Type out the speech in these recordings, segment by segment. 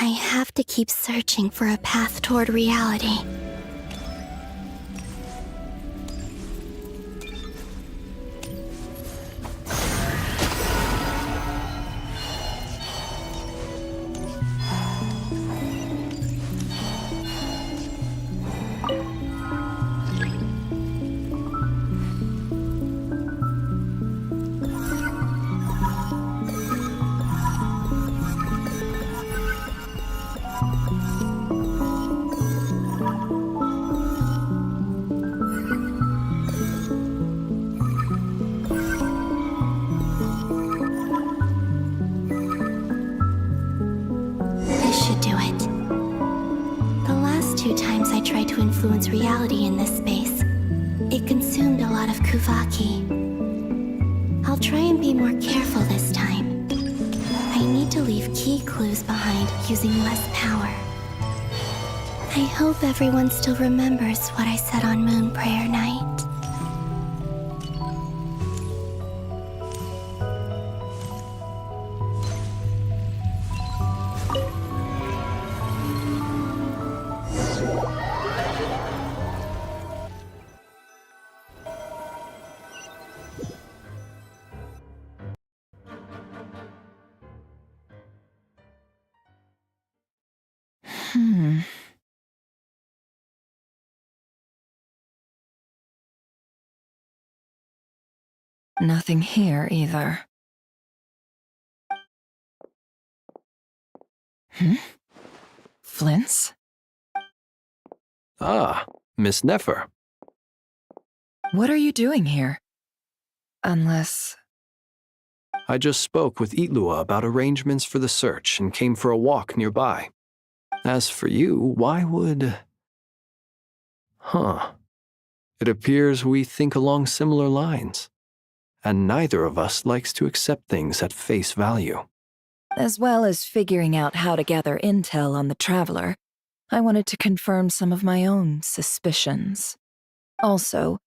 I have to keep searching for a path toward reality. This should do it. The last 2 times I tried to influence reality in this space, it consumed a lot of Kuvaki. I'll try and be more careful this time. I need to leave key clues behind using less power. I hope everyone still remembers what I said on Moon Prayer Night. Nothing here either. Flints? Ah, Miss Nefer. What are you doing here? Unless... I just spoke with Itlua about arrangements for the search and came for a walk nearby. As for you, why would... It appears we think along similar lines, and neither of us likes to accept things at face value. As well as figuring out how to gather intel on the Traveler, I wanted to confirm some of my own suspicions. Also,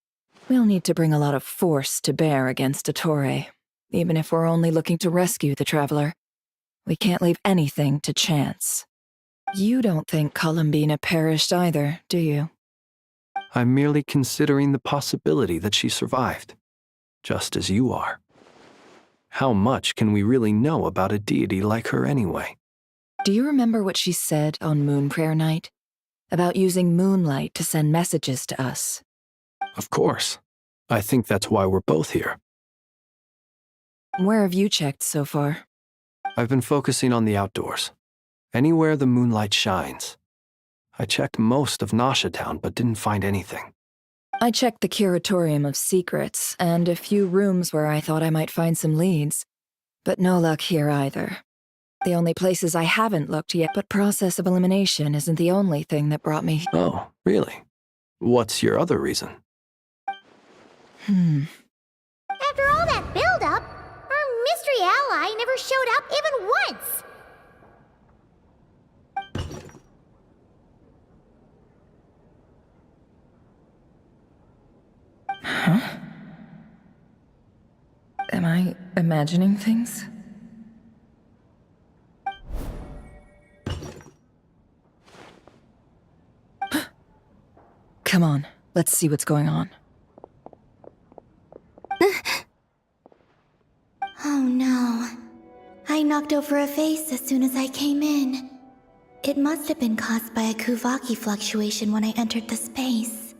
we'll need to bring a lot of force to bear against Ettore, even if we're only looking to rescue the Traveler. We can't leave anything to chance. You don't think Columbina perished either, do you? I'm merely considering the possibility that she survived, just as you are. How much can we really know about a deity like her anyway? Do you remember what she said on Moon Prayer Night? About using moonlight to send messages to us? Of course. I think that's why we're both here. Where have you checked so far? I've been focusing on the outdoors. Anywhere the moonlight shines. I checked most of Nasha Town, but didn't find anything. I checked the Curatorium of Secrets, and a few rooms where I thought I might find some leads. But no luck here either. The only places I haven't looked yet, but process of elimination isn't the only thing that brought me... Oh, really? What's your other reason? After all that build-up, our mystery ally never showed up even once! Huh? Am I imagining things? Come on, let's see what's going on. Oh no. I knocked over a vase as soon as I came in. It must have been caused by a Kuvaki fluctuation when I entered the space.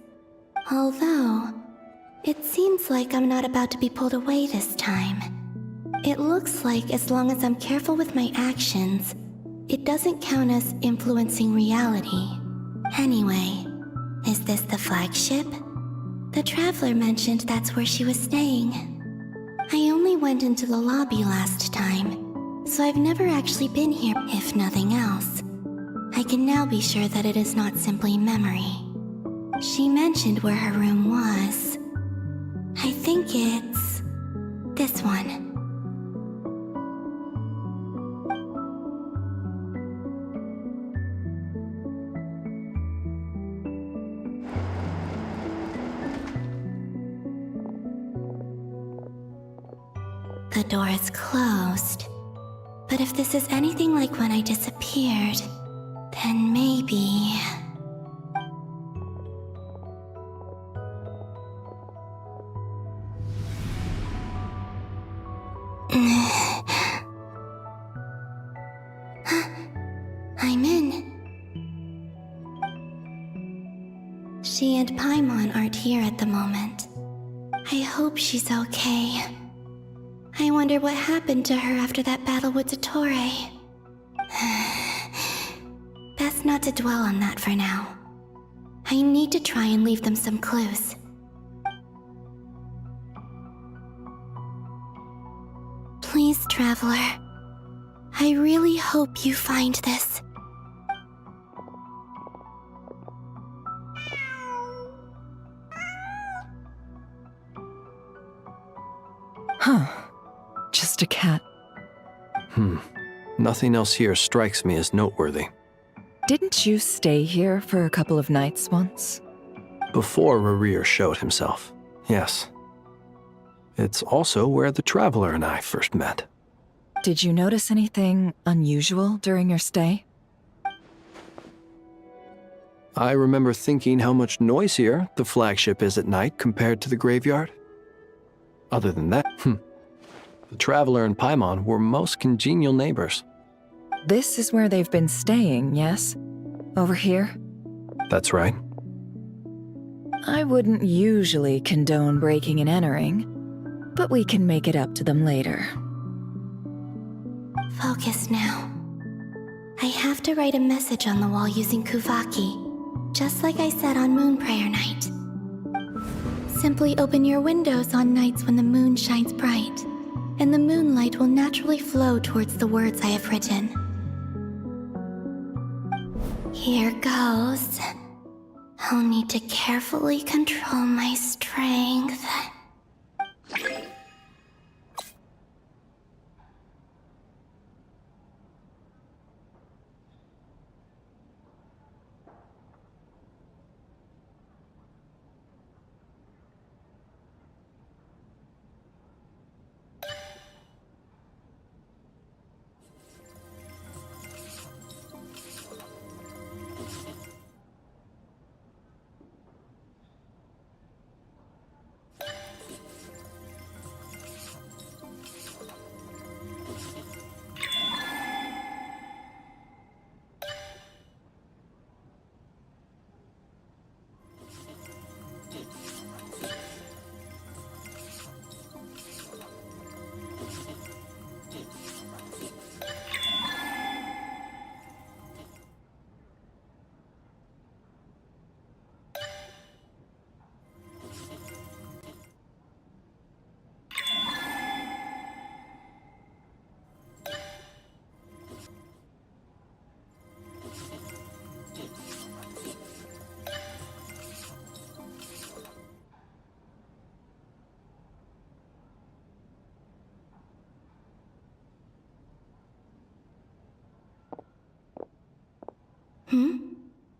Although, it seems like I'm not about to be pulled away this time. It looks like as long as I'm careful with my actions, it doesn't count as influencing reality. Anyway, is this the flagship? The Traveler mentioned that's where she was staying. I only went into the lobby last time, so I've never actually been here, if nothing else. I can now be sure that it is not simply memory. She mentioned where her room was. I think it's... this one. The door is closed. But if this is anything like when I disappeared, then maybe... I'm in. She and Paimon aren't here at the moment. I hope she's okay. I wonder what happened to her after that battle with Dottore. Best not to dwell on that for now. I need to try and leave them some clues. Please, Traveler. I really hope you find this. Huh. Just a cat. Nothing else here strikes me as noteworthy. Didn't you stay here for a couple of nights once? Before Rerir showed himself, yes. It's also where the Traveler and I first met. Did you notice anything unusual during your stay? I remember thinking how much noisier the flagship is at night compared to the graveyard. Other than that, the Traveler and Paimon were most congenial neighbors. This is where they've been staying, yes? Over here? That's right. I wouldn't usually condone breaking and entering, but we can make it up to them later. Focus now. I have to write a message on the wall using Kuvaki, just like I said on Moon Prayer Night. Simply open your windows on nights when the moon shines bright, and the moonlight will naturally flow towards the words I have written. Here goes. I'll need to carefully control my strength.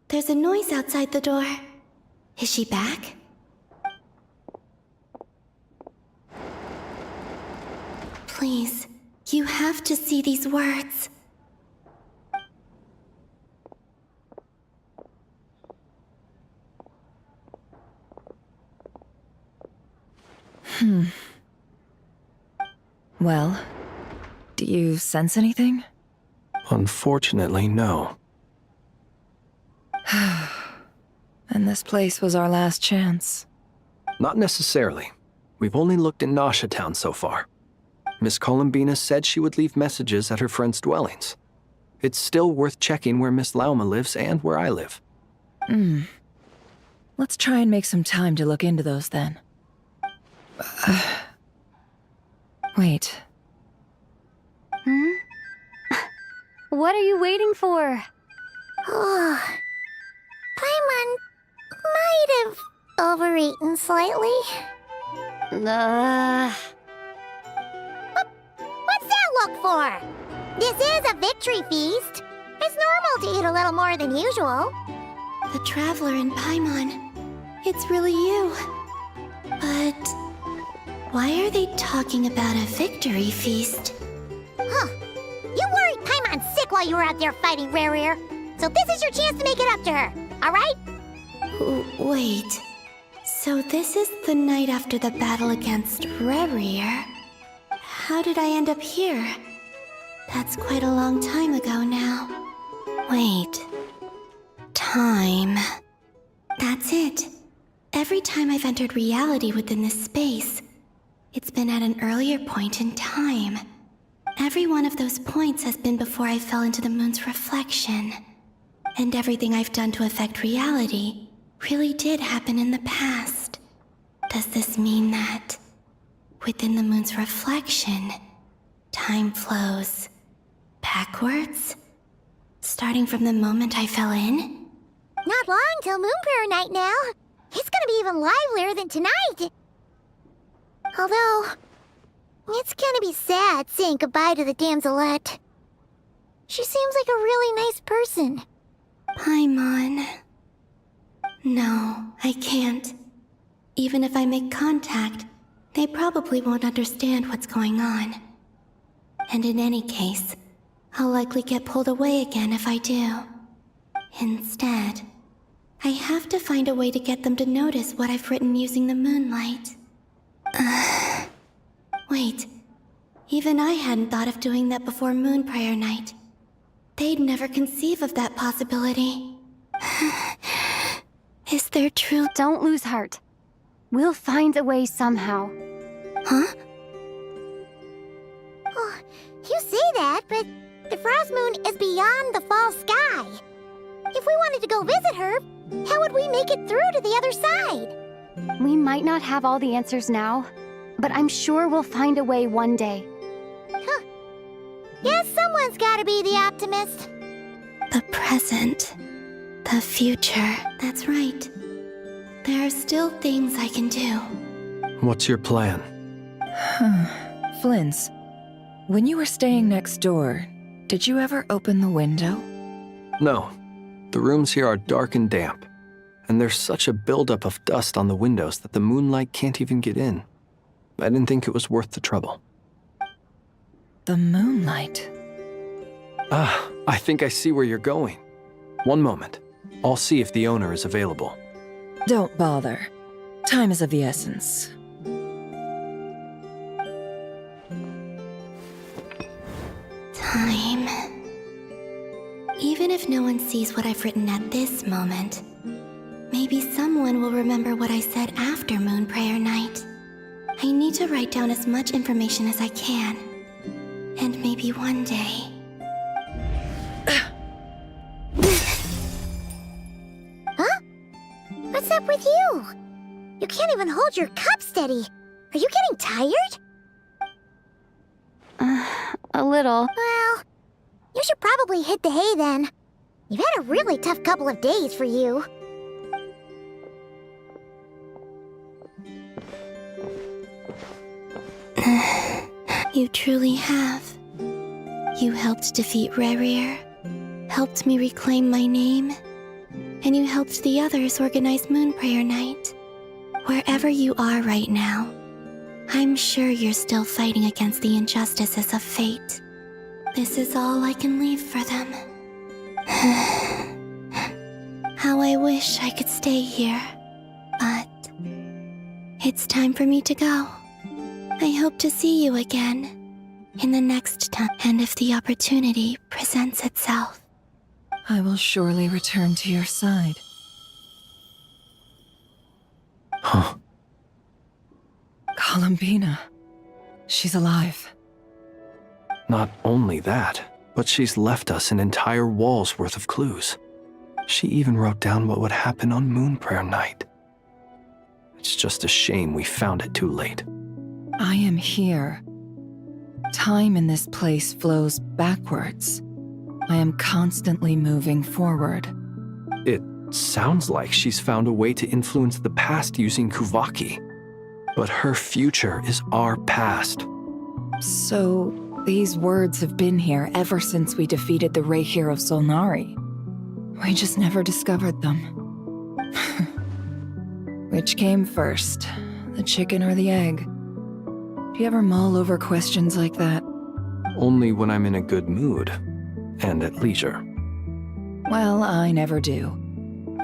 There's a noise outside the door. Is she back? Please, you have to see these words. Well, do you sense anything? Unfortunately, no. And this place was our last chance. Not necessarily. We've only looked in Nasha Town so far. Miss Columbina said she would leave messages at her friends' dwellings. It's still worth checking where Miss Lauma lives and where I live. Let's try and make some time to look into those then. Wait. What are you waiting for? Oh, Paimon might have overeaten slightly. What's that look for? This is a victory feast. It's normal to eat a little more than usual. The Traveler and Paimon. It's really you. But why are they talking about a victory feast? Huh. You while you were out there fighting Rare. So this is your chance to make it up to her, alright? Wait. So this is the night after the battle against Rerir. How did I end up here? That's quite a long time ago now. Wait. Time. That's it. Every time I've entered reality within this space, it's been at an earlier point in time. Every one of those points has been before I fell into the moon's reflection. And everything I've done to affect reality really did happen in the past. Does this mean that, within the moon's reflection, time flows backwards? Starting from the moment I fell in? Not long till Moon Prayer Night now. It's gonna be even livelier than tonight. Although, it's gonna be sad saying goodbye to the damselette. She seems like a really nice person. Paimon. No, I can't. Even if I make contact, they probably won't understand what's going on. And in any case, I'll likely get pulled away again if I do. Instead, I have to find a way to get them to notice what I've written using the moonlight. Wait, even I hadn't thought of doing that before Moon Prayer Night. They'd never conceive of that possibility. Is there true? Don't lose heart. We'll find a way somehow. Huh? Oh, you say that, but the Frost Moon is beyond the fall sky. If we wanted to go visit her, how would we make it through to the other side? We might not have all the answers now, but I'm sure we'll find a way one day. Huh. Guess someone's gotta be the optimist. The present. The future. That's right. There are still things I can do. What's your plan? Flints, when you were staying next door, did you ever open the window? No. The rooms here are dark and damp, and there's such a buildup of dust on the windows that the moonlight can't even get in. I didn't think it was worth the trouble. The moonlight. Ah, I think I see where you're going. One moment. I'll see if the owner is available. Don't bother. Time is of the essence. Time. Even if no one sees what I've written at this moment, maybe someone will remember what I said after Moon Prayer Night. I need to write down as much information as I can. And maybe one day... Huh? What's up with you? You can't even hold your cup steady. Are you getting tired? A little. Well, you should probably hit the hay then. You've had a really tough couple of days for you. You truly have. You helped defeat Rerir, helped me reclaim my name, and you helped the others organize Moon Prayer Night. Wherever you are right now, I'm sure you're still fighting against the injustices of fate. This is all I can leave for them. How I wish I could stay here, but it's time for me to go. I hope to see you again in the next time, and if the opportunity presents itself. I will surely return to your side. Huh. Columbina. She's alive. Not only that, but she's left us an entire wall's worth of clues. She even wrote down what would happen on Moon Prayer Night. It's just a shame we found it too late. I am here. Time in this place flows backwards. I am constantly moving forward. It sounds like she's found a way to influence the past using Kuvaki. But her future is our past. So, these words have been here ever since we defeated the Reihir of Solnari. We just never discovered them. Which came first, the chicken or the egg? Do you ever mull over questions like that? Only when I'm in a good mood. and at leisure. Well, I never do.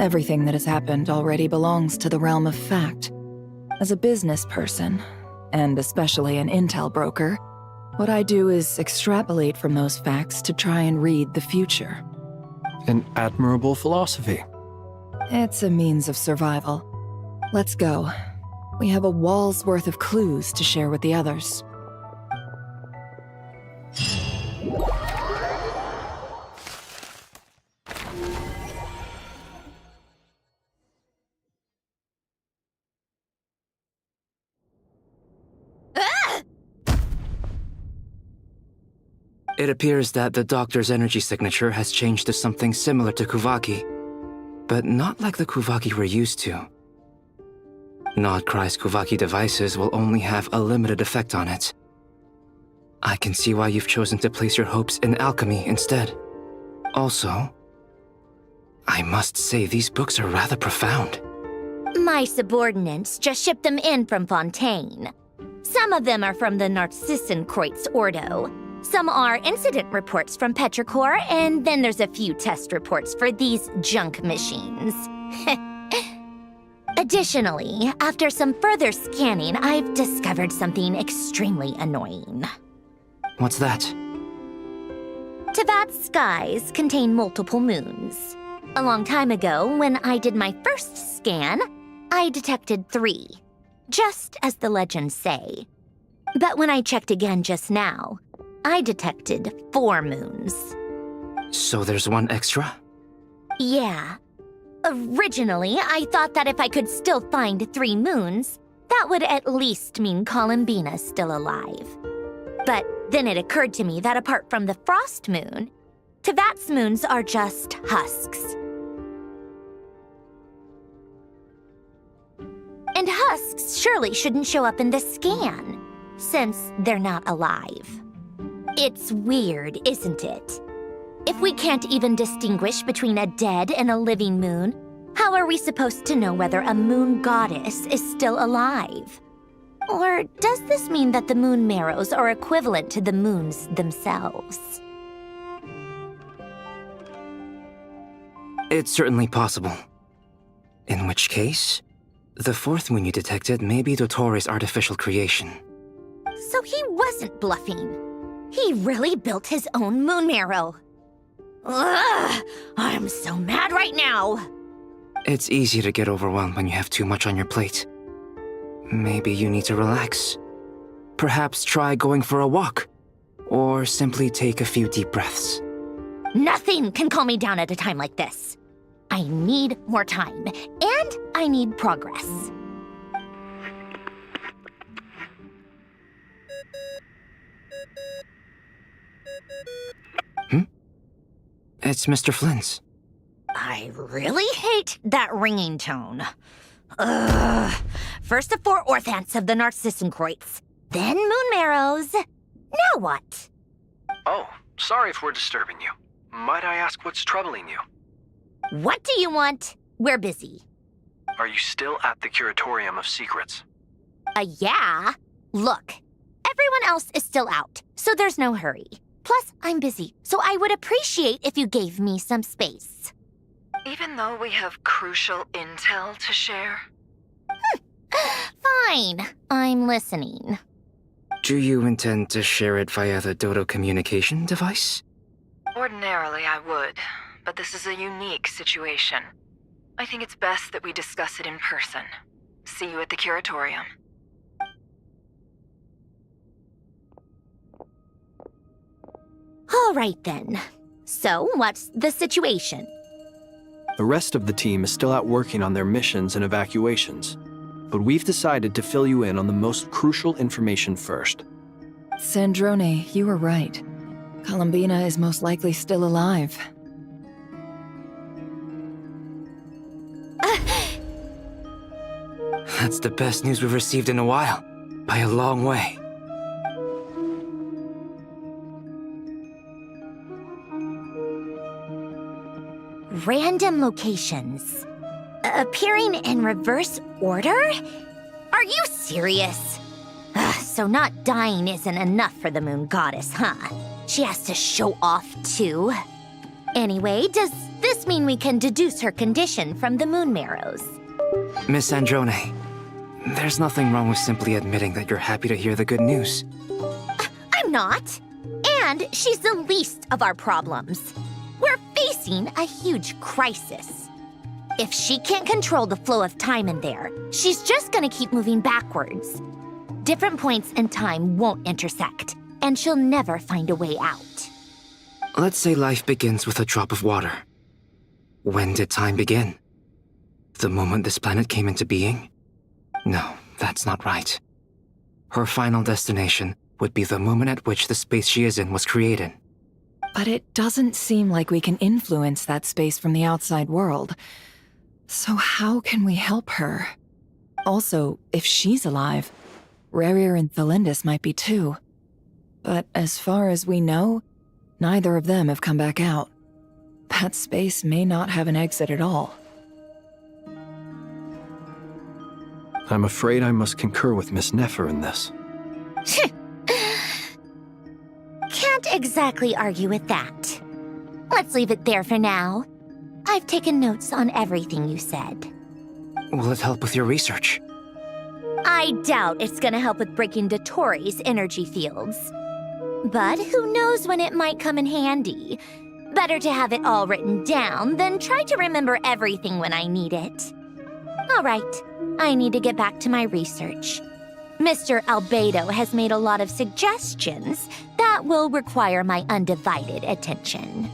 Everything that has happened already belongs to the realm of fact. As a business person, and especially an intel broker, what I do is extrapolate from those facts to try and read the future. An admirable philosophy. It's a means of survival. Let's go. We have a wall's worth of clues to share with the others. It appears that the doctor's energy signature has changed to something similar to Kuvaki, but not like the Kuvaki we're used to. Nodcry's Kuvaki devices will only have a limited effect on it. I can see why you've chosen to place your hopes in alchemy instead. Also, I must say these books are rather profound. My subordinates just shipped them in from Fontaine. Some of them are from the Narcissenkreuz Ordo. Some are incident reports from Petrichor, and then there's a few test reports for these junk machines. Additionally, after some further scanning, I've discovered something extremely annoying. What's that? Tevat's skies contain multiple moons. A long time ago, when I did my first scan, I detected 3, just as the legends say. But when I checked again just now, I detected 4 moons. So there's one extra? Yeah. Originally, I thought that if I could still find 3 moons, that would at least mean Columbina's still alive. But then it occurred to me that apart from the frost moon, Tevat's moons are just husks. And husks surely shouldn't show up in the scan, since they're not alive. It's weird, isn't it? If we can't even distinguish between a dead and a living moon, how are we supposed to know whether a moon goddess is still alive? Or does this mean that the moon marrows are equivalent to the moons themselves? It's certainly possible. In which case, the 4th moon you detected may be Dottores' artificial creation. So he wasn't bluffing. He really built his own moon marrow. Ugh! I'm so mad right now! It's easy to get overwhelmed when you have too much on your plate. Maybe you need to relax. Perhaps try going for a walk. Or simply take a few deep breaths. Nothing can calm me down at a time like this. I need more time, and I need progress. It's Mr. Flynn's. I really hate that ringing tone. Ugh. First the 4 orthants of the Narcissenkreuz, then moon marrows. Now what? Oh, sorry if we're disturbing you. Might I ask what's troubling you? What do you want? We're busy. Are you still at the Curatorium of Secrets? Yeah. Look, everyone else is still out, so there's no hurry. Plus, I'm busy, so I would appreciate if you gave me some space. Even though we have crucial intel to share? Fine, I'm listening. Do you intend to share it via the Dodo communication device? Ordinarily, I would, but this is a unique situation. I think it's best that we discuss it in person. See you at the Curatorium. All right then. So, what's the situation? The rest of the team is still out working on their missions and evacuations, but we've decided to fill you in on the most crucial information first. Sandrone, you were right. Columbina is most likely still alive. That's the best news we've received in a while. By a long way. Random locations. Appearing in reverse order? Are you serious? So not dying isn't enough for the moon goddess, huh? She has to show off, too. Anyway, does this mean we can deduce her condition from the moon marrows? Miss Androne, there's nothing wrong with simply admitting that you're happy to hear the good news. I'm not. And she's the least of our problems. We're facing a huge crisis. If she can't control the flow of time in there, she's just gonna keep moving backwards. Different points in time won't intersect, and she'll never find a way out. Let's say life begins with a drop of water. When did time begin? The moment this planet came into being? No, that's not right. Her final destination would be the moment at which the space she is in was created. But it doesn't seem like we can influence that space from the outside world. So how can we help her? Also, if she's alive, Rerir and Thalindis might be too. But as far as we know, neither of them have come back out. That space may not have an exit at all. I'm afraid I must concur with Miss Nefer in this. Can't exactly argue with that. Let's leave it there for now. I've taken notes on everything you said. Will it help with your research? I doubt it's gonna help with breaking Dotori's energy fields. But who knows when it might come in handy. Better to have it all written down than try to remember everything when I need it. All right, I need to get back to my research. Mr. Albedo has made a lot of suggestions that will require my undivided attention.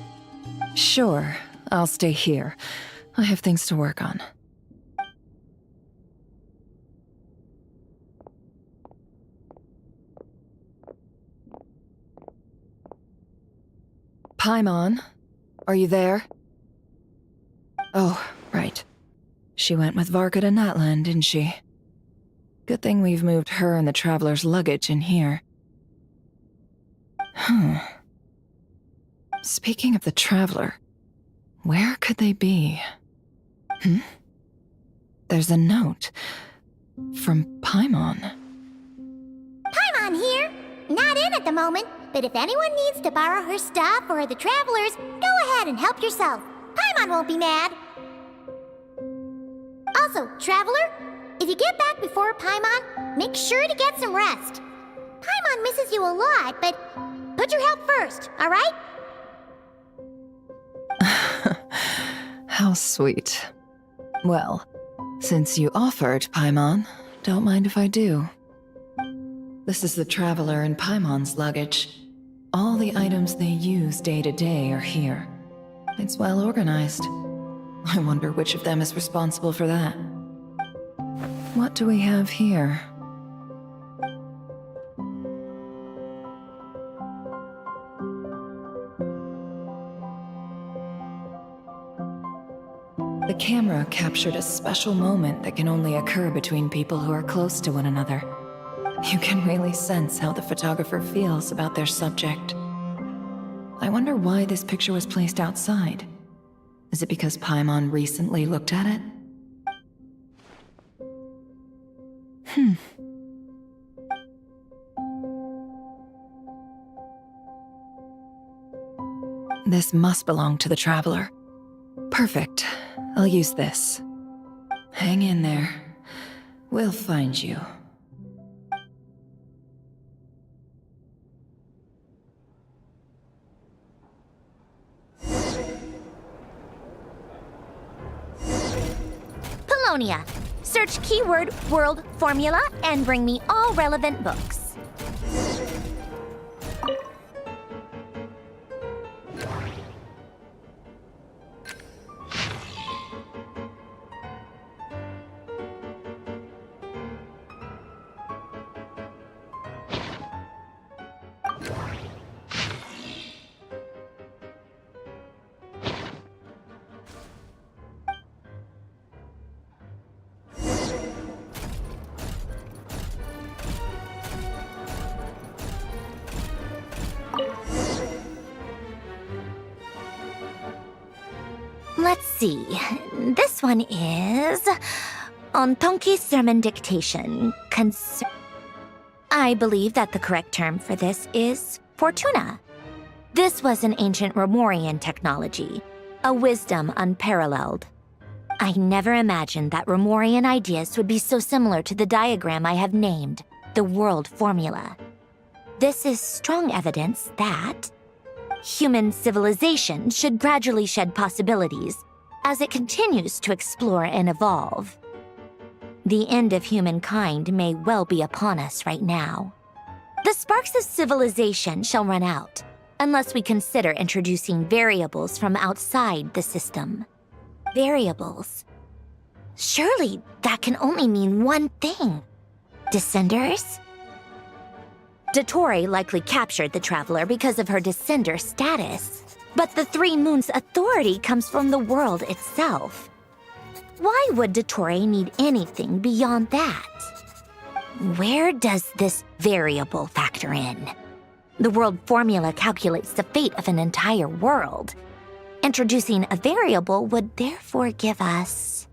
Sure, I'll stay here. I have things to work on. Paimon, are you there? Oh, right. She went with Varka to Natlan, didn't she? Good thing we've moved her and the Traveler's luggage in here. Speaking of the Traveler, where could they be? There's a note from Paimon. Paimon here. Not in at the moment, but if anyone needs to borrow her stuff or the Travelers, go ahead and help yourself. Paimon won't be mad. Also, Traveler, if you get back before Paimon, make sure to get some rest. Paimon misses you a lot, but put your health first, all right? How sweet. Well, since you offered, Paimon, don't mind if I do. This is the Traveler and Paimon's luggage. All the items they use day to day are here. It's well organized. I wonder which of them is responsible for that. What do we have here? The camera captured a special moment that can only occur between people who are close to one another. You can really sense how the photographer feels about their subject. I wonder why this picture was placed outside. Is it because Paimon recently looked at it? This must belong to the Traveler. Perfect. I'll use this. Hang in there. We'll find you. Polonia. Search keyword world formula and bring me all relevant books. Let's see. This one is on Tonki's sermon dictation. I believe that the correct term for this is Fortuna. This was an ancient Remorian technology, a wisdom unparalleled. I never imagined that Remorian ideas would be so similar to the diagram I have named, the World Formula. This is strong evidence that human civilization should gradually shed possibilities as it continues to explore and evolve. The end of humankind may well be upon us right now. The sparks of civilization shall run out, unless we consider introducing variables from outside the system. Variables. Surely that can only mean one thing. Descenders? Dottore likely captured the Traveler because of her descender status. But the Three Moons' authority comes from the world itself. Why would Dottore need anything beyond that? Where does this variable factor in? The world formula calculates the fate of an entire world. Introducing a variable would therefore give us...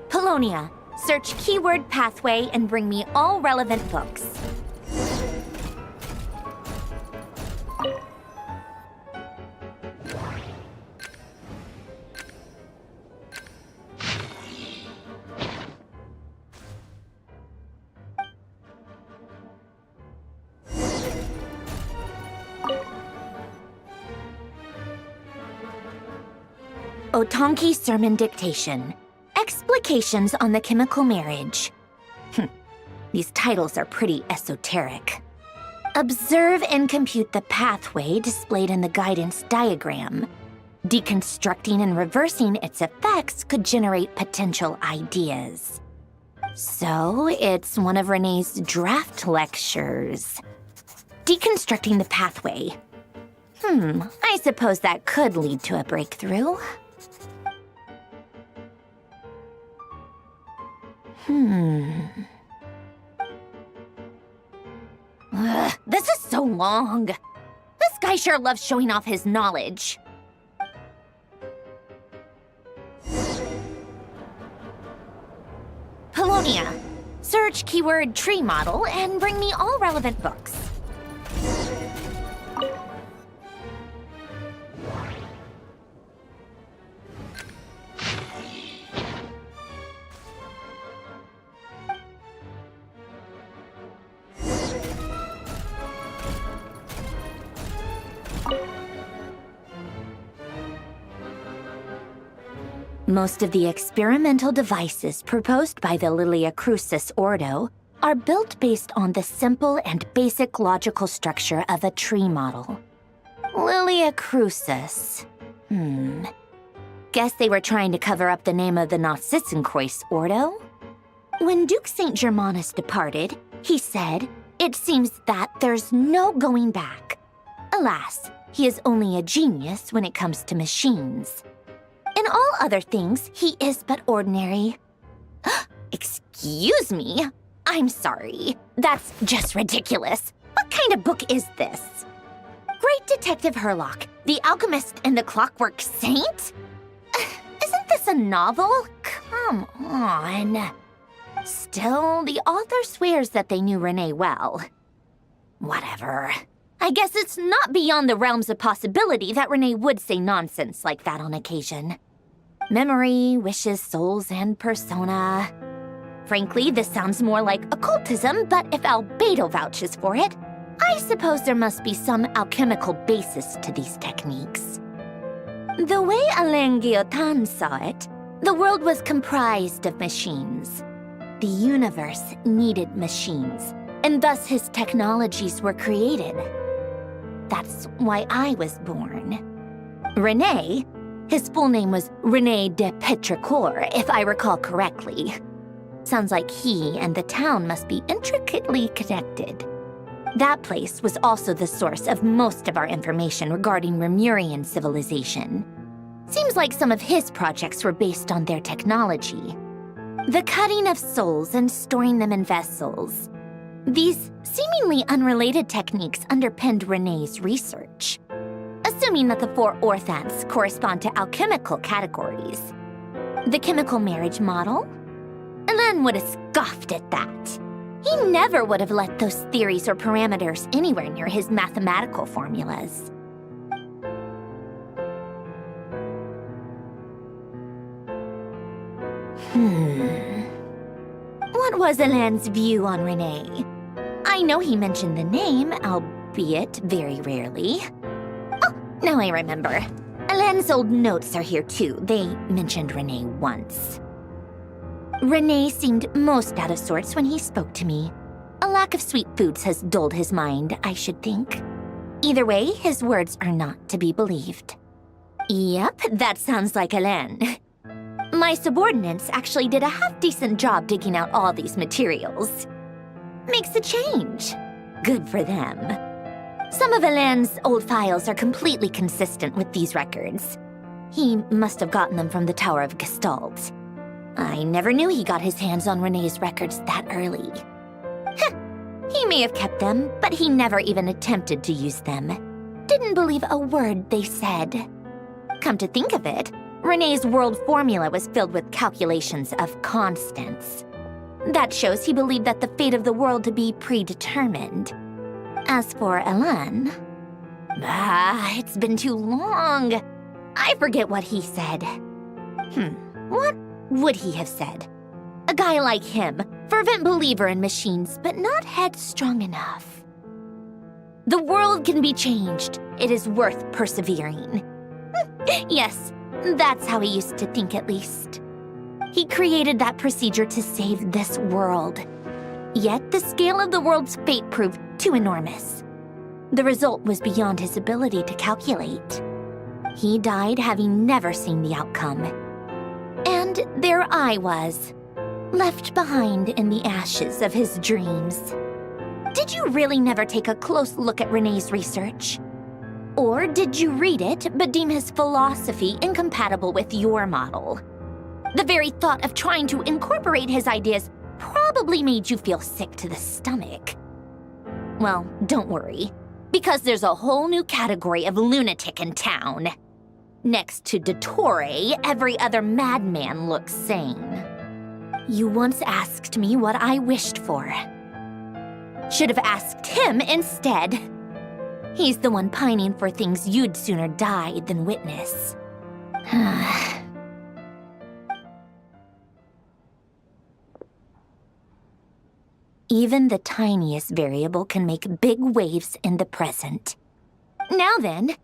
Polonia, search keyword pathway and bring me all relevant books. Otonki Sermon Dictation. Explications on the Chemical Marriage. These titles are pretty esoteric. Observe and compute the pathway displayed in the guidance diagram. Deconstructing and reversing its effects could generate potential ideas. So, it's one of Renee's draft lectures. Deconstructing the pathway. I suppose that could lead to a breakthrough. This is so long. This guy sure loves showing off his knowledge. Polonia, search keyword tree model and bring me all relevant books. Most of the experimental devices proposed by the Lilia Crucis Ordo are built based on the simple and basic logical structure of a tree model. Lilia Crucis. Guess they were trying to cover up the name of the Nautitzenkreuz Ordo? When Duke St. Germanus departed, he said, "It seems that there's no going back." Alas, he is only a genius when it comes to machines. In all other things, he is but ordinary. Excuse me? I'm sorry. That's just ridiculous. What kind of book is this? Great Detective Herlock, The Alchemist and the Clockwork Saint? Isn't this a novel? Come on. Still, the author swears that they knew Renee well. Whatever. I guess it's not beyond the realms of possibility that Renee would say nonsense like that on occasion. Memory, wishes, souls, and persona. Frankly, this sounds more like occultism, but if Albedo vouches for it, I suppose there must be some alchemical basis to these techniques. The way Alain Guillotin saw it, the world was comprised of machines. The universe needed machines, and thus his technologies were created. That's why I was born. René, his full name was René de Petrichor, if I recall correctly. Sounds like he and the town must be intricately connected. That place was also the source of most of our information regarding Remurian civilization. Seems like some of his projects were based on their technology. The cutting of souls and storing them in vessels. These seemingly unrelated techniques underpinned René's research. A assuming that the 4 orthants correspond to alchemical categories. The chemical marriage model? Elen would have scoffed at that. He never would have let those theories or parameters anywhere near his mathematical formulas. What was Elen's view on Renee? I know he mentioned the name, albeit very rarely. Oh, now I remember. Elen's old notes are here too. They mentioned Renee once. Renee seemed most out of sorts when he spoke to me. A lack of sweet foods has dulled his mind, I should think. Either way, his words are not to be believed. Yep, that sounds like Elen. My subordinates actually did a half-decent job digging out all these materials. Makes a change. Good for them. Some of Elen's old files are completely consistent with these records. He must have gotten them from the Tower of Gestalt. I never knew he got his hands on Renee's records that early. Heh, he may have kept them, but he never even attempted to use them. Didn't believe a word they said. Come to think of it, Renee's world formula was filled with calculations of constants. That shows he believed that the fate of the world to be predetermined. As for Elen... it's been too long. I forget what he said. What would he have said? A guy like him, fervent believer in machines, but not headstrong enough. The world can be changed. It is worth persevering. Yes, that's how he used to think at least. He created that procedure to save this world. Yet the scale of the world's fate proved too enormous. The result was beyond his ability to calculate. He died having never seen the outcome. And there I was, left behind in the ashes of his dreams. Did you really never take a close look at Renee's research? Or did you read it but deem his philosophy incompatible with your model? The very thought of trying to incorporate his ideas probably made you feel sick to the stomach. Well, don't worry, because there's a whole new category of lunatic in town. Next to Dottore, every other madman looks sane. You once asked me what I wished for. Should have asked him instead. He's the one pining for things you'd sooner die than witness. Even the tiniest variable can make big waves in the present. Now then,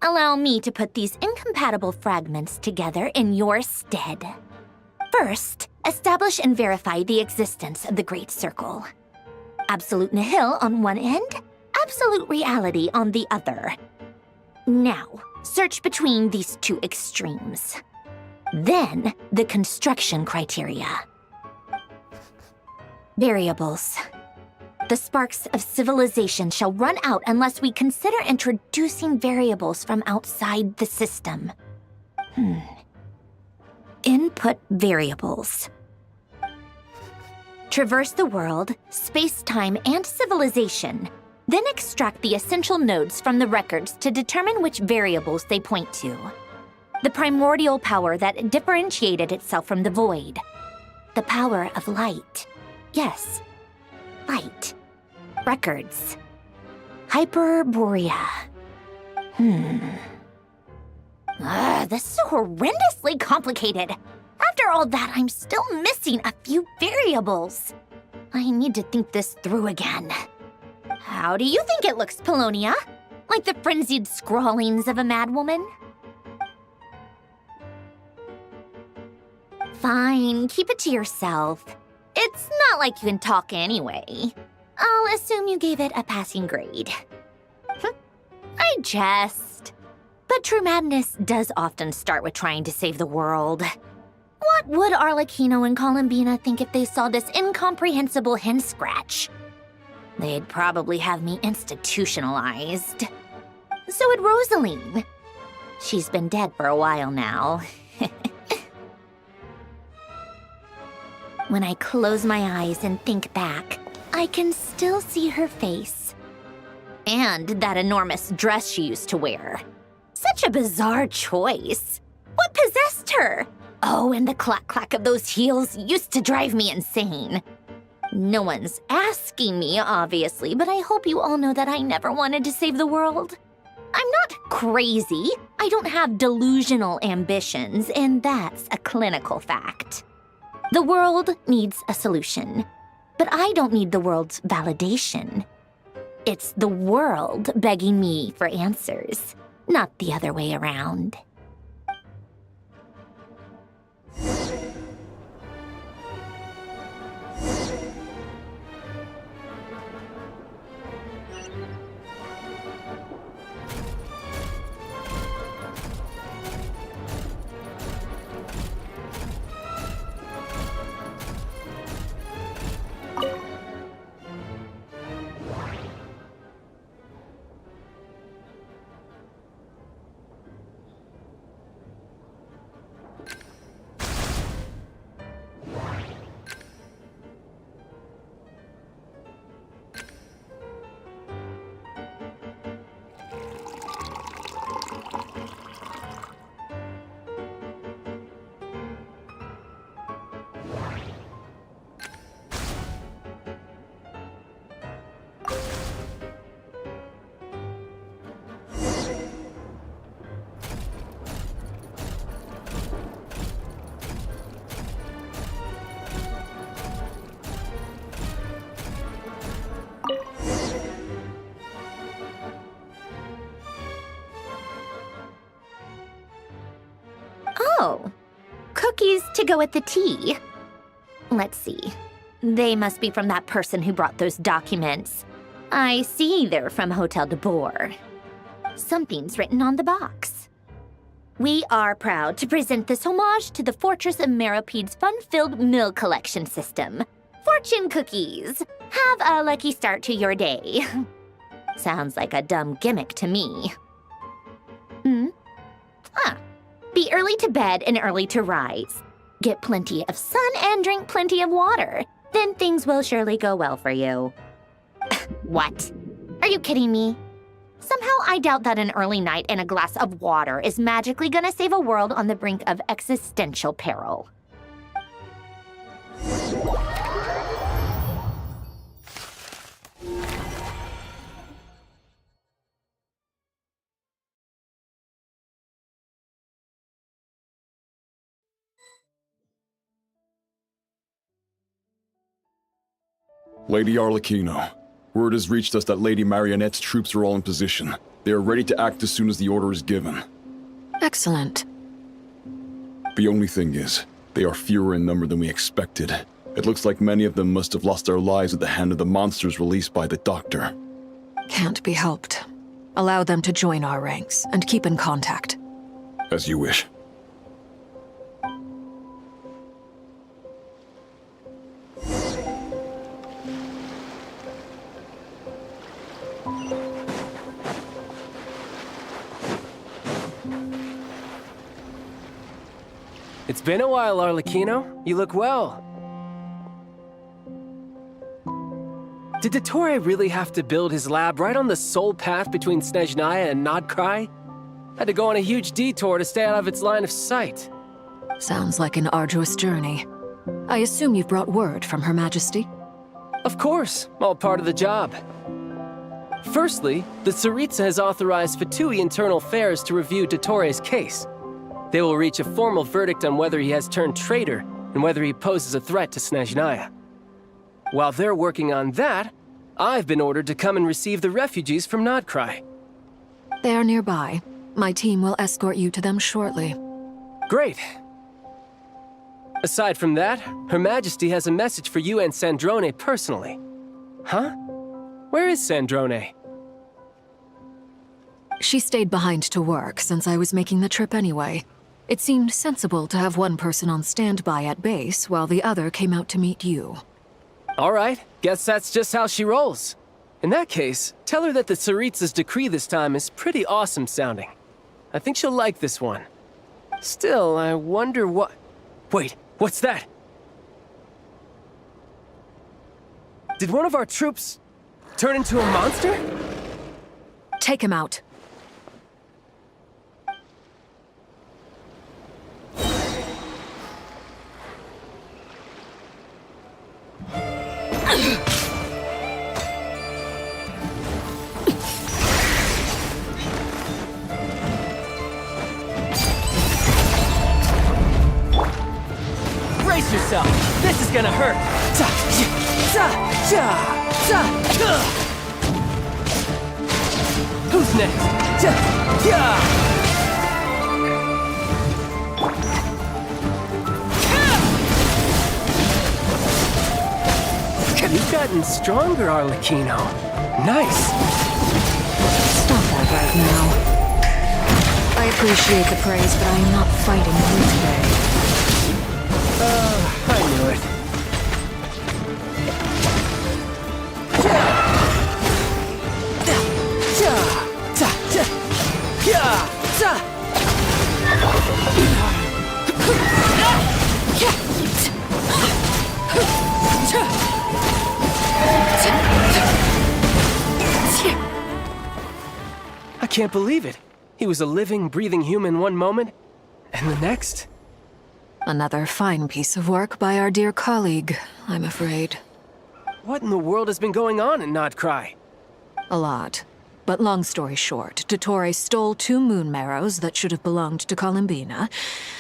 allow me to put these incompatible fragments together in your stead. First, establish and verify the existence of the Great Circle. Absolute nihil on one end, absolute reality on the other. Now, search between these two extremes. Then, the construction criteria. Variables. The sparks of civilization shall run out unless we consider introducing variables from outside the system. Input variables. Traverse the world, space-time, and civilization. Then extract the essential nodes from the records to determine which variables they point to. The primordial power that differentiated itself from the void. The power of light. Yes, light. Records. Hyperborea. This is horrendously complicated. After all that, I'm still missing a few variables. I need to think this through again. How do you think it looks, Polonia? Like the frenzied scrawlings of a madwoman? Fine, keep it to yourself. It's not like you can talk anyway. I'll assume you gave it a passing grade. I jest. But true madness does often start with trying to save the world. What would Arlecchino and Columbina think if they saw this incomprehensible hen scratch? They'd probably have me institutionalized. So would Rosaline. She's been dead for a while now. When I close my eyes and think back, I can still see her face. And that enormous dress she used to wear. Such a bizarre choice. What possessed her? Oh, and the clack-clack of those heels used to drive me insane. No one's asking me, obviously, but I hope you all know that I never wanted to save the world. I'm not crazy. I don't have delusional ambitions, and that's a clinical fact. The world needs a solution, but I don't need the world's validation. It's the world begging me for answers, not the other way around. Oh, cookies to go with the tea. Let's see. They must be from that person who brought those documents. I see they're from Hotel de Boer. Something's written on the box. We are proud to present this homage to the Fortress of Meropede's fun-filled mill collection system. Fortune cookies. Have a lucky start to your day. Sounds like a dumb gimmick to me. Be early to bed and early to rise. Get plenty of sun and drink plenty of water. Then things will surely go well for you. What? Are you kidding me? Somehow I doubt that an early night and a glass of water is magically gonna save a world on the brink of existential peril. Lady Arlecchino, word has reached us that Lady Marionette's troops are all in position. They are ready to act as soon as the order is given. Excellent. The only thing is, they are fewer in number than we expected. It looks like many of them must have lost their lives at the hand of the monsters released by the Doctor. Can't be helped. Allow them to join our ranks and keep in contact. As you wish. It's been a while, Arlecchino. You look well. Did Dottore really have to build his lab right on the sole path between Snezhnaya and Nodkrai? Had to go on a huge detour to stay out of its line of sight. Sounds like an arduous journey. I assume you've brought word from Her Majesty? Of course, all part of the job. Firstly, the Tsaritsa has authorized Fatui Internal Affairs to review Dottore's case. They will reach a formal verdict on whether he has turned traitor and whether he poses a threat to Snezhnaya. While they're working on that, I've been ordered to come and receive the refugees from Nodkrai. They are nearby. My team will escort you to them shortly. Great. Aside from that, Her Majesty has a message for you and Sandrone personally. Huh? Where is Sandrone? She stayed behind to work since I was making the trip anyway. It seemed sensible to have one person on standby at base while the other came out to meet you. All right, guess that's just how she rolls. In that case, tell her that the Tsaritsa's decree this time is pretty awesome sounding. I think she'll like this one. Still, I wonder what... Wait, what's that? Did one of our troops turn into a monster? Take him out. Brace yourself! This is gonna hurt! Who's next? You've gotten stronger, Arlecchino. Nice! Stop that right now. I appreciate the praise, but I am not fighting you today. I knew it. I can't believe it. He was a living, breathing human one moment, and the next? Another fine piece of work by our dear colleague, I'm afraid. What in the world has been going on in Nodcry? A lot. But long story short, Dottore stole 2 moon marrows that should have belonged to Columbina,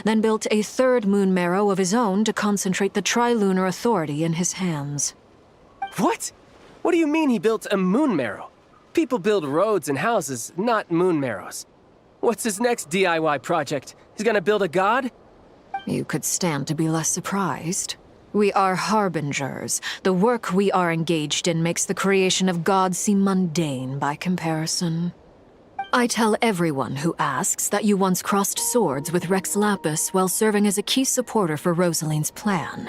then built a 3rd moon marrow of his own to concentrate the Trilunar Authority in his hands. What? What do you mean he built a moon marrow? People build roads and houses, not moon marrows. What's his next DIY project? He's gonna build a god? You could stand to be less surprised. We are harbingers. The work we are engaged in makes the creation of gods seem mundane by comparison. I tell everyone who asks that you once crossed swords with Rex Lapis while serving as a key supporter for Rosaline's plan.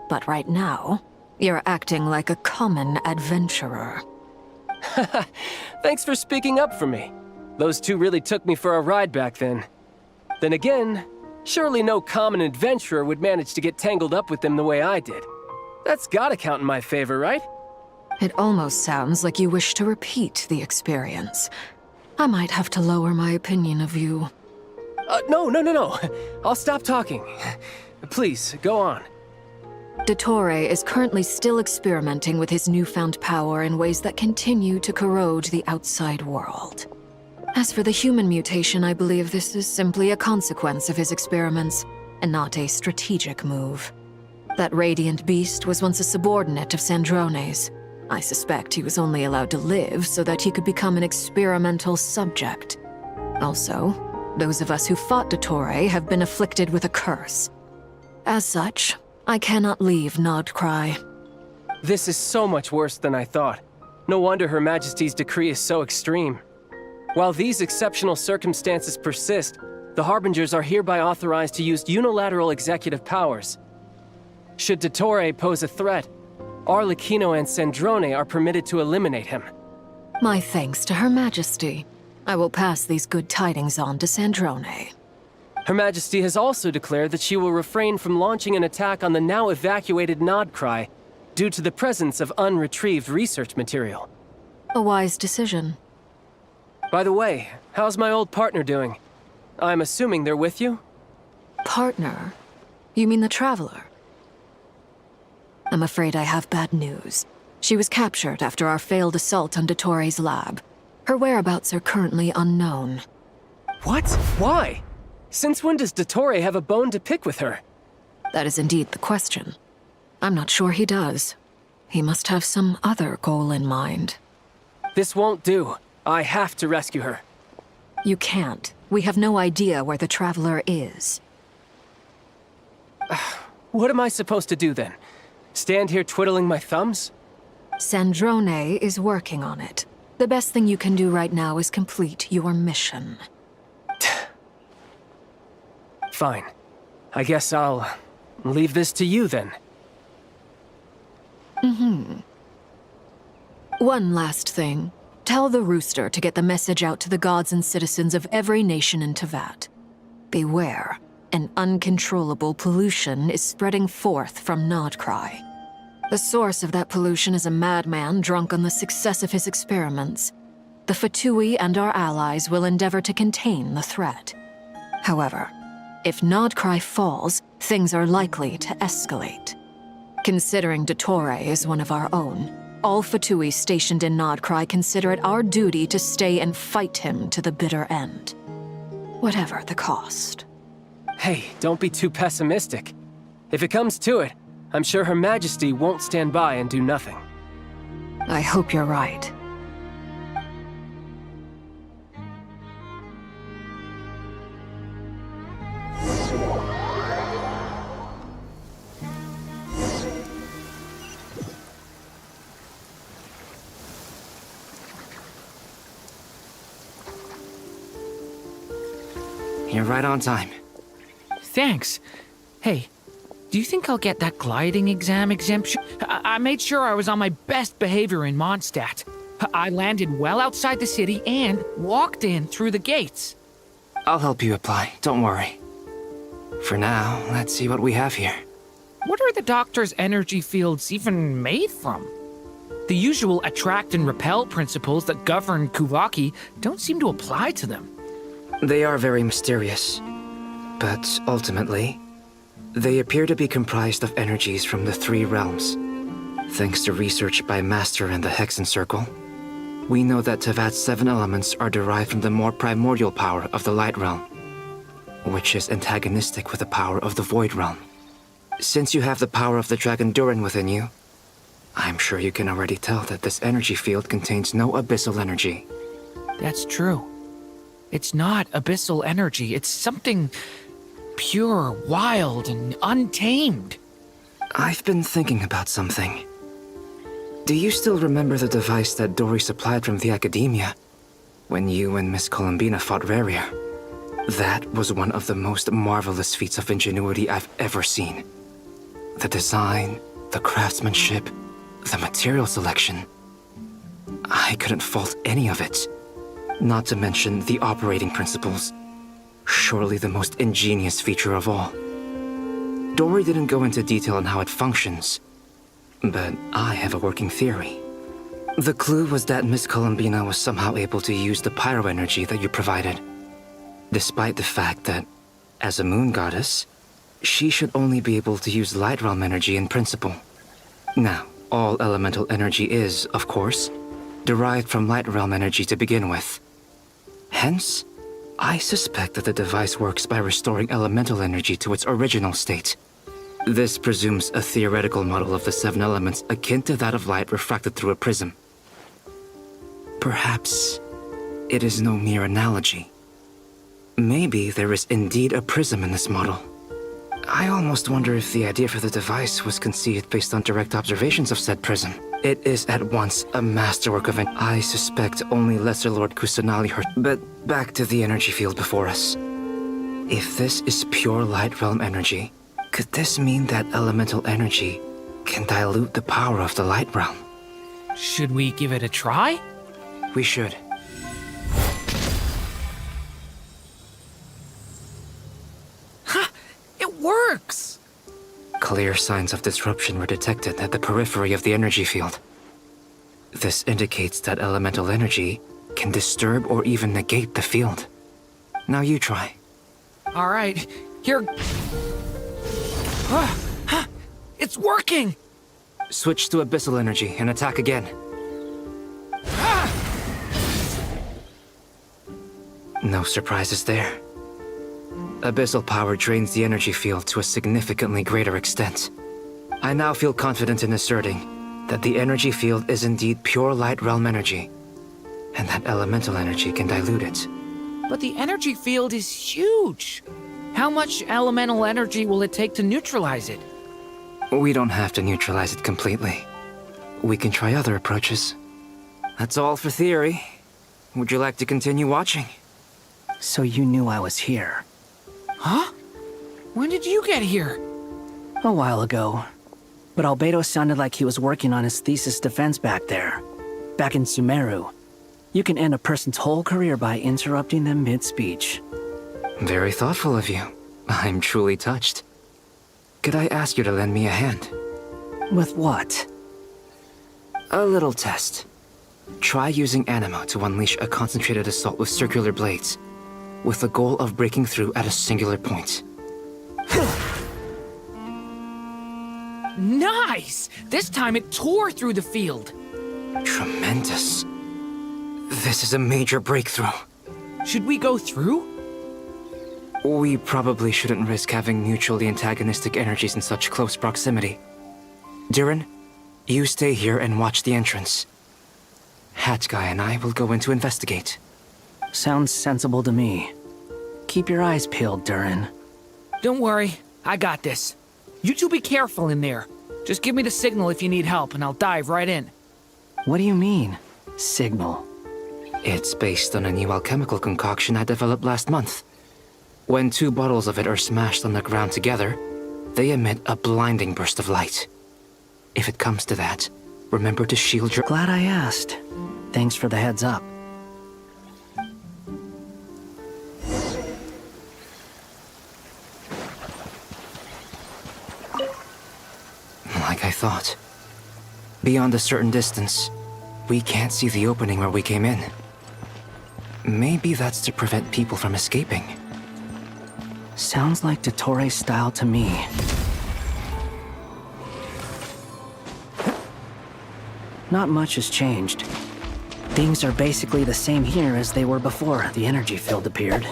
But right now, you're acting like a common adventurer. Thanks for speaking up for me. Those 2 really took me for a ride back then. Then again, surely no common adventurer would manage to get tangled up with them the way I did. That's gotta count in my favor, right? It almost sounds like you wish to repeat the experience. I might have to lower my opinion of you. No. I'll stop talking. Please, go on. Dottore is currently still experimenting with his newfound power in ways that continue to corrode the outside world. As for the human mutation, I believe this is simply a consequence of his experiments, and not a strategic move. That radiant beast was once a subordinate of Sandrone's. I suspect he was only allowed to live so that he could become an experimental subject. Also, those of us who fought Dottore have been afflicted with a curse. As such, I cannot leave Nodcry. This is so much worse than I thought. No wonder Her Majesty's decree is so extreme. While these exceptional circumstances persist, the Harbingers are hereby authorized to use unilateral executive powers. Should Dottore pose a threat, Arlecchino and Sandrone are permitted to eliminate him. My thanks to Her Majesty. I will pass these good tidings on to Sandrone. Her Majesty has also declared that she will refrain from launching an attack on the now evacuated Nodcry due to the presence of unretrieved research material. A wise decision. By the way, how's my old partner doing? I'm assuming they're with you? Partner? You mean the Traveler? I'm afraid I have bad news. She was captured after our failed assault on Dottore's lab. Her whereabouts are currently unknown. What? Why? Since when does Dottore have a bone to pick with her? That is indeed the question. I'm not sure he does. He must have some other goal in mind. This won't do. I have to rescue her. You can't. We have no idea where the Traveler is. What am I supposed to do then? Stand here twiddling my thumbs? Sandrone is working on it. The best thing you can do right now is complete your mission. Fine. I guess I'll leave this to you then. One last thing. Tell the Rooster to get the message out to the gods and citizens of every nation in Tevat. Beware. An uncontrollable pollution is spreading forth from Nodcry. The source of that pollution is a madman drunk on the success of his experiments. the Fatui and our allies will endeavor to contain the threat. However, if Nodcry falls, things are likely to escalate. Considering Dottore is one of our own, all Fatui stationed in Nodcry consider it our duty to stay and fight him to the bitter end. Whatever the cost. Hey, don't be too pessimistic. If it comes to it, I'm sure Her Majesty won't stand by and do nothing. I hope you're right. You're right on time. Thanks. Hey, do you think I'll get that gliding exam exemption? I made sure I was on my best behavior in Mondstadt. I landed well outside the city and walked in through the gates. I'll help you apply, don't worry. For now, let's see what we have here. What are the doctor's energy fields even made from? The usual attract and repel principles that govern Kuvaki don't seem to apply to them. They are very mysterious, but ultimately, they appear to be comprised of energies from the three realms. Thanks to research by Master and the Hexen Circle, we know that Tevat's 7 elements are derived from the more primordial power of the Light Realm, which is antagonistic with the power of the Void Realm. Since you have the power of the Dragon Durin within you, I'm sure you can already tell that this energy field contains no abyssal energy. That's true. It's not abyssal energy, it's something pure, wild, and untamed. I've been thinking about something. Do you still remember the device that Dory supplied from the Academia when you and Miss Columbina fought Raria? That was one of the most marvelous feats of ingenuity I've ever seen. The design, the craftsmanship, the material selection. I couldn't fault any of it. Not to mention the operating principles. Surely the most ingenious feature of all. Dory didn't go into detail on how it functions, but I have a working theory. The clue was that Miss Columbina was somehow able to use the pyro energy that you provided, despite the fact that, as a moon goddess, she should only be able to use Light Realm energy in principle. Now, all elemental energy is, of course, derived from Light Realm energy to begin with. Hence, I suspect that the device works by restoring elemental energy to its original state. This presumes a theoretical model of the 7 elements akin to that of light refracted through a prism. Perhaps it is no mere analogy. Maybe there is indeed a prism in this model. I almost wonder if the idea for the device was conceived based on direct observations of said prism. It is at once a masterwork of I suspect only Lesser Lord Kusanali heard. But back to the energy field before us. If this is pure Light Realm energy, could this mean that elemental energy can dilute the power of the Light Realm? Should we give it a try? We should. Ha! It works! Clear signs of disruption were detected at the periphery of the energy field. This indicates that elemental energy can disturb or even negate the field. Now you try. All right, here. It's working! Switch to abyssal energy and attack again. No surprises there. Abyssal power drains the energy field to a significantly greater extent. I now feel confident in asserting that the energy field is indeed pure Light Realm energy, and that elemental energy can dilute it. But the energy field is huge. How much elemental energy will it take to neutralize it? We don't have to neutralize it completely. We can try other approaches. That's all for theory. Would you like to continue watching? So you knew I was here. Huh? When did you get here? A while ago. But Albedo sounded like he was working on his thesis defense back there. Back in Sumeru. You can end a person's whole career by interrupting them mid-speech. Very thoughtful of you. I'm truly touched. Could I ask you to lend me a hand? With what? A little test. Try using Anima to unleash a concentrated assault with circular blades, with the goal of breaking through at a singular point. Nice! This time it tore through the field. Tremendous. This is a major breakthrough. Should we go through? We probably shouldn't risk having mutually antagonistic energies in such close proximity. Durin, you stay here and watch the entrance. Hat Guy and I will go in to investigate. Sounds sensible to me. Keep your eyes peeled, Durin. Don't worry, I got this. You two be careful in there. Just give me the signal if you need help, and I'll dive right in. What do you mean, signal? It's based on a new alchemical concoction I developed last month. When 2 bottles of it are smashed on the ground together, they emit a blinding burst of light. If it comes to that, remember to shield your— Glad I asked. Thanks for the heads up. Like I thought. Beyond a certain distance, we can't see the opening where we came in. Maybe that's to prevent people from escaping. Sounds like Dottore style to me. Not much has changed. Things are basically the same here as they were before the energy field appeared.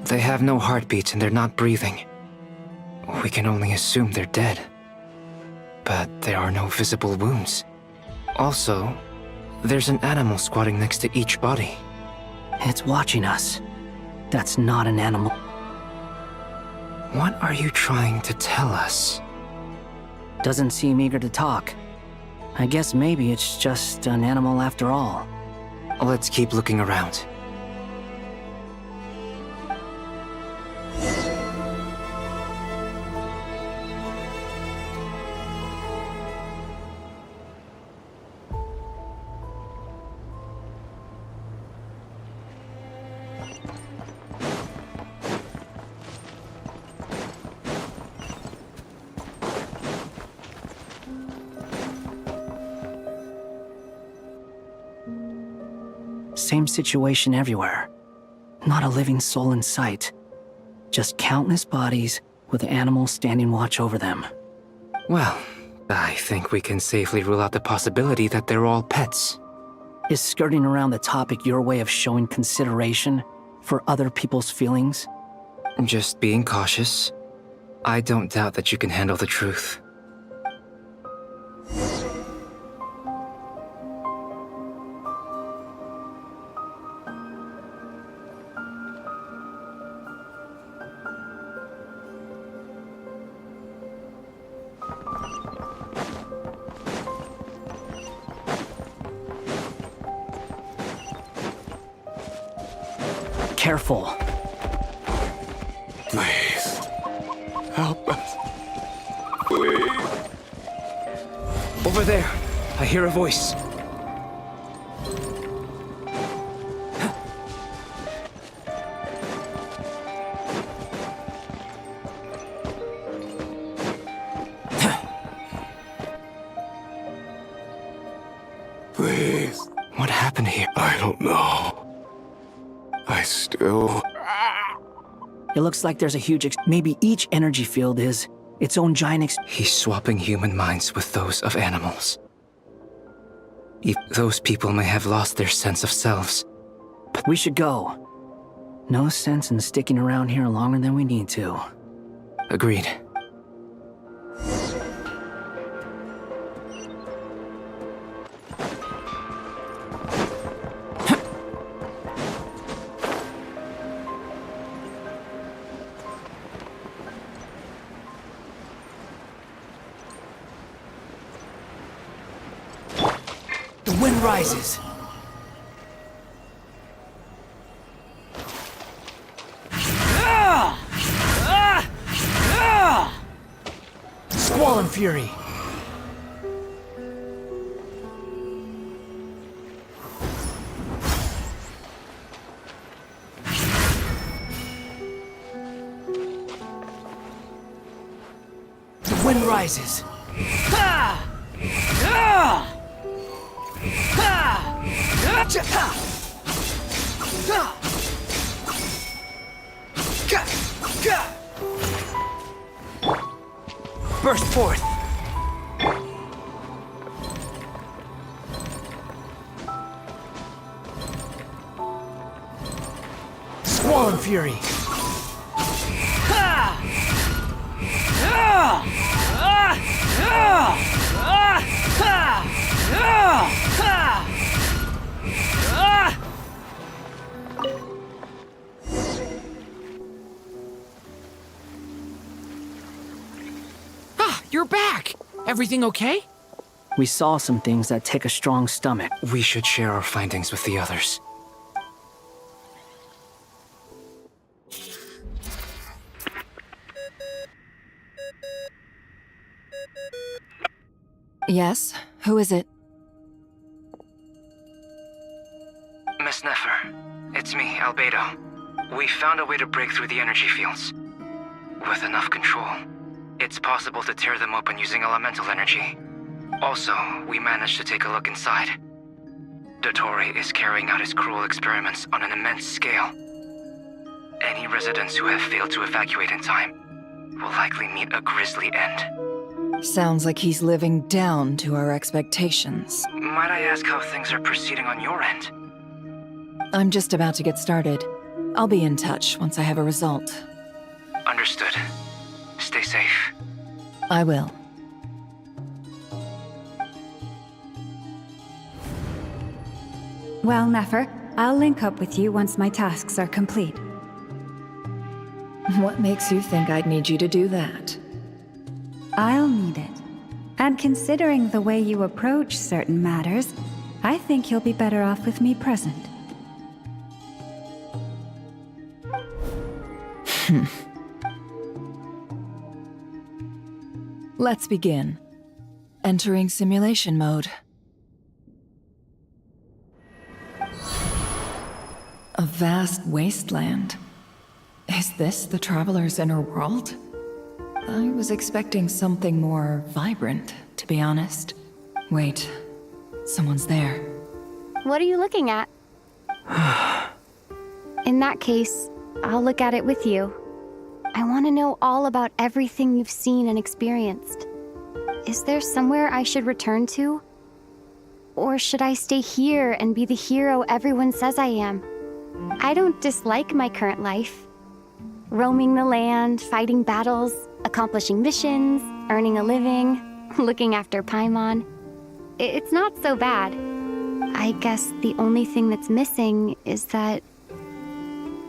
They have no heartbeats and they're not breathing. We can only assume they're dead. But there are no visible wounds. Also, there's an animal squatting next to each body. It's watching us. That's not an animal. What are you trying to tell us? Doesn't seem eager to talk. I guess maybe it's just an animal after all. Let's keep looking around. Same situation everywhere. Not a living soul in sight. Just countless bodies with animals standing watch over them. Well, I think we can safely rule out the possibility that they're all pets. Is skirting around the topic your way of showing consideration for other people's feelings? Just being cautious. I don't doubt that you can handle the truth. Careful. Please. Help us. Please. Over there, I hear a voice. Please. What happened here? I don't know. I still... It looks like there's a huge maybe each energy field is its own giant He's swapping human minds with those of animals. Those people may have lost their sense of selves. But we should go. No sense in sticking around here longer than we need to. Agreed. wind rises. Squall and fury. The wind rises. Ha! Ah! Ha! Cha! Ha! Ha! Ga! Ga! Burst forth. Squall and fury. Ha! Ah! Ah! Ah! Ah! Ha! Ah! Ha! Ah! Ah, you're back! Everything okay? We saw some things that take a strong stomach. We should share our findings with the others. Yes? Who is it? Miss Nefer, it's me, Albedo. We found a way to break through the energy fields. With enough control, it's possible to tear them open using elemental energy. Also, we managed to take a look inside. Dottore is carrying out his cruel experiments on an immense scale. Any residents who have failed to evacuate in time will likely meet a grisly end. Sounds like he's living down to our expectations. Might I ask how things are proceeding on your end? I'm just about to get started. I'll be in touch once I have a result. Understood. Stay safe. I will. Well, Nefer, I'll link up with you once my tasks are complete. What makes you think I'd need you to do that? I'll need it. And considering the way you approach certain matters, I think you'll be better off with me present. Let's begin. Entering simulation mode. A vast wasteland. Is this the Traveler's inner world? I was expecting something more vibrant, to be honest. Wait, someone's there. What are you looking at? In that case, I'll look at it with you. I want to know all about everything you've seen and experienced. Is there somewhere I should return to? Or should I stay here and be the hero everyone says I am? I don't dislike my current life. Roaming the land, fighting battles, accomplishing missions, earning a living, looking after Paimon. It's not so bad. I guess the only thing that's missing is that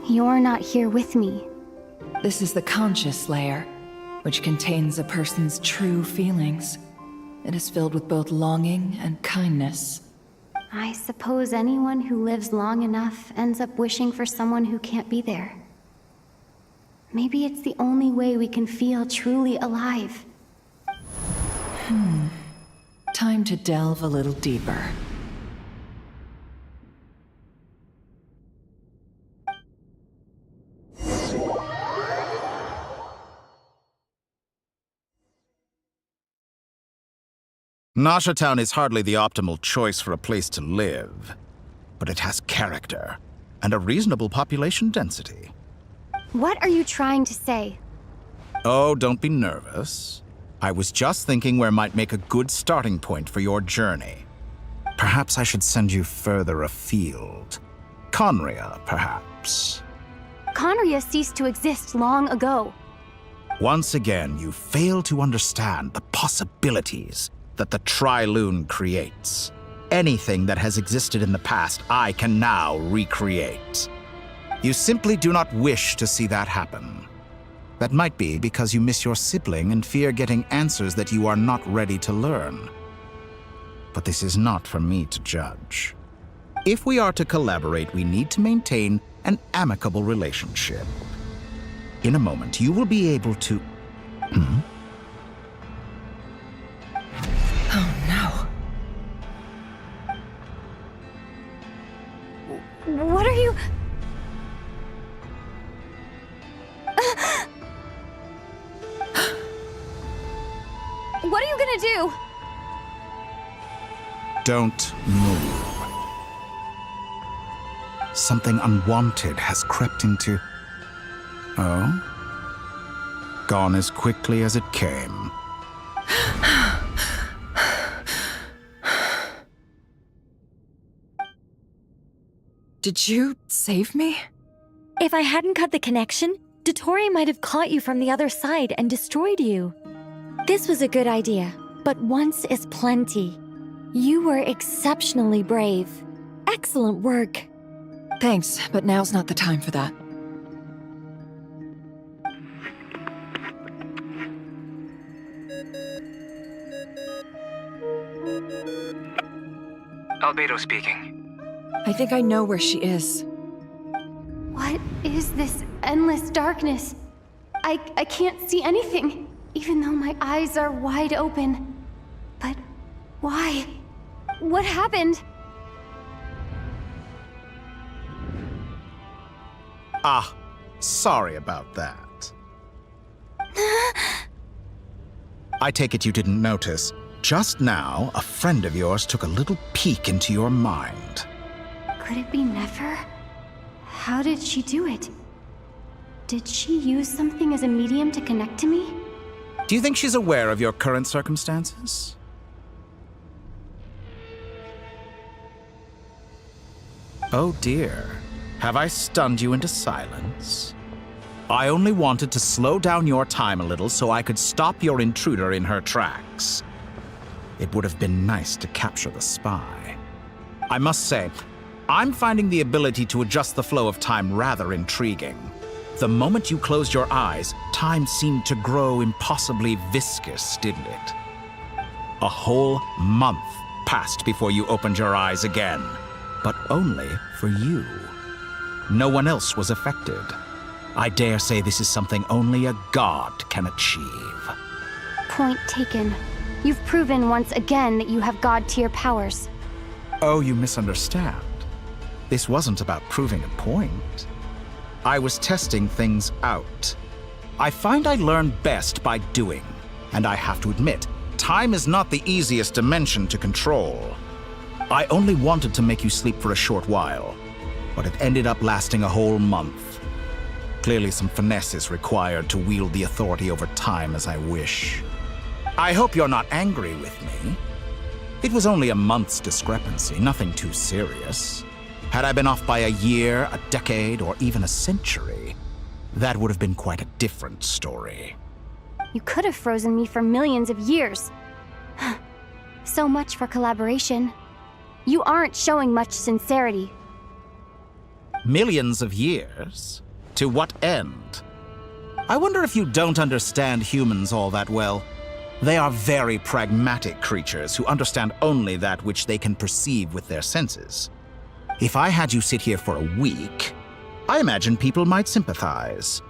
you're not here with me. This is the conscious layer, which contains a person's true feelings. It is filled with both longing and kindness. I suppose anyone who lives long enough ends up wishing for someone who can't be there. Maybe it's the only way we can feel truly alive. Time to delve a little deeper. Nasha Town is hardly the optimal choice for a place to live, but it has character and a reasonable population density. What are you trying to say? Oh, don't be nervous. I was just thinking where might make a good starting point for your journey. Perhaps I should send you further afield. Conria, perhaps. Conria ceased to exist long ago. Once again, you fail to understand the possibilities that the Tri-Lune creates. Anything that has existed in the past, I can now recreate. You simply do not wish to see that happen. That might be because you miss your sibling and fear getting answers that you are not ready to learn. but this is not for me to judge. If we are to collaborate, we need to maintain an amicable relationship. In a moment, you will be able to... Oh no. What are you... What are you gonna do? Don't move. Something unwanted has crept into... Oh? Gone as quickly as it came. Did you save me? If I hadn't cut the connection, Dottore might have caught you from the other side and destroyed you. This was a good idea, but once is plenty. You were exceptionally brave. Excellent work. Thanks, but now's not the time for that. Albedo speaking. I think I know where she is. What is this endless darkness? I can't see anything, even though my eyes are wide open. But why? What happened? Ah, sorry about that. I take it you didn't notice. Just now, a friend of yours took a little peek into your mind. Could it be Nefer? How did she do it? Did she use something as a medium to connect to me? Do you think she's aware of your current circumstances? Oh dear. Have I stunned you into silence? I only wanted to slow down your time a little so I could stop your intruder in her tracks. It would have been nice to capture the spy. I must say, I'm finding the ability to adjust the flow of time rather intriguing. The moment you closed your eyes, time seemed to grow impossibly viscous, didn't it? A whole month passed before you opened your eyes again, but only for you. No one else was affected. I dare say this is something only a god can achieve. Point taken. You've proven once again that you have god-tier powers. Oh, you misunderstand. This wasn't about proving a point. I was testing things out. I find I learn best by doing, and I have to admit, time is not the easiest dimension to control. I only wanted to make you sleep for a short while, but it ended up lasting a whole month. Clearly some finesse is required to wield the authority over time as I wish. I hope you're not angry with me. It was only a month's discrepancy, nothing too serious. Had I been off by a year, a decade, or even a century, that would have been quite a different story. You could have frozen me for millions of years. So much for collaboration. You aren't showing much sincerity. Millions of years? To what end? I wonder if you don't understand humans all that well. They are very pragmatic creatures who understand only that which they can perceive with their senses. If I had you sit here for a week, I imagine people might sympathize.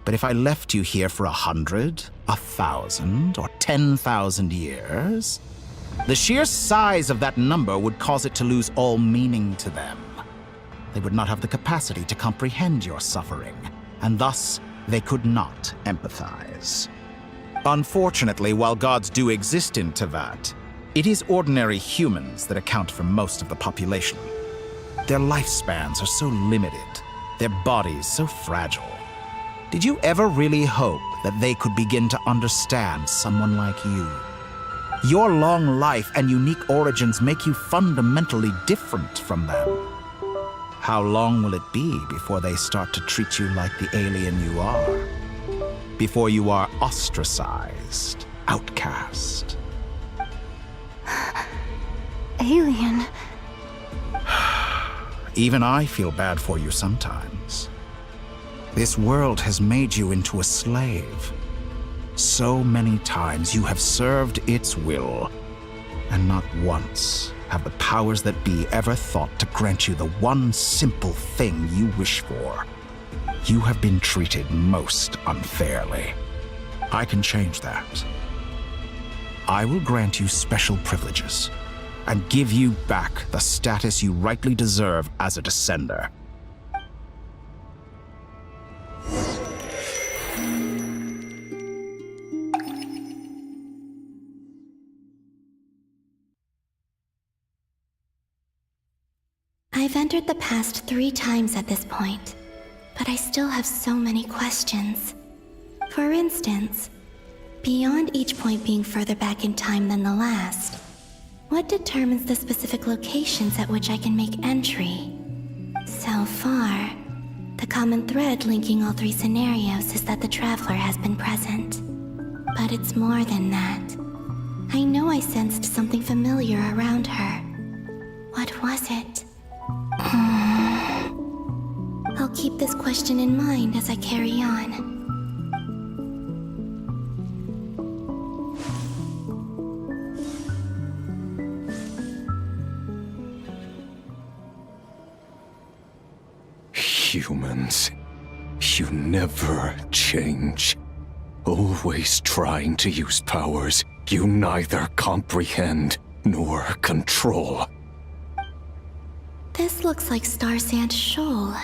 But if I left you here for 100, 1,000, or 10,000 years, the sheer size of that number would cause it to lose all meaning to them. They would not have the capacity to comprehend your suffering, and thus they could not empathize. Unfortunately, while gods do exist in Tevat, it is ordinary humans that account for most of the population. Their lifespans are so limited, their bodies so fragile. Did you ever really hope that they could begin to understand someone like you? Your long life and unique origins make you fundamentally different from them. How long will it be before they start to treat you like the alien you are? Before you are ostracized, outcast? Alien. Even I feel bad for you sometimes. This world has made you into a slave. So many times you have served its will, And not once have the powers that be ever thought to grant you the one simple thing you wish for. You have been treated most unfairly. I can change that. I will grant you special privileges and give you back the status you rightly deserve as a descender. I've entered the past 3 times at this point, but I still have so many questions. For instance, beyond each point being further back in time than the last, what determines the specific locations at which I can make entry? So far, the common thread linking all 3 scenarios is that the Traveler has been present. But it's more than that. I know I sensed something familiar around her. What was it? I'll keep this question in mind as I carry on. Humans, you never change. Always trying to use powers you neither comprehend nor control. This looks like Star Sand Shoal.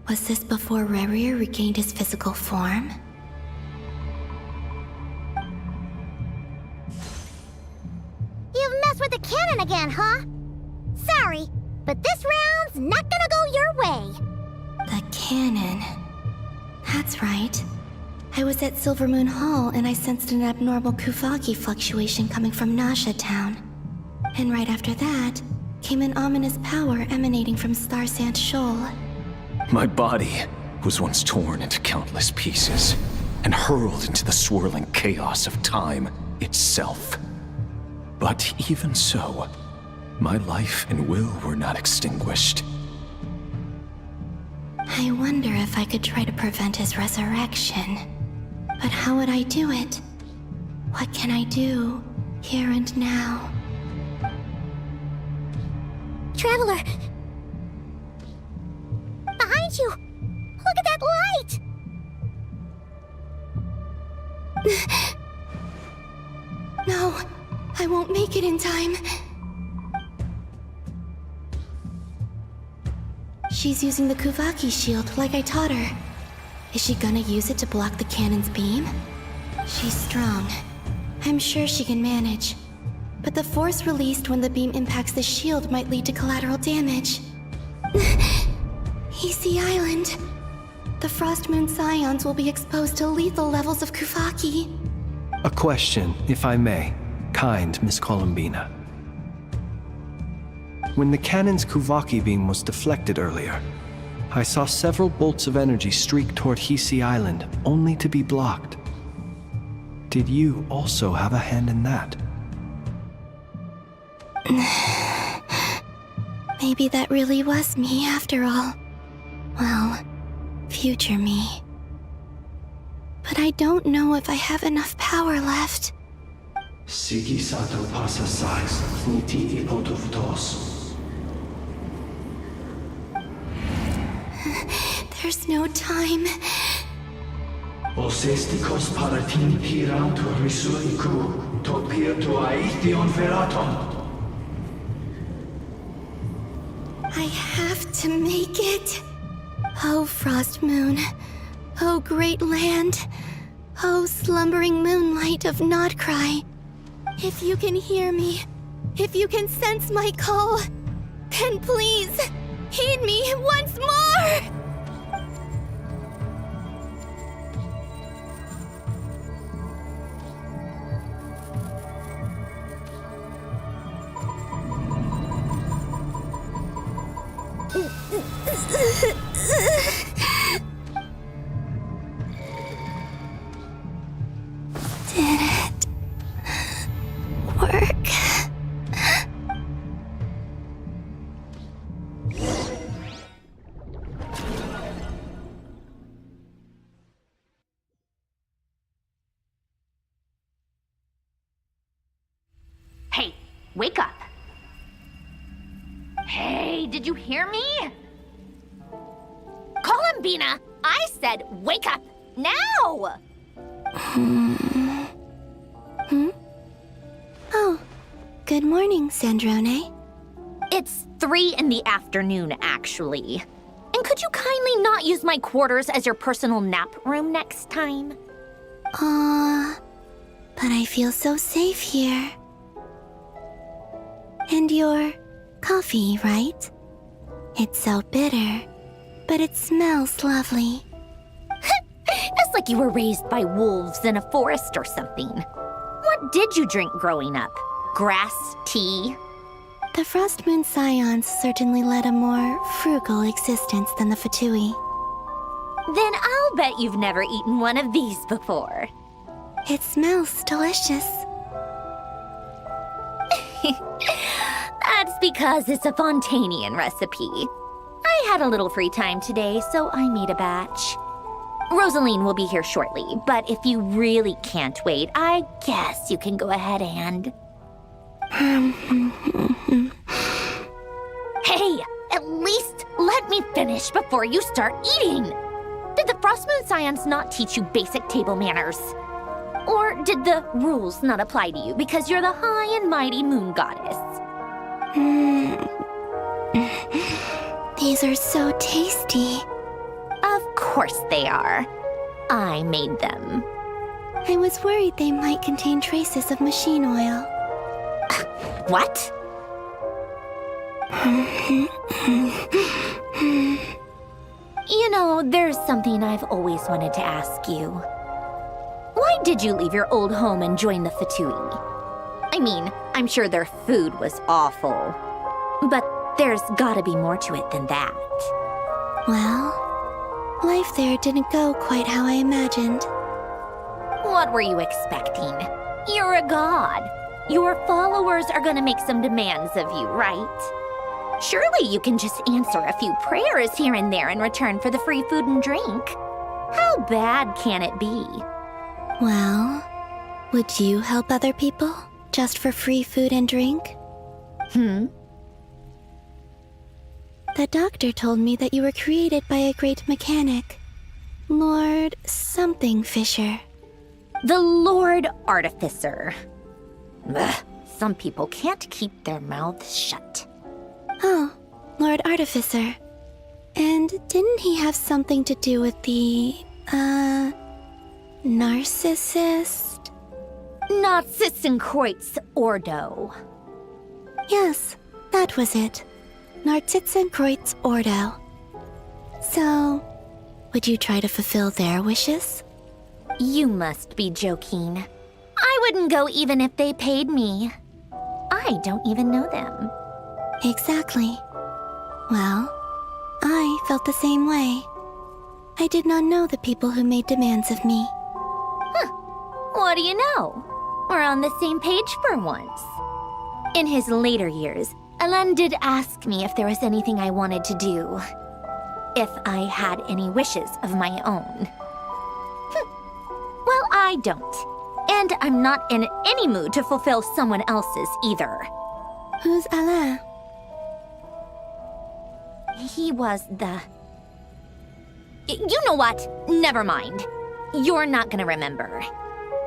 Was this before Rerir regained his physical form? You've messed with the cannon again, huh? Sorry, but this round's not gonna go your way. The cannon. That's right. I was at Silvermoon Hall and I sensed an abnormal Kuvaki fluctuation coming from Nasha Town. And right after that, came an ominous power emanating from Star Sand Shoal. My body was once torn into countless pieces and hurled into the swirling chaos of time itself. But even so, my life and will were not extinguished. I wonder if I could try to prevent his resurrection. But how would I do it? What can I do, here and now? Traveler! Behind you! Look at that light! No, I won't make it in time. She's using the Kuvaki shield like I taught her. Is she gonna use it to block the cannon's beam? She's strong. I'm sure she can manage. But the force released when the beam impacts the shield might lead to collateral damage. Easy Island. The Frost Moon Scions will be exposed to lethal levels of Kuvaki. A question, if I may, kind Miss Columbina. When the cannon's Kuvaki beam was deflected earlier, I saw several bolts of energy streak toward Hisi Island, only to be blocked. Did you also have a hand in that? Maybe that really was me after all. Well, future me. But I don't know if I have enough power left. Sigi sato pasa sais, niti ipotuvtos. There's no time. Osestikos paratin piranto risuiku, to pirto aithion veraton. I have to make it. Oh, Frost Moon. Oh, great land. Oh, slumbering moonlight of Nodcry. If you can hear me, if you can sense my call, then please, heed me once more! Did it work? wake up. Hey, did you hear me? Columbina, I said wake up, now! Oh, good morning, Sandrone. It's 3 in the afternoon, actually. And could you kindly not use my quarters as your personal nap room next time? But I feel so safe here. And your coffee, right? It's so bitter, but it smells lovely. It's like you were raised by wolves in a forest or something. What did you drink growing up? Grass tea? The Frost Moon Scions certainly led a more frugal existence than the Fatui. Then I'll bet you've never eaten one of these before. It smells delicious. That's because it's a Fontanian recipe. I had a little free time today, so I made a batch. Rosaline will be here shortly, but if you really can't wait, I guess you can go ahead and... Hey, at least let me finish before you start eating! Did the Frost Moon Scions not teach you basic table manners? Or did the rules not apply to you because you're the high and mighty moon goddess? These are so tasty. Of course they are. I made them. I was worried they might contain traces of machine oil. What? You know, there's something I've always wanted to ask you. Why did you leave your old home and join the Fatui? I mean, I'm sure their food was awful. But there's gotta be more to it than that. Well, life there didn't go quite how I imagined. What were you expecting? You're a god. Your followers are gonna make some demands of you, right? Surely you can just answer a few prayers here and there in return for the free food and drink. How bad can it be? Well, would you help other people just for free food and drink? The doctor told me that you were created by a great mechanic, Lord something Fisher. The Lord Artificer. Ugh, some people can't keep their mouths shut. Oh, Lord Artificer. And didn't he have something to do with the, narcissist? Narcissenkreuz Ordo. Yes, that was it. Narcissenkreuz Ordo. So, would you try to fulfill their wishes? You must be joking. I wouldn't go even if they paid me. I don't even know them. Exactly. Well, I felt the same way. I did not know the people who made demands of me. What do you know? We're on the same page for once. In his later years, Alain did ask me if there was anything I wanted to do. If I had any wishes of my own. Well, I don't. And I'm not in any mood to fulfill someone else's either. Who's Alain? He was the... You know what? Never mind. You're not gonna remember.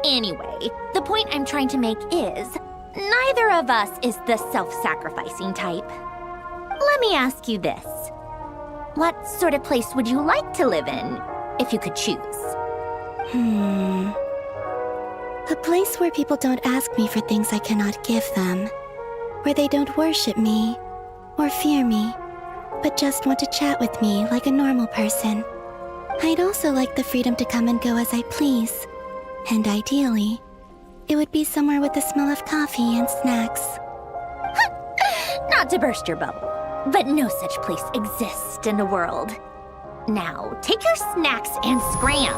Anyway, the point I'm trying to make is, neither of us is the self-sacrificing type. Let me ask you this. What sort of place would you like to live in, if you could choose? A place where people don't ask me for things I cannot give them. Where they don't worship me, or fear me, but just want to chat with me like a normal person. I'd also like the freedom to come and go as I please. And ideally, it would be somewhere with the smell of coffee and snacks. Not to burst your bubble, but no such place exists in the world. Now, take your snacks and scram.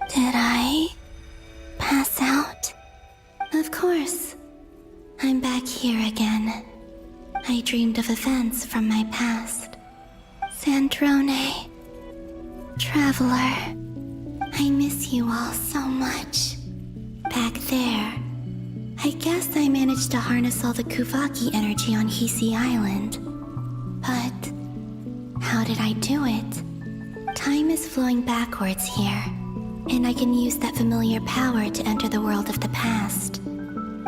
Did I pass out? Of course. I'm back here again. I dreamed of events from my past. Sandrone. Traveler, I miss you all so much. Back there, I guess I managed to harness all the Kuvaki energy on Hisi Island. But how did I do it? Time is flowing backwards here, and I can use that familiar power to enter the world of the past.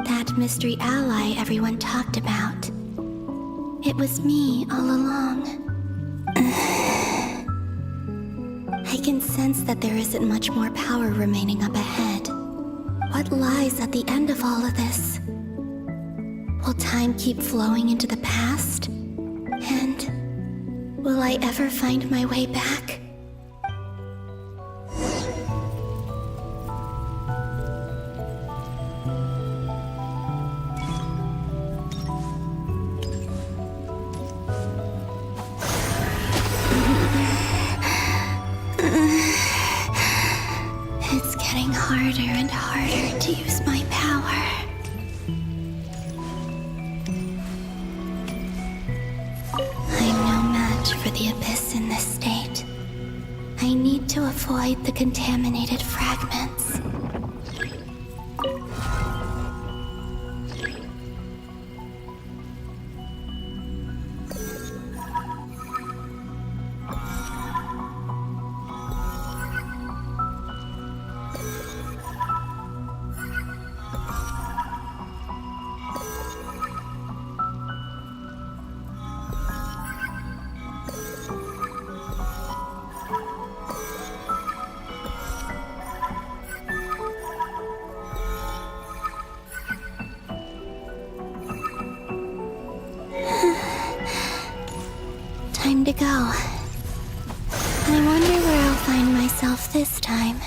That mystery ally everyone talked about. It was me all along. I can sense that there isn't much more power remaining up ahead. What lies at the end of all of this? Will time keep flowing into the past? And will I ever find my way back? It's getting harder and harder to use my power. I'm no match for the Abyss in this state. I need to avoid the contaminated fragments. Time to go. I wonder where I'll find myself this time.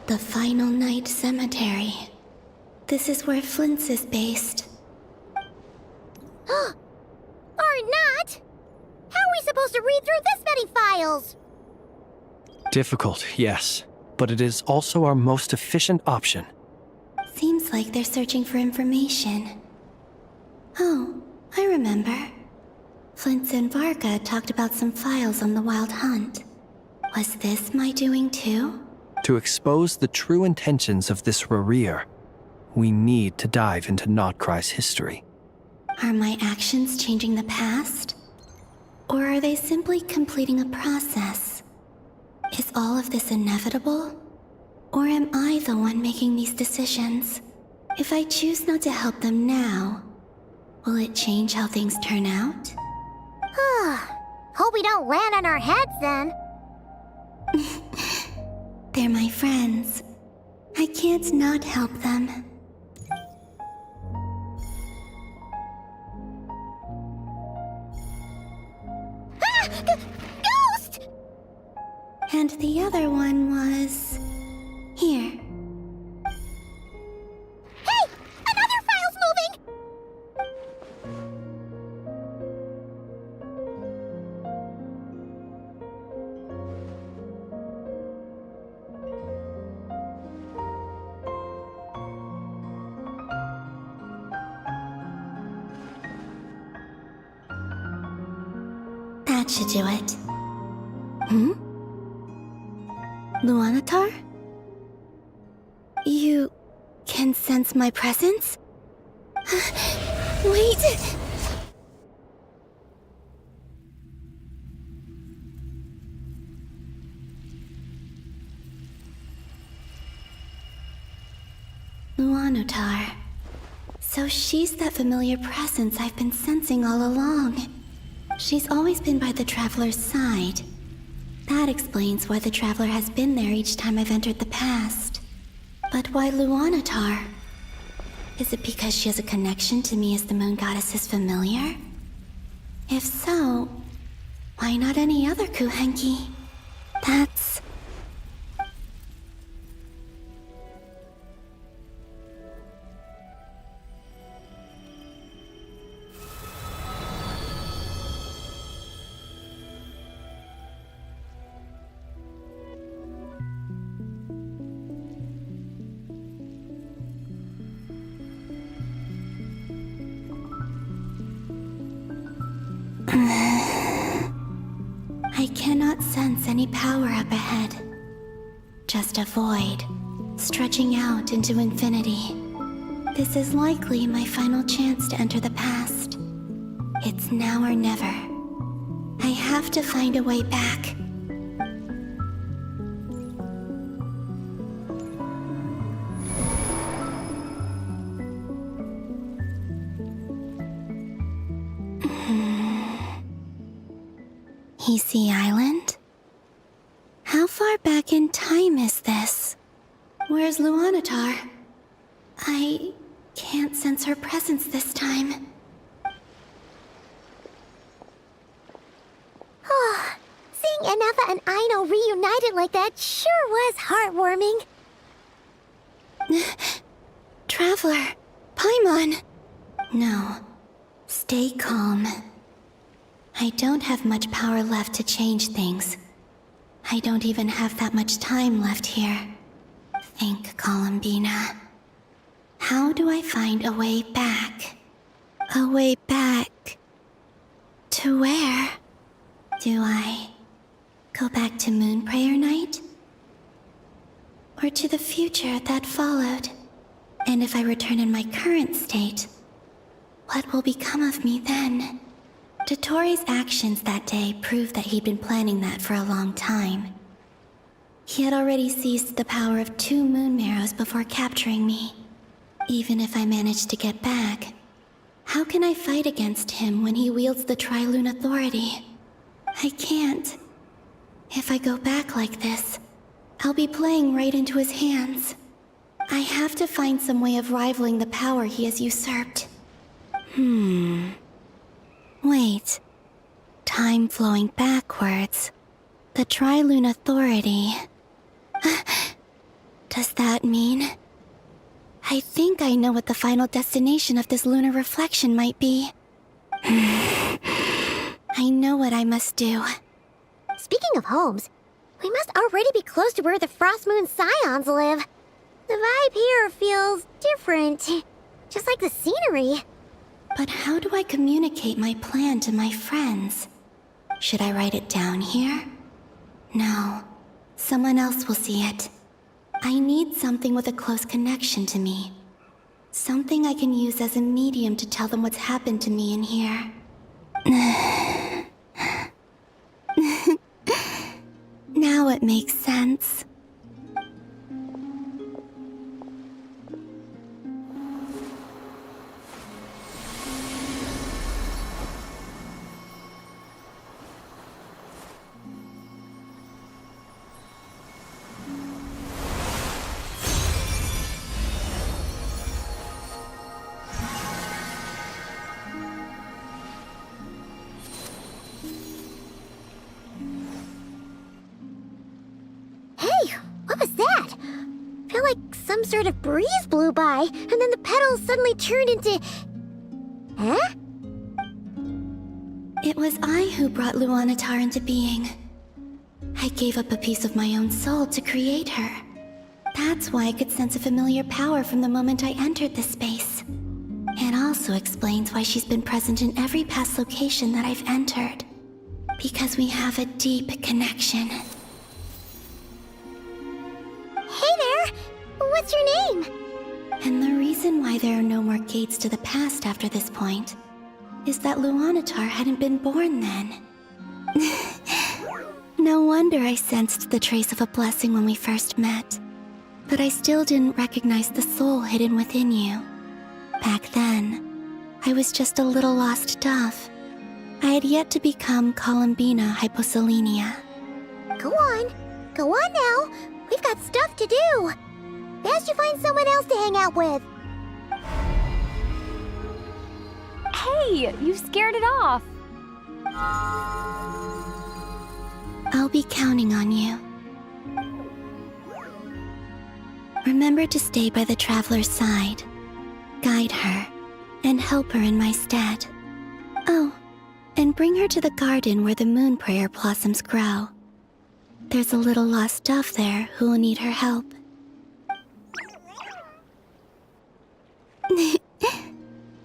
The Final Night Cemetery. This is where Flint's is based. Or not! How are we supposed to read through this many files? Difficult, yes, but it is also our most efficient option. Seems like they're searching for information. Oh, I remember. Flint and Varga talked about some files on the Wild Hunt. Was this my doing too? To expose the true intentions of this Rarir, we need to dive into Notcry's history. Are my actions changing the past? Or are they simply completing a process? Is all of this inevitable? Or am I the one making these decisions? If I choose not to help them now, will it change how things turn out? Hope we don't land on our heads then. They're my friends. I can't not help them. Ghost! And the other one was... here. Hey! Another file's moving! That should do it. Hmm? Luanatar? You can sense my presence? Wait! Luanatar. So she's that familiar presence I've been sensing all along. She's always been by the Traveler's side. That explains why the Traveler has been there each time I've entered the past. But why Luanatar? Is it because she has a connection to me as the Moon Goddess's familiar? If so, why not any other Kuhenki? That's... cannot sense any power up ahead. Just a void, stretching out into infinity. This is likely my final chance to enter the past. It's now or never. I have to find a way back. Easy Island? How far back in time is this? Where's Luanatar? I can't sense her presence this time. Oh, seeing Anafa and Aino reunited like that sure was heartwarming. Traveler, Paimon. No, stay calm. I don't have much power left to change things. I don't even have that much time left here. Think, Columbina. How do I find a way back? A way back... to where? Do I go back to Moon Prayer Night? Or to the future that followed? And if I return in my current state, what will become of me then? Dotori's actions that day proved that he'd been planning that for a long time. He had already seized the power of 2 moon marrows before capturing me. Even if I managed to get back, how can I fight against him when he wields the Tri-Lune authority? I can't. If I go back like this, I'll be playing right into his hands. I have to find some way of rivaling the power he has usurped. Wait. Time flowing backwards. The Tri-Lune authority. Does that mean... I think I know what the final destination of this lunar reflection might be. I know what I must do. Speaking of homes, we must already be close to where the Frost Moon Scions live. The vibe here feels different, just like the scenery. But how do I communicate my plan to my friends? Should I write it down here? No. Someone else will see it. I need something with a close connection to me. Something I can use as a medium to tell them what's happened to me in here. Now it makes sense. What was that? Felt like some sort of breeze blew by, and then the petals suddenly turned into... Huh? It was I who brought Luanatar into being. I gave up a piece of my own soul to create her. That's why I could sense a familiar power from the moment I entered this space. It also explains why she's been present in every past location that I've entered. Because we have a deep connection. Hey there! What's your name? And the reason why there are no more gates to the past after this point is that Luanatar hadn't been born then. No wonder I sensed the trace of a blessing when we first met. But I still didn't recognize the soul hidden within you. Back then, I was just a little lost dove. I had yet to become Columbina Hyposelenia. Go on now. We've got stuff to do. Best you find someone else to hang out with. Hey, you scared it off. I'll be counting on you. Remember to stay by the traveler's side, guide her, and help her in my stead. Oh, and bring her to the garden where the moon prayer blossoms grow. There's a little lost dove there who will need her help.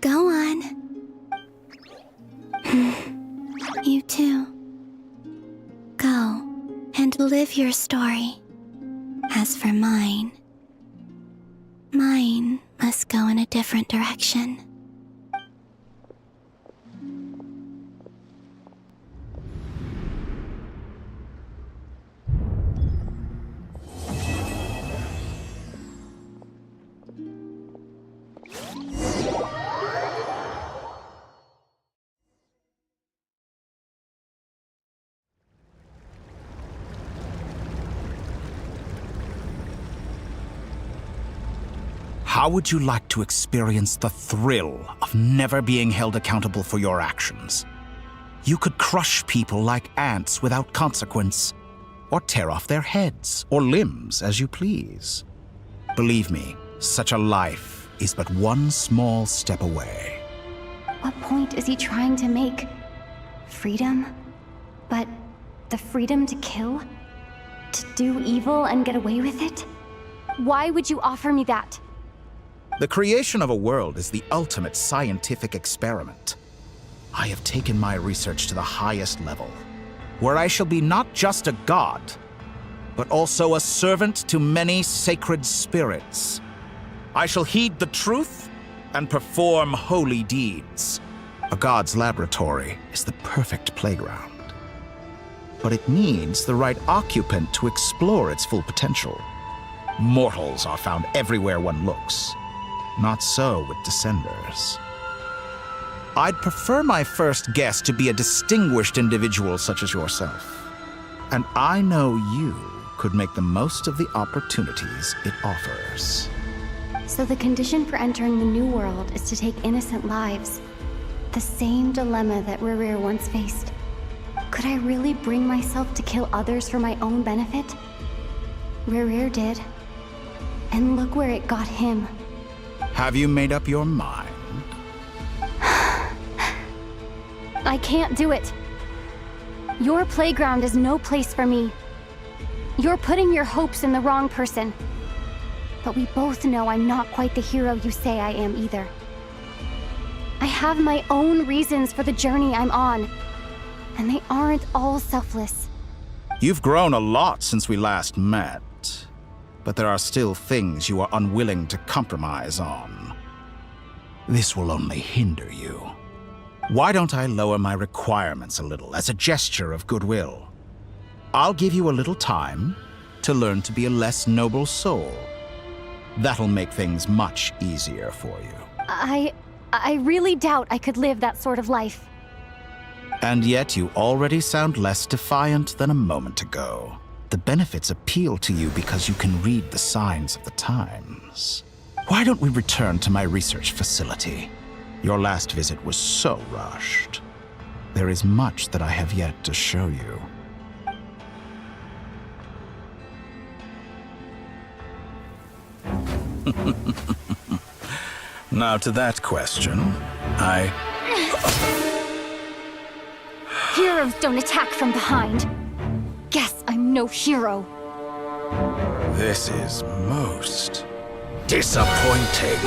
Go on. You too. Go. and live your story. As for mine must go in a different direction. How would you like to experience the thrill of never being held accountable for your actions? You could crush people like ants without consequence, or tear off their heads or limbs as you please. Believe me, such a life is but one small step away. What point is he trying to make? Freedom? But the freedom to kill? To do evil and get away with it? Why would you offer me that? The creation of a world is the ultimate scientific experiment. I have taken my research to the highest level, where I shall be not just a god, but also a servant to many sacred spirits. I shall heed the truth and perform holy deeds. A god's laboratory is the perfect playground. But it needs the right occupant to explore its full potential. Mortals are found everywhere one looks. Not so with Descenders. I'd prefer my first guest to be a distinguished individual such as yourself. And I know you could make the most of the opportunities it offers. So the condition for entering the new world is to take innocent lives. The same dilemma that Rerir once faced. Could I really bring myself to kill others for my own benefit? Rerir did. And look where it got him. Have you made up your mind? I can't do it. Your playground is no place for me. You're putting your hopes in the wrong person. But we both know I'm not quite the hero you say I am either. I have my own reasons for the journey I'm on, and they aren't all selfless. You've grown a lot since we last met. But there are still things you are unwilling to compromise on. This will only hinder you. Why don't I lower my requirements a little as a gesture of goodwill? I'll give you a little time to learn to be a less noble soul. That'll make things much easier for you. I really doubt I could live that sort of life. And yet you already sound less defiant than a moment ago. The benefits appeal to you because you can read the signs of the times. Why don't we return to my research facility? Your last visit was so rushed. There is much that I have yet to show you. Now to that question, Heroes don't attack from behind. Guess I'm no hero. This is most disappointing.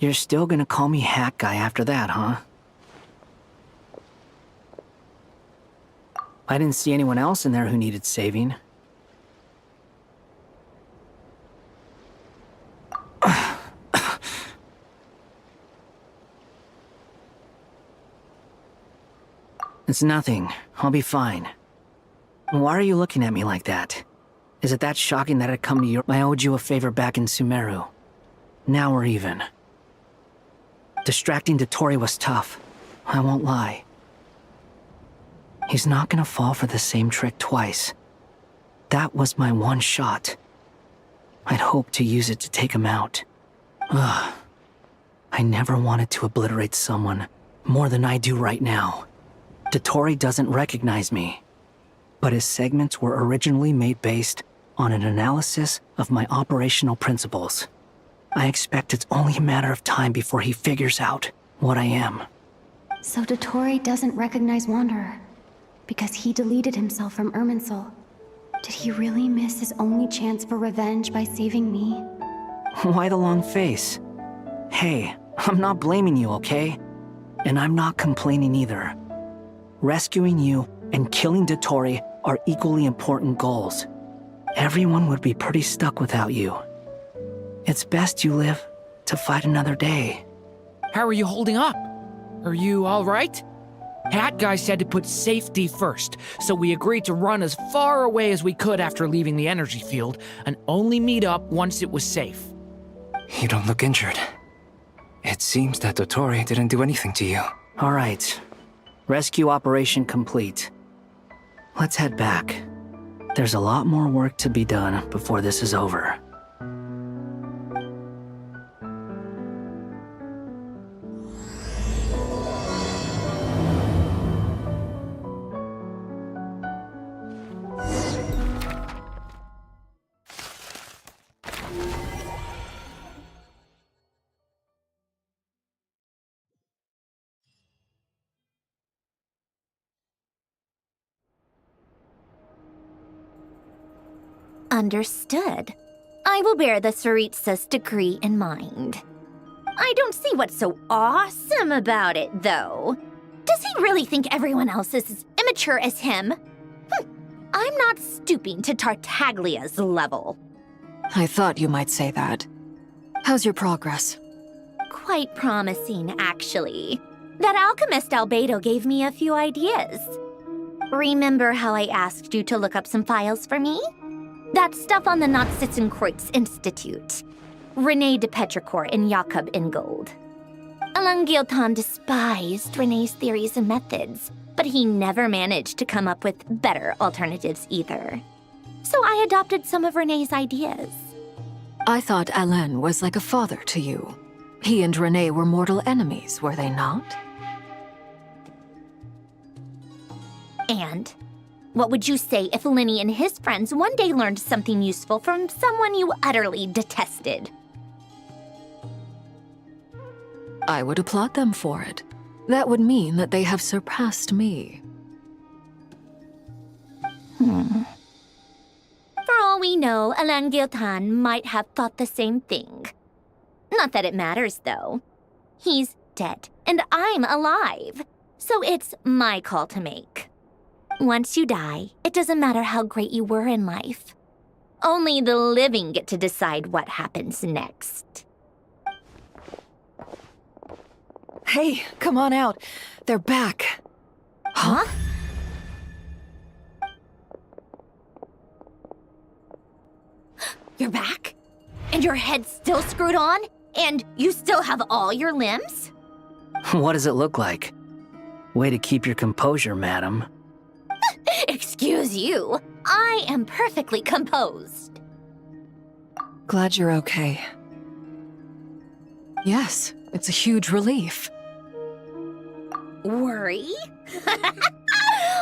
You're still gonna call me Hack Guy after that, huh? I didn't see anyone else in there who needed saving. It's nothing. I'll be fine. Why are you looking at me like that? Is it that shocking that I'd come to you? I owed you a favor back in Sumeru. Now we're even. Distracting Dotori was tough. I won't lie. He's not gonna fall for the same trick twice. That was my one shot. I'd hoped to use it to take him out. Ugh. I never wanted to obliterate someone more than I do right now. Dotori doesn't recognize me, but his segments were originally made based on an analysis of my operational principles. I expect it's only a matter of time before he figures out what I am. So Dotori doesn't recognize Wanderer because he deleted himself from Irminsul. Did he really miss his only chance for revenge by saving me? Why the long face? Hey, I'm not blaming you, okay? And I'm not complaining either. Rescuing you and killing Dotori are equally important goals. Everyone would be pretty stuck without you. It's best you live to fight another day. How are you holding up? Are you all right? Hat Guy said to put safety first, so we agreed to run as far away as we could after leaving the energy field and only meet up once it was safe. You don't look injured. It seems that Dotori didn't do anything to you. All right. Rescue operation complete. Let's head back. There's a lot more work to be done before this is over. Understood. I will bear the Tsaritsa's decree in mind. I don't see what's so awesome about it, though. Does he really think everyone else is as immature as him? I'm not stooping to Tartaglia's level. I thought you might say that. How's your progress? Quite promising, actually. That alchemist Albedo gave me a few ideas. Remember how I asked you to look up some files for me? That stuff on the Natsitzenkreuz Institute. René de Petrichor and Jakob Ingold. Alain Guillotin despised René's theories and methods, but he never managed to come up with better alternatives either. So I adopted some of René's ideas. I thought Alain was like a father to you. He and René were mortal enemies, were they not? And what would you say if Lenny and his friends one day learned something useful from someone you utterly detested? I would applaud them for it. That would mean that they have surpassed me. For all we know, Alain Guillotin might have thought the same thing. Not that it matters, though. He's dead, and I'm alive. So it's my call to make. Once you die, it doesn't matter how great you were in life. Only the living get to decide what happens next. Hey, come on out. They're back. Huh? You're back? And your head's still screwed on? And you still have all your limbs? What does it look like? Way to keep your composure, madam. Excuse you. I am perfectly composed. Glad you're okay. Yes, it's a huge relief. Worry?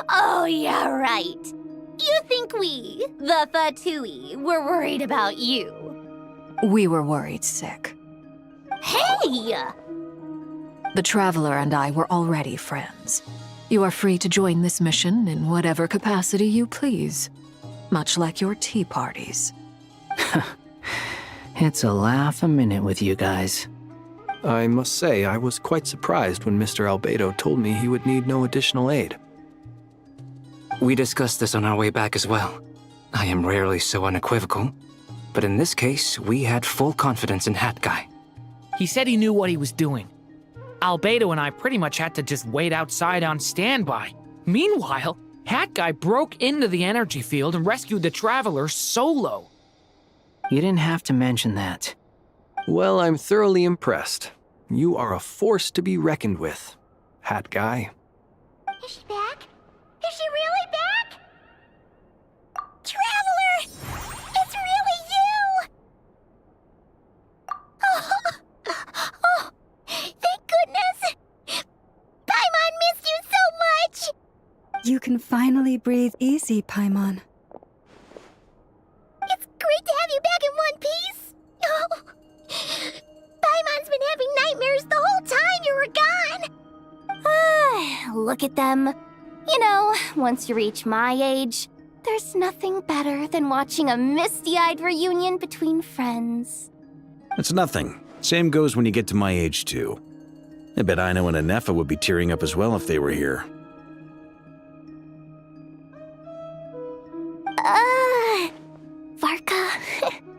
Oh, yeah, right. You think we, the Fatui, were worried about you? We were worried sick. Hey! The Traveler and I were already friends. You are free to join this mission in whatever capacity you please. Much like your tea parties. It's a laugh a minute with you guys. I must say, I was quite surprised when Mr. Albedo told me he would need no additional aid. We discussed this on our way back as well. I am rarely so unequivocal, but in this case, we had full confidence in Hat Guy. He said he knew what he was doing. Albedo and I pretty much had to just wait outside on standby. Meanwhile, Hat Guy broke into the energy field and rescued the Traveler solo. You didn't have to mention that. Well, I'm thoroughly impressed. You are a force to be reckoned with, Hat Guy. Is she back? Is she really back? Traveler! It's really you! Oh, thank goodness! Paimon missed you so much! You can finally breathe easy, Paimon. It's great to have you back in one piece! Oh, Paimon's been having nightmares the whole time you were gone! Look at them. You know, once you reach my age, there's nothing better than watching a misty-eyed reunion between friends. It's nothing. Same goes when you get to my age, too. I bet Aino and Anefa would be tearing up as well if they were here. Varka,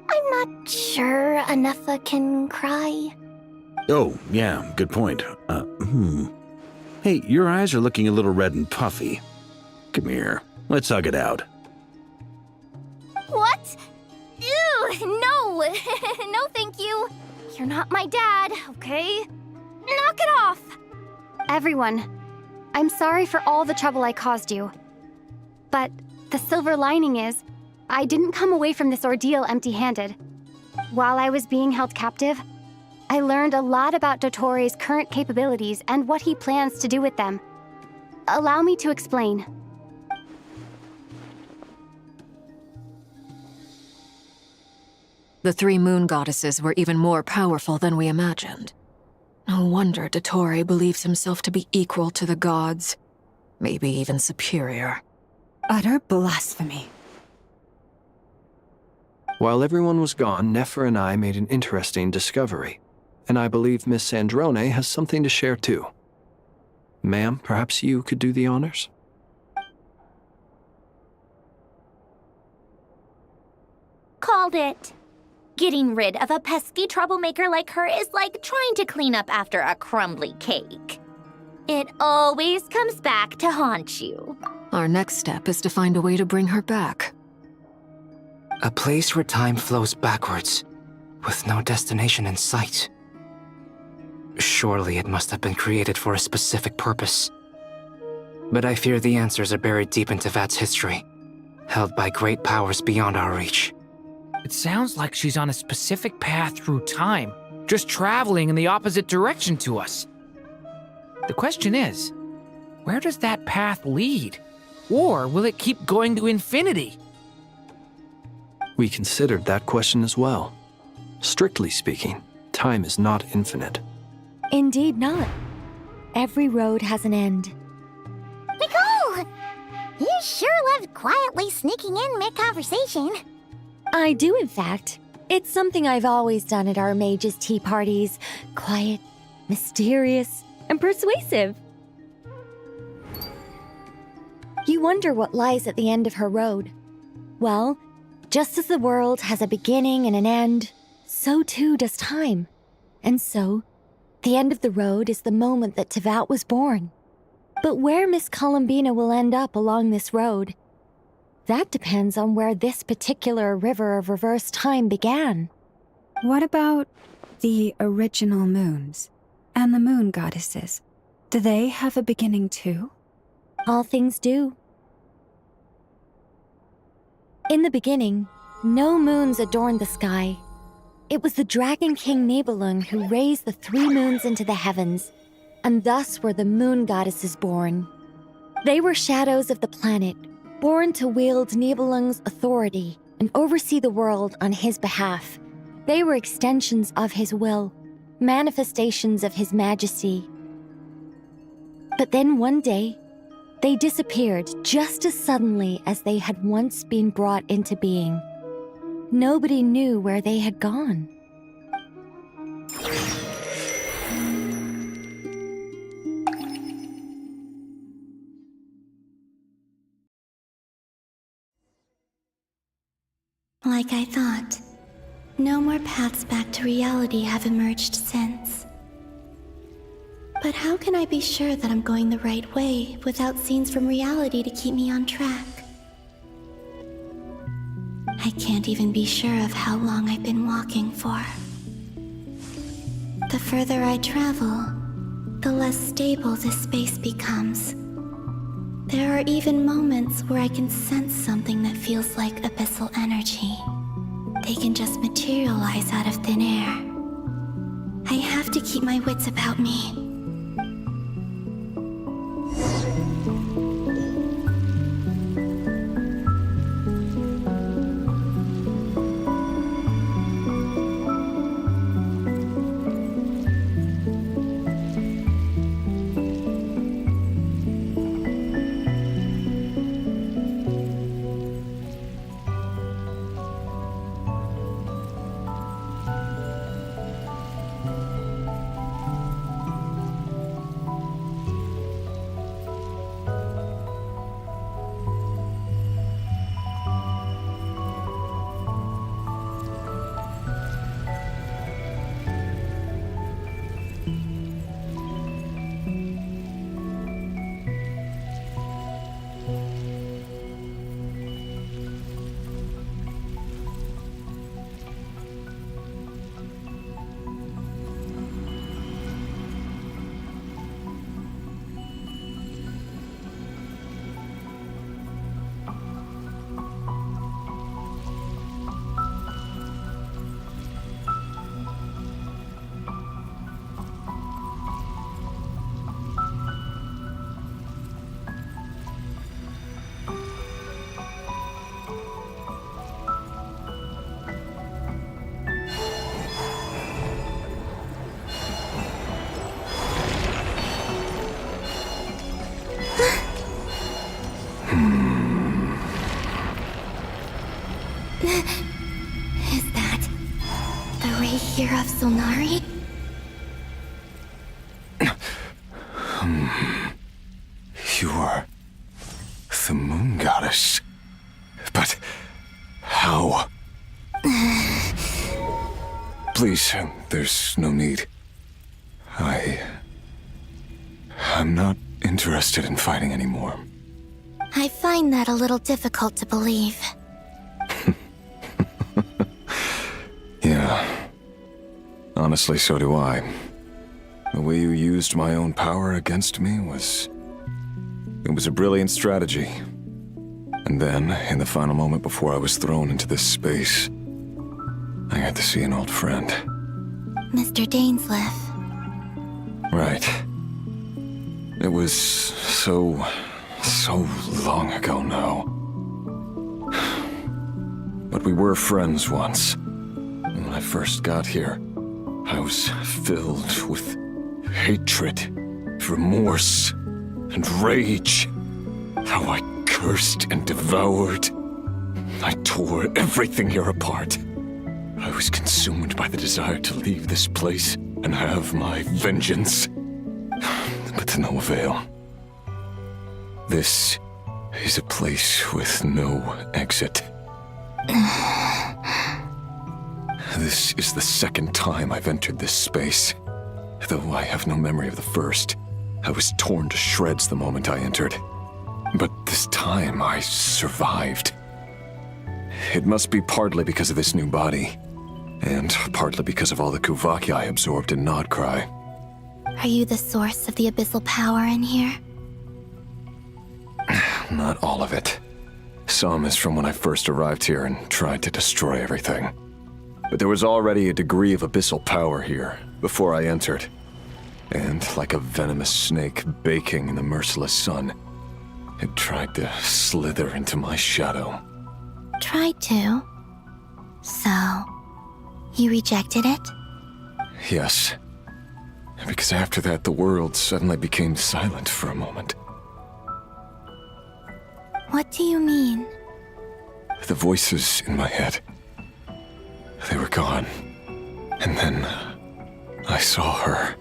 I'm not sure Anefa can cry. Oh, yeah, good point. Hey, your eyes are looking a little red and puffy. Come here, let's hug it out. What? Ew, no! No, thank you. You're not my dad, okay? Knock it off! Everyone, I'm sorry for all the trouble I caused you. But the silver lining is, I didn't come away from this ordeal empty-handed. While I was being held captive, I learned a lot about Dottoro's current capabilities and what he plans to do with them. Allow me to explain. The three moon goddesses were even more powerful than we imagined. No wonder Dottore believes himself to be equal to the gods, maybe even superior. Utter blasphemy. While everyone was gone, Nefer and I made an interesting discovery, and I believe Miss Sandrone has something to share too. Ma'am, perhaps you could do the honors? Called it. Getting rid of a pesky troublemaker like her is like trying to clean up after a crumbly cake. It always comes back to haunt you. Our next step is to find a way to bring her back. A place where time flows backwards, with no destination in sight. Surely it must have been created for a specific purpose. But I fear the answers are buried deep into Vat's history, held by great powers beyond our reach. It sounds like she's on a specific path through time, just traveling in the opposite direction to us. The question is, where does that path lead? Or will it keep going to infinity? We considered that question as well. Strictly speaking, time is not infinite. Indeed not. Every road has an end. Nicole! You sure loved quietly sneaking in mid-conversation. I do, in fact. It's something I've always done at our mages' tea parties. Quiet, mysterious, and persuasive. You wonder what lies at the end of her road. Well, just as the world has a beginning and an end, so too does time. And so, the end of the road is the moment that Teyvat was born. But where Miss Columbina will end up along this road, that depends on where this particular river of reverse time began. What about the original moons and the moon goddesses? Do they have a beginning too? All things do. In the beginning, no moons adorned the sky. It was the Dragon King Nibelung who raised the 3 moons into the heavens, and thus were the moon goddesses born. They were shadows of the planet, born to wield Nibelung's authority and oversee the world on his behalf. They were extensions of his will, manifestations of his majesty. But then one day, they disappeared just as suddenly as they had once been brought into being. Nobody knew where they had gone. Like I thought, no more paths back to reality have emerged since. But how can I be sure that I'm going the right way without scenes from reality to keep me on track? I can't even be sure of how long I've been walking for. The further I travel, the less stable this space becomes. There are even moments where I can sense something that feels like abyssal energy. They can just materialize out of thin air. I have to keep my wits about me. Is that the ray here of Solnari? You are the moon goddess. But how? Please, there's no need. I'm not interested in fighting anymore. I find that a little difficult to believe. Yeah. Honestly, so do I. The way you used my own power against me was... It was a brilliant strategy. And then, in the final moment before I was thrown into this space, I got to see an old friend. Mr. Dainsleif. Right. It was so long ago now. But we were friends once. And when I first got here, I was filled with hatred, remorse, and rage. How I cursed and devoured. I tore everything here apart. I was consumed by the desire to leave this place and have my vengeance. But to no avail. This is a place with no exit. This is the second time I've entered this space. Though I have no memory of the first. I was torn to shreds the moment I entered. But this time I survived. It must be partly because of this new body. And partly because of all the Kuvaki I absorbed in Nodcry. Are you the source of the abyssal power in here? Not all of it. Some is from when I first arrived here and tried to destroy everything. But there was already a degree of abyssal power here before I entered. And like a venomous snake baking in the merciless sun, it tried to slither into my shadow. Tried to? So, you rejected it? Yes. Because after that, the world suddenly became silent for a moment. What do you mean? The voices in my head, they were gone. And then I saw her.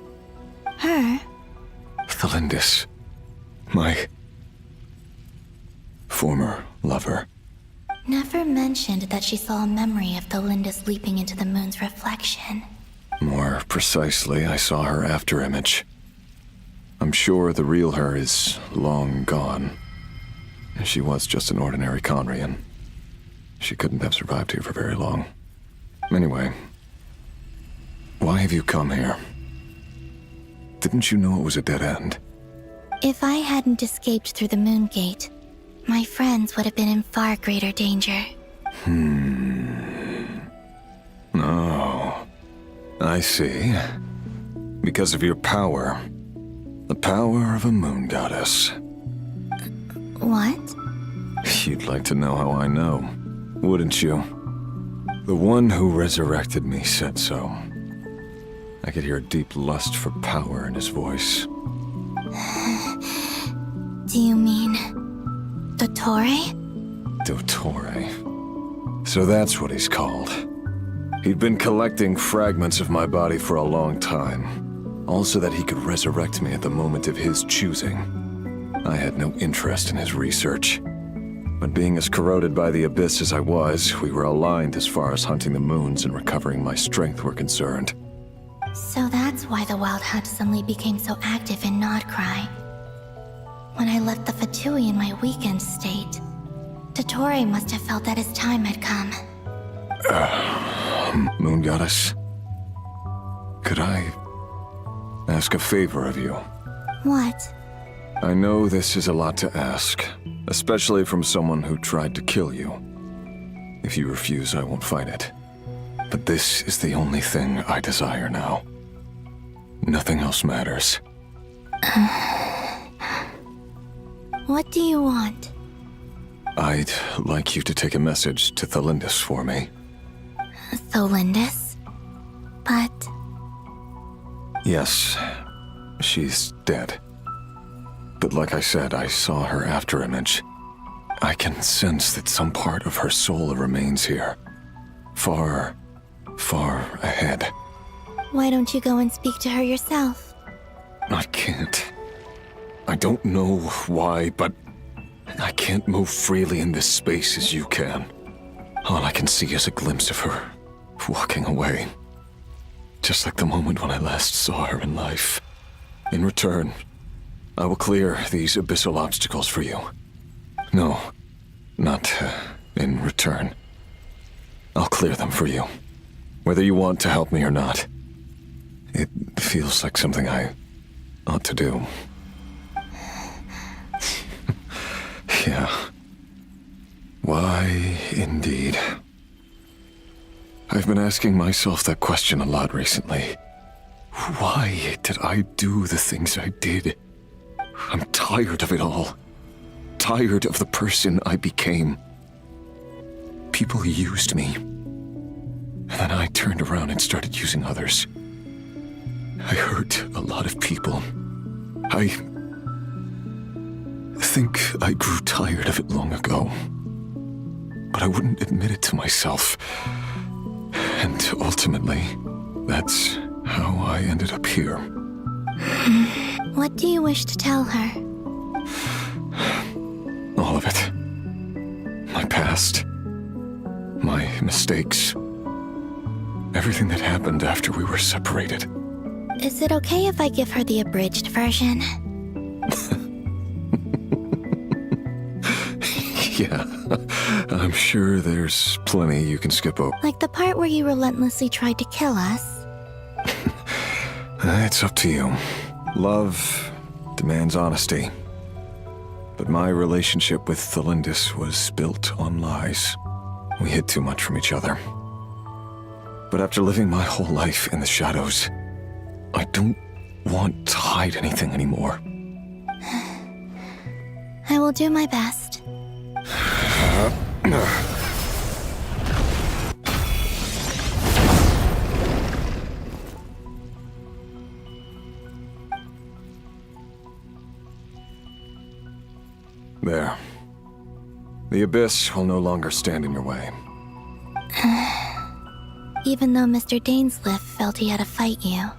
Her? Thelindis. My former lover. never mentioned that she saw a memory of Thalindis leaping into the moon's reflection. More precisely, I saw her afterimage. I'm sure the real her is long gone. She was just an ordinary Conrian. She couldn't have survived here for very long. Anyway, why have you come here? Didn't you know it was a dead end? If I hadn't escaped through the moon gate, my friends would have been in far greater danger. Oh, I see. Because of your power. The power of a moon goddess. What? You'd like to know how I know, wouldn't you? The one who resurrected me said so. I could hear a deep lust for power in his voice. Do you mean... Dottore? Dottore. So that's what he's called. He'd been collecting fragments of my body for a long time, all so that he could resurrect me at the moment of his choosing. I had no interest in his research. But being as corroded by the Abyss as I was, we were aligned as far as hunting the moons and recovering my strength were concerned. So that's why the Wild Hunt suddenly became so active in Nodcry. When I left the Fatui in my weakened state, Dottore must have felt that his time had come. Moon Goddess, could I ask a favor of you? What? I know this is a lot to ask, especially from someone who tried to kill you. If you refuse, I won't fight it. But this is the only thing I desire now. Nothing else matters. What do you want? I'd like you to take a message to Thalindis for me. Thalindis? But... Yes, she's dead. But like I said, I saw her afterimage. I can sense that some part of her soul remains here. Far, far ahead. Why don't you go and speak to her yourself? I can't. I don't know why, but I can't move freely in this space as you can. All I can see is a glimpse of her, walking away. Just like the moment when I last saw her in life. In return, I will clear these abyssal obstacles for you. No, not in return. I'll clear them for you, whether you want to help me or not. It feels like something I ought to do. Yeah. Why, indeed. I've been asking myself that question a lot recently. Why did I do the things I did? I'm tired of it all. Tired of the person I became. People used me. And then I turned around and started using others. I hurt a lot of people. I think I grew tired of it long ago. But I wouldn't admit it to myself. And ultimately, that's how I ended up here. What do you wish to tell her? All of it. My past. My mistakes. Everything that happened after we were separated. Is it okay if I give her the abridged version? Yeah, I'm sure there's plenty you can skip over. Like the part where you relentlessly tried to kill us? It's up to you. Love demands honesty. But my relationship with Thalindis was built on lies. We hid too much from each other. But after living my whole life in the shadows, I don't want to hide anything anymore. I will do my best. There. The Abyss will no longer stand in your way. Even though Mr. Dainsliff felt he had to fight you,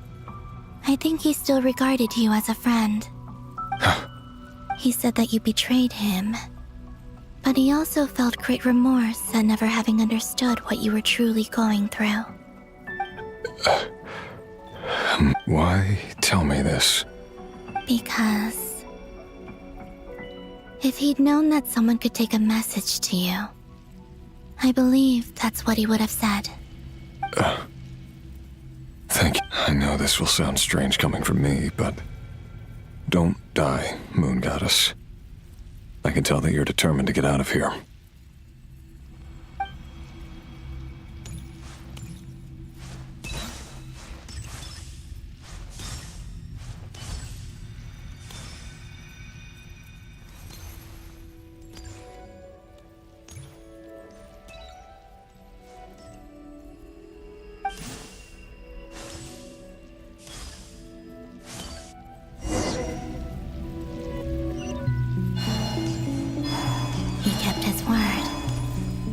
I think he still regarded you as a friend. He said that you betrayed him. But he also felt great remorse at never having understood what you were truly going through. Why tell me this? Because if he'd known that someone could take a message to you, I believe that's what he would have said. Thank you. I know this will sound strange coming from me, but don't die, Moon Goddess. I can tell that you're determined to get out of here.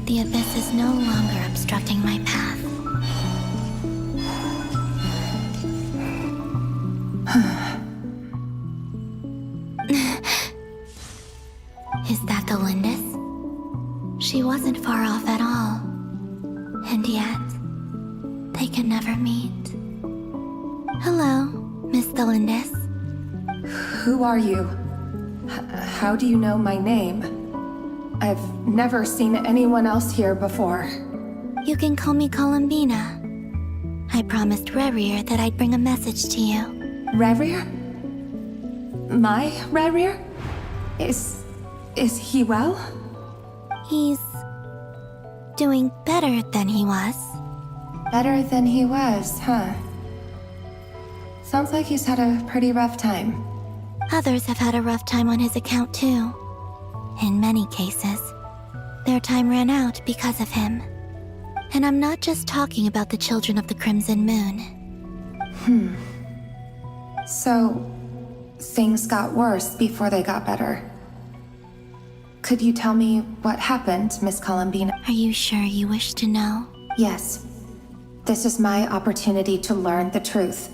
The abyss is no longer obstructing my path. Is that the Lindis? She wasn't far off at all. And yet, they can never meet. Hello, Miss the Lindis. Who are you? How do you know my name? I've never seen anyone else here before. You can call me Columbina. I promised Rerir that I'd bring a message to you. Rerir? My Rerir? Is he well? He's doing better than he was. Better than he was, huh? Sounds like he's had a pretty rough time. Others have had a rough time on his account too. In many cases, their time ran out because of him. And I'm not just talking about the children of the Crimson Moon. So, things got worse before they got better. Could you tell me what happened, Miss Columbina? Are you sure you wish to know? Yes. This is my opportunity to learn the truth.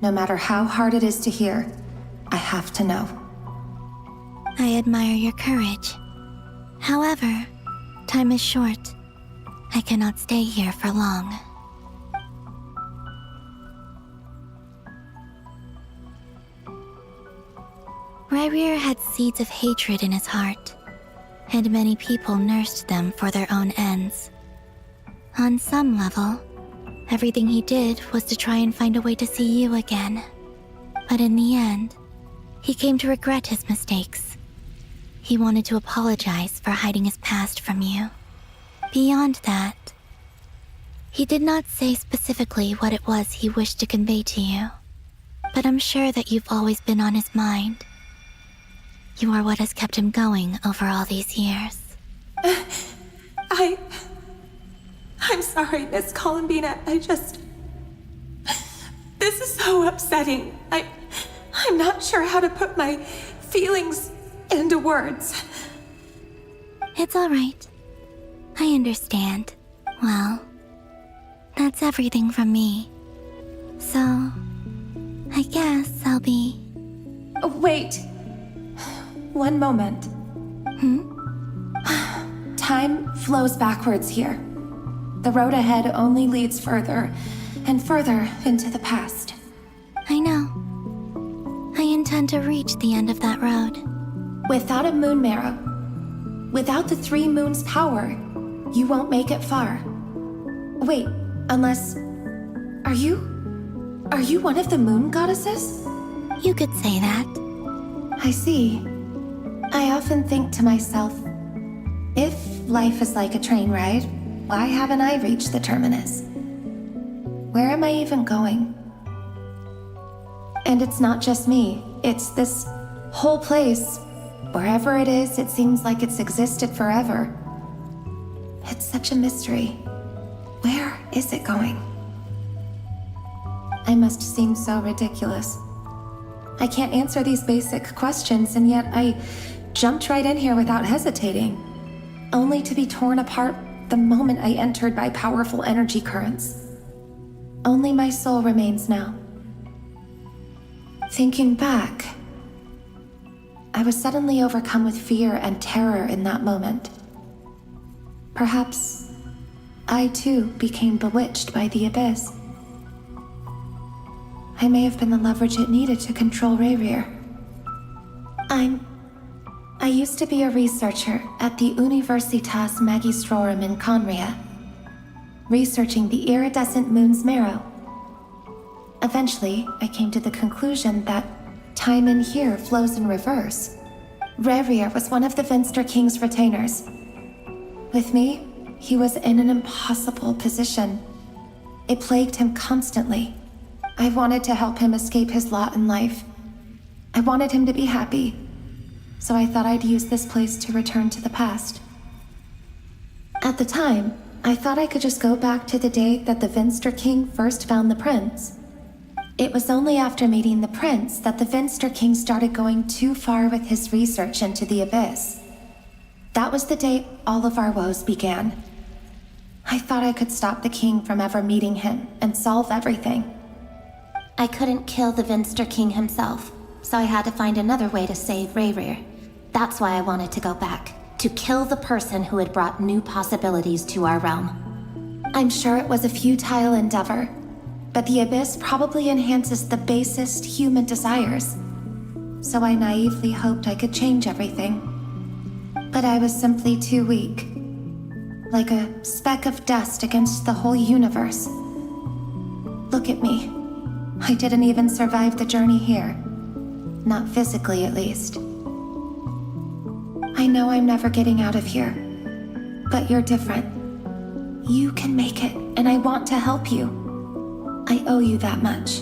No matter how hard it is to hear, I have to know. I admire your courage. However, time is short. I cannot stay here for long. Rerir had seeds of hatred in his heart, and many people nursed them for their own ends. On some level, everything he did was to try and find a way to see you again. But in the end, he came to regret his mistakes. He wanted to apologize for hiding his past from you. Beyond that, he did not say specifically what it was he wished to convey to you, but I'm sure that you've always been on his mind. You are what has kept him going over all these years. I'm sorry, Miss Columbina. This is so upsetting. I'm not sure how to put my feelings into words. It's all right. I understand. Well, that's everything from me. So, I guess I'll be... Wait. One moment. Time flows backwards here. The road ahead only leads further and further into the past. I know. I intend to reach the end of that road. Without a moon marrow, without the 3 moons' power, you won't make it far. Wait, unless... Are you one of the moon goddesses? You could say that. I see. I often think to myself, if life is like a train ride, why haven't I reached the terminus? Where am I even going? And it's not just me, it's this whole place. Wherever it is, it seems like it's existed forever. It's such a mystery. Where is it going? I must seem so ridiculous. I can't answer these basic questions, and yet I jumped right in here without hesitating, only to be torn apart the moment I entered by powerful energy currents. Only my soul remains now. Thinking back, I was suddenly overcome with fear and terror in that moment. Perhaps I too became bewitched by the abyss. I may have been the leverage it needed to control Rayrir. I used to be a researcher at the Universitas Magistrorum in Conria, researching the iridescent moon's marrow. Eventually, I came to the conclusion that time in here flows in reverse. Rayrir was one of the Finster King's retainers. With me, he was in an impossible position. It plagued him constantly. I wanted to help him escape his lot in life. I wanted him to be happy, so I thought I'd use this place to return to the past. At the time, I thought I could just go back to the day that the Finster King first found the prince. It was only after meeting the prince that the Finster King started going too far with his research into the abyss. That was the day all of our woes began. I thought I could stop the king from ever meeting him and solve everything. I couldn't kill the Finster King himself, so I had to find another way to save Rayrir. That's why I wanted to go back, to kill the person who had brought new possibilities to our realm. I'm sure it was a futile endeavor, but the abyss probably enhances the basest human desires. So I naively hoped I could change everything. But I was simply too weak. Like a speck of dust against the whole universe. Look at me. I didn't even survive the journey here. Not physically, at least. I know I'm never getting out of here. But you're different. You can make it, and I want to help you. I owe you that much.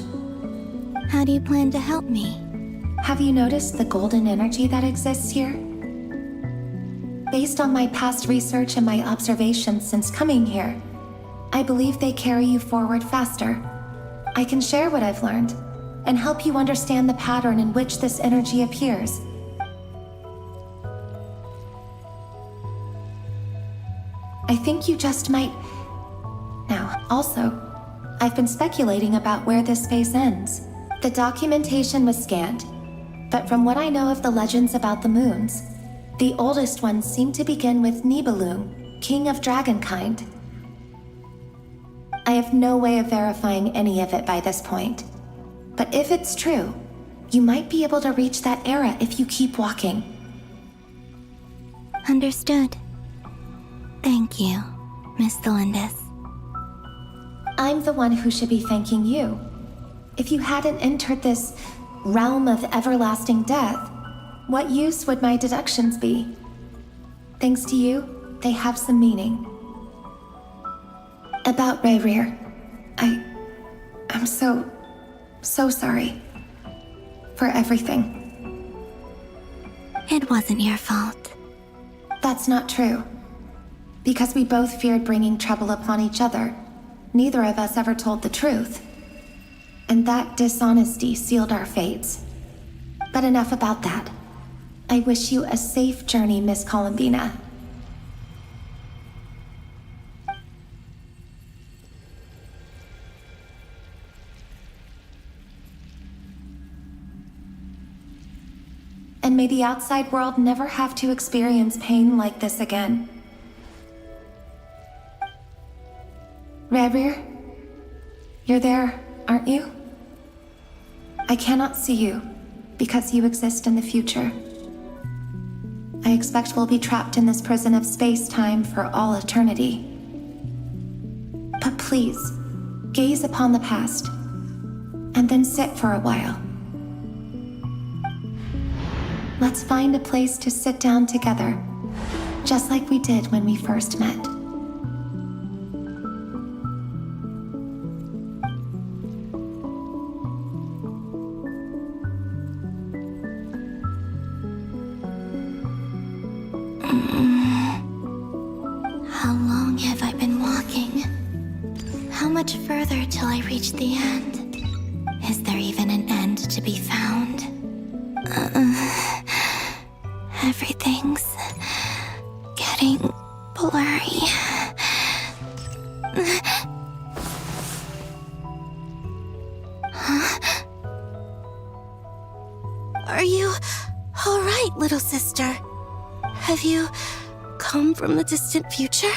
How do you plan to help me? Have you noticed the golden energy that exists here? Based on my past research and my observations since coming here, I believe they carry you forward faster. I can share what I've learned and help you understand the pattern in which this energy appears. I think you just might... Now, also, I've been speculating about where this space ends. The documentation was scanned, but from what I know of the legends about the moons, the oldest ones seem to begin with Nibelung, king of dragonkind. I have no way of verifying any of it by this point. But if it's true, you might be able to reach that era if you keep walking. Understood. Thank you, Miss Thelindis. I'm the one who should be thanking you. If you hadn't entered this realm of everlasting death, what use would my deductions be? Thanks to you, they have some meaning. About Rayrir, I'm so sorry. For everything. It wasn't your fault. That's not true. Because we both feared bringing trouble upon each other, neither of us ever told the truth. And that dishonesty sealed our fates. But enough about that. I wish you a safe journey, Miss Columbina. And may the outside world never have to experience pain like this again. Rayrir, you're there, aren't you? I cannot see you, because you exist in the future. I expect we'll be trapped in this prison of space-time for all eternity. But please, gaze upon the past, and then sit for a while. Let's find a place to sit down together, just like we did when we first met. How long have I been walking? How much further till I reach the end? Is there even an end to be found? Everything's getting blurry. Huh? Are you all right, little sister. Have you come from the distant future?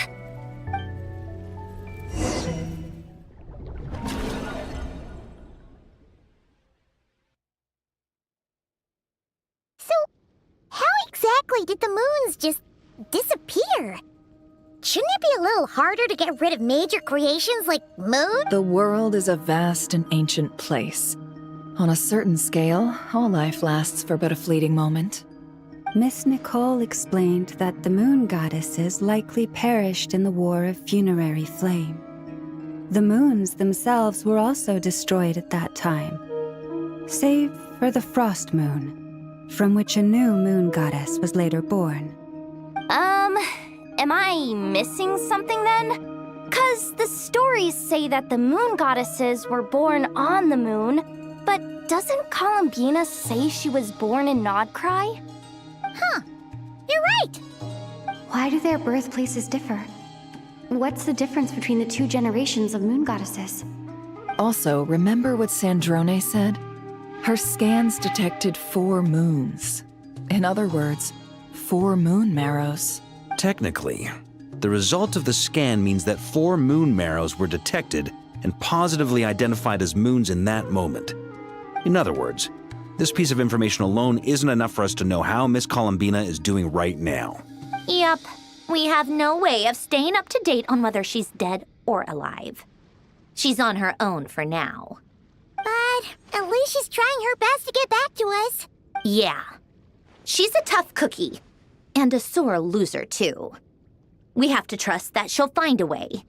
So, how exactly did the moons just disappear? Shouldn't it be a little harder to get rid of major creations like moon? The world is a vast and ancient place. On a certain scale, all life lasts for but a fleeting moment. Miss Nicole explained that the moon goddesses likely perished in the War of Funerary Flame. The moons themselves were also destroyed at that time, save for the Frost Moon, from which a new moon goddess was later born. Am I missing something then? 'Cause the stories say that the moon goddesses were born on the moon, but doesn't Columbina say she was born in Nodcry? Huh, you're right! Why do their birthplaces differ? What's the difference between the two generations of moon goddesses? Also, remember what Sandrone said? Her scans detected 4 moons. In other words, 4 moon marrows. Technically, the result of the scan means that 4 moon marrows were detected and positively identified as moons in that moment. In other words, this piece of information alone isn't enough for us to know how Miss Columbina is doing right now. Yep. We have no way of staying up to date on whether she's dead or alive. She's on her own for now. But at least she's trying her best to get back to us. Yeah. She's a tough cookie. And a sore loser, too. We have to trust that she'll find a way.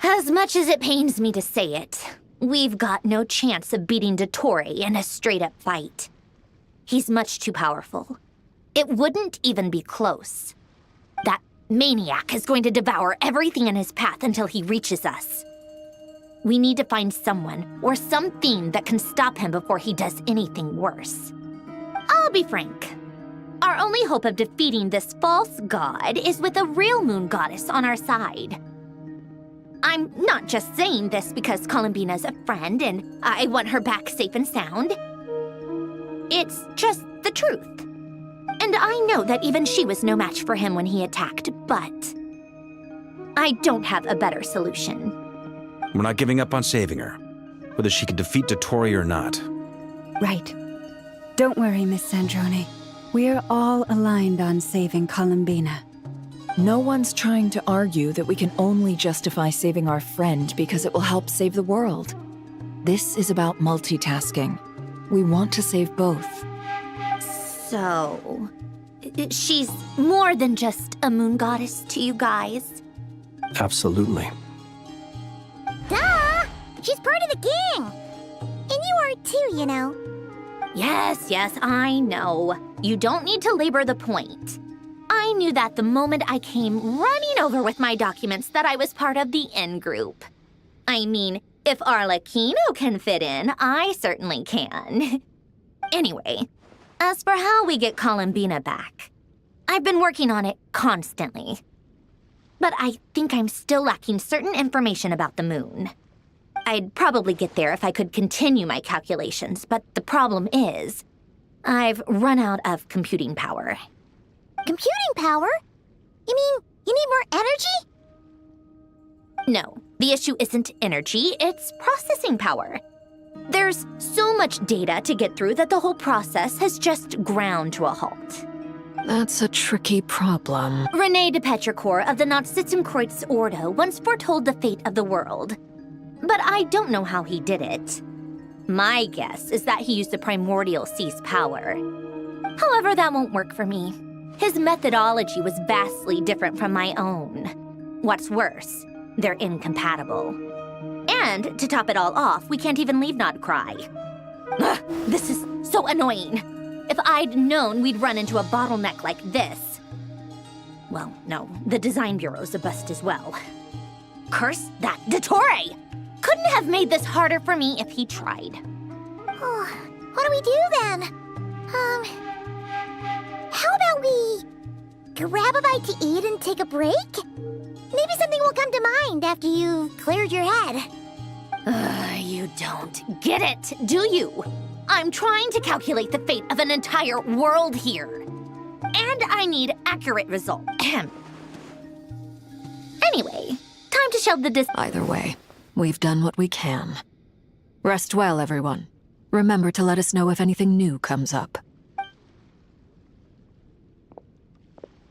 As much as it pains me to say it, we've got no chance of beating Dottore in a straight-up fight. He's much too powerful. It wouldn't even be close. That maniac is going to devour everything in his path until he reaches us. We need to find someone or something that can stop him before he does anything worse. I'll be frank. Our only hope of defeating this false god is with a real moon goddess on our side. I'm not just saying this because Columbina's a friend and I want her back safe and sound. It's just the truth. And I know that even she was no match for him when he attacked, but I don't have a better solution. We're not giving up on saving her, whether she can defeat Dottore or not. Right. Don't worry, Miss Sandrone. We're all aligned on saving Columbina. No one's trying to argue that we can only justify saving our friend because it will help save the world. This is about multitasking. We want to save both. So, she's more than just a moon goddess to you guys? Absolutely. Duh! She's part of the gang! And you are too, you know. Yes, I know. You don't need to labor the point. I knew that the moment I came running over with my documents that I was part of the in-group. I mean, if Arlecchino can fit in, I certainly can. Anyway, as for how we get Columbina back, I've been working on it constantly. But I think I'm still lacking certain information about the moon. I'd probably get there if I could continue my calculations, but the problem is, I've run out of computing power. Computing power? You mean you need more energy? No, the issue isn't energy, it's processing power. There's so much data to get through that the whole process has just ground to a halt. That's a tricky problem. René de Petrichor of the Nazissenkreuz Ordo once foretold the fate of the world. But I don't know how he did it. My guess is that he used the primordial sea's power. However, that won't work for me. His methodology was vastly different from my own. What's worse, they're incompatible. And to top it all off, we can't even leave Nodcry. Ugh, this is so annoying. If I'd known we'd run into a bottleneck like this. Well, no, the design bureau's a bust as well. Curse that Dottore! Couldn't have made this harder for me if he tried. Oh, what do we do then? How about we grab a bite to eat and take a break? Maybe something will come to mind after you've cleared your head. You don't get it, do you? I'm trying to calculate the fate of an entire world here. And I need accurate results. Anyway, time to shelve the Either way, we've done what we can. Rest well, everyone. Remember to let us know if anything new comes up.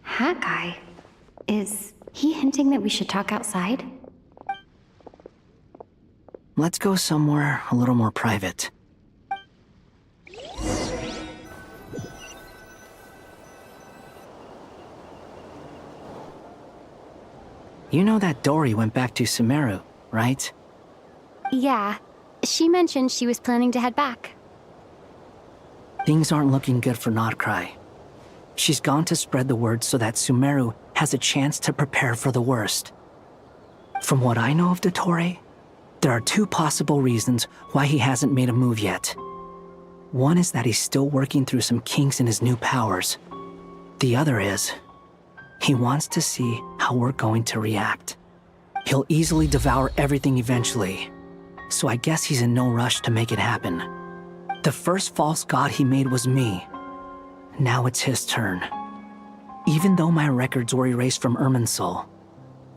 Hat guy? Is he hinting that we should talk outside? Let's go somewhere a little more private. You know that Dory went back to Sumeru, right? Yeah. She mentioned she was planning to head back. Things aren't looking good for Notcry. She's gone to spread the word so that Sumeru has a chance to prepare for the worst. From what I know of Dottore, there are two possible reasons why he hasn't made a move yet. One is that he's still working through some kinks in his new powers. The other is, he wants to see how we're going to react. He'll easily devour everything eventually, so I guess he's in no rush to make it happen. The first false god he made was me. Now it's his turn. Even though my records were erased from Irminsul,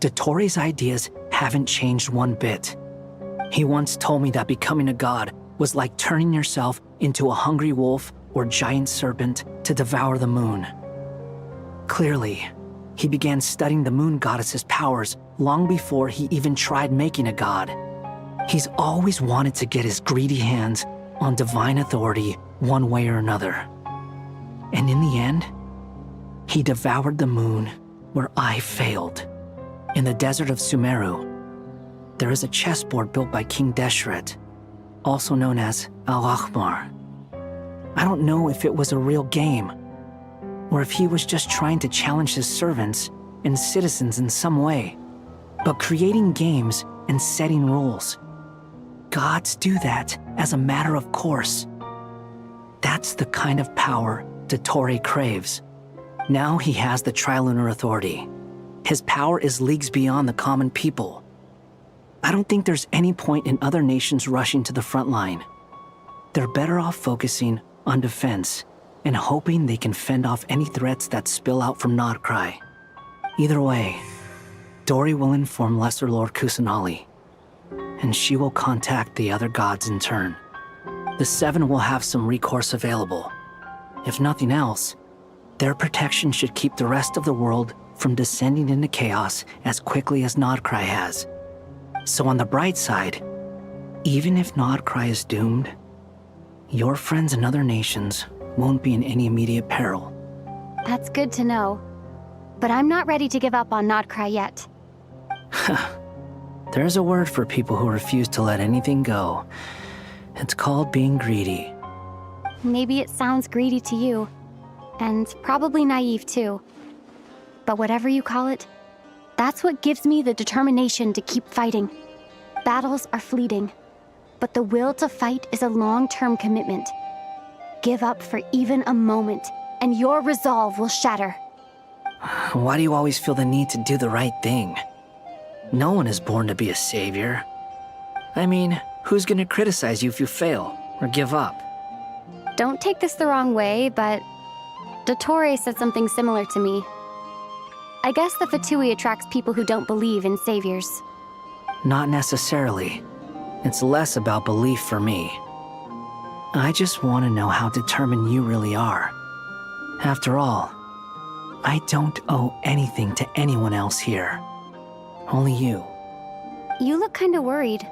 Dottore's ideas haven't changed one bit. He once told me that becoming a god was like turning yourself into a hungry wolf or giant serpent to devour the moon. Clearly, he began studying the moon goddess's powers long before he even tried making a god. He's always wanted to get his greedy hands on divine authority one way or another. And in the end, he devoured the moon where I failed. In the desert of Sumeru, there is a chessboard built by King Deshret, also known as Al-Ahmar. I don't know if it was a real game, or if he was just trying to challenge his servants and citizens in some way. But creating games and setting rules, gods do that as a matter of course. That's the kind of power Dottore craves. Now he has the Trilunar Authority. His power is leagues beyond the common people. I don't think there's any point in other nations rushing to the front line. They're better off focusing on defense and hoping they can fend off any threats that spill out from Notcry. Either way, Dory will inform Lesser Lord Kusanali, and she will contact the other gods in turn. The Seven will have some recourse available. If nothing else, their protection should keep the rest of the world from descending into chaos as quickly as Notcry has. So on the bright side, even if Notcry is doomed, your friends in other nations won't be in any immediate peril. That's good to know. But I'm not ready to give up on Notcry yet. There's a word for people who refuse to let anything go. It's called being greedy. Maybe it sounds greedy to you, and probably naive too. But whatever you call it, that's what gives me the determination to keep fighting. Battles are fleeting, but the will to fight is a long-term commitment. Give up for even a moment, and your resolve will shatter. Why do you always feel the need to do the right thing? No one is born to be a savior. I mean, who's gonna criticize you if you fail or give up? Don't take this the wrong way, but Dottore said something similar to me. I guess the Fatui attracts people who don't believe in saviors. Not necessarily. It's less about belief for me. I just want to know how determined you really are. After all, I don't owe anything to anyone else here. Only you. You look kinda worried.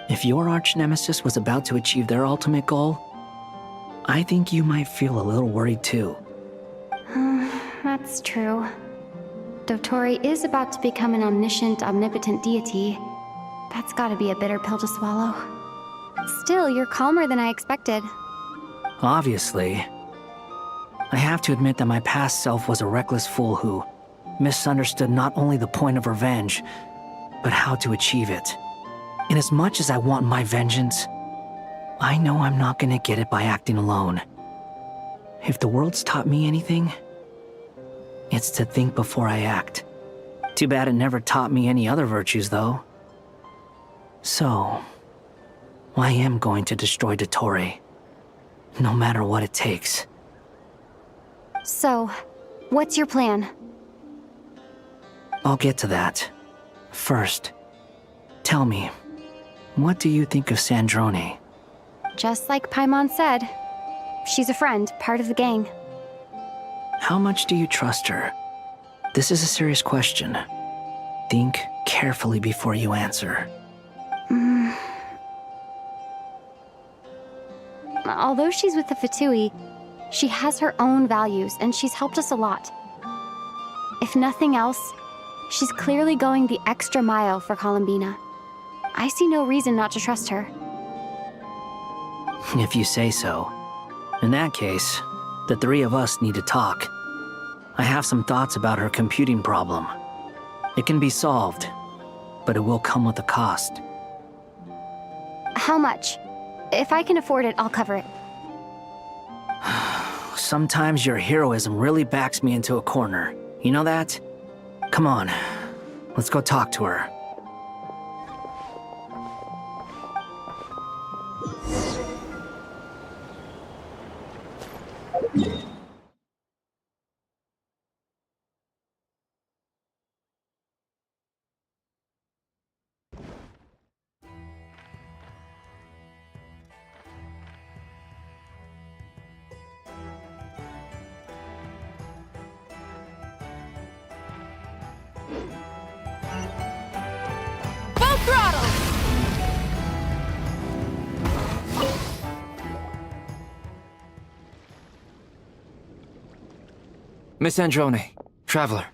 If your arch-nemesis was about to achieve their ultimate goal, I think you might feel a little worried too. That's true. Dottore is about to become an omniscient, omnipotent deity. That's gotta be a bitter pill to swallow. Still, you're calmer than I expected. Obviously. I have to admit that my past self was a reckless fool who misunderstood not only the point of revenge, but how to achieve it. And as much as I want my vengeance, I know I'm not gonna get it by acting alone. If the world's taught me anything, it's to think before I act. Too bad it never taught me any other virtues, though. So, I am going to destroy Dottore, no matter what it takes. So, what's your plan? I'll get to that. First, tell me, what do you think of Sandrone? Just like Paimon said, she's a friend, part of the gang. How much do you trust her? This is a serious question. Think carefully before you answer. Although she's with the Fatui, she has her own values and she's helped us a lot. If nothing else, she's clearly going the extra mile for Columbina. I see no reason not to trust her. If you say so. In that case, the three of us need to talk. I have some thoughts about her computing problem. It can be solved, but it will come with a cost. How much? If I can afford it, I'll cover it. Sometimes your heroism really backs me into a corner. You know that? Come on, let's go talk to her. Miss Androne, Traveler.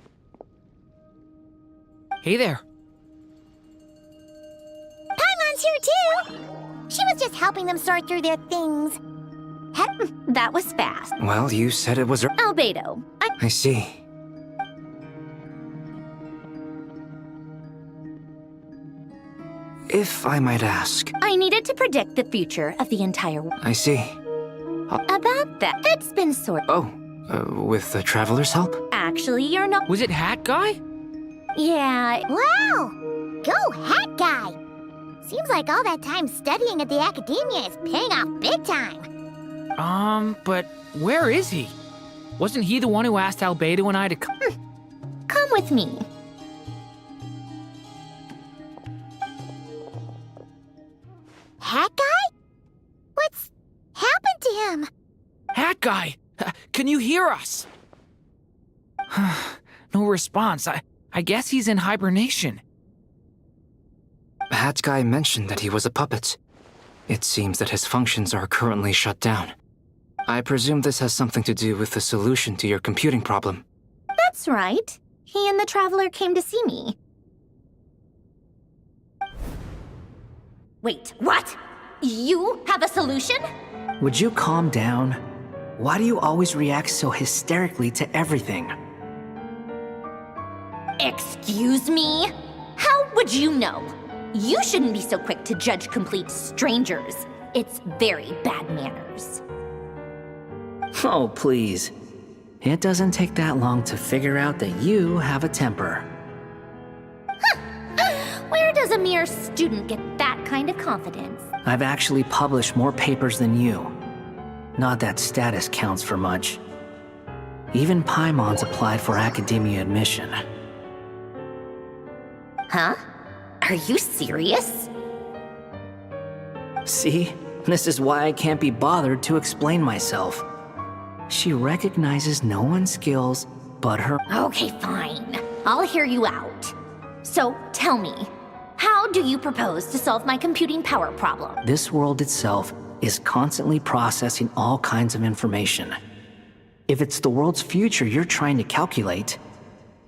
Hey there. Paimon's here too! She was just helping them sort through their things. That was fast. Well, you said it was her. Albedo, I see. If I might ask. I needed to predict the future of the entire world. I see. About that, it's been With the Traveler's help? Actually, you're not. Was it Hat Guy? Yeah. Wow! Go Hat Guy! Seems like all that time studying at the academia is paying off big time. But where is he? Wasn't he the one who asked Albedo and I to come? Come with me. Hat Guy? What's happened to him? Hat Guy! Can you hear us? No response. I guess he's in hibernation. Hat Guy mentioned that he was a puppet. It seems that his functions are currently shut down. I presume this has something to do with the solution to your computing problem. That's right. He and the Traveler came to see me. Wait, what? You have a solution? Would you calm down? Why do you always react so hysterically to everything? Excuse me? How would you know? You shouldn't be so quick to judge complete strangers. It's very bad manners. Oh, please. It doesn't take that long to figure out that you have a temper. Where does a mere student get that kind of confidence? I've actually published more papers than you. Not that status counts for much. Even Paimon's applied for academia admission. Huh? Are you serious? See? This is why I can't be bothered to explain myself. She recognizes no one's skills but her. Okay, fine. I'll hear you out. So, tell me, how do you propose to solve my computing power problem? This world itself is constantly processing all kinds of information. If it's the world's future you're trying to calculate,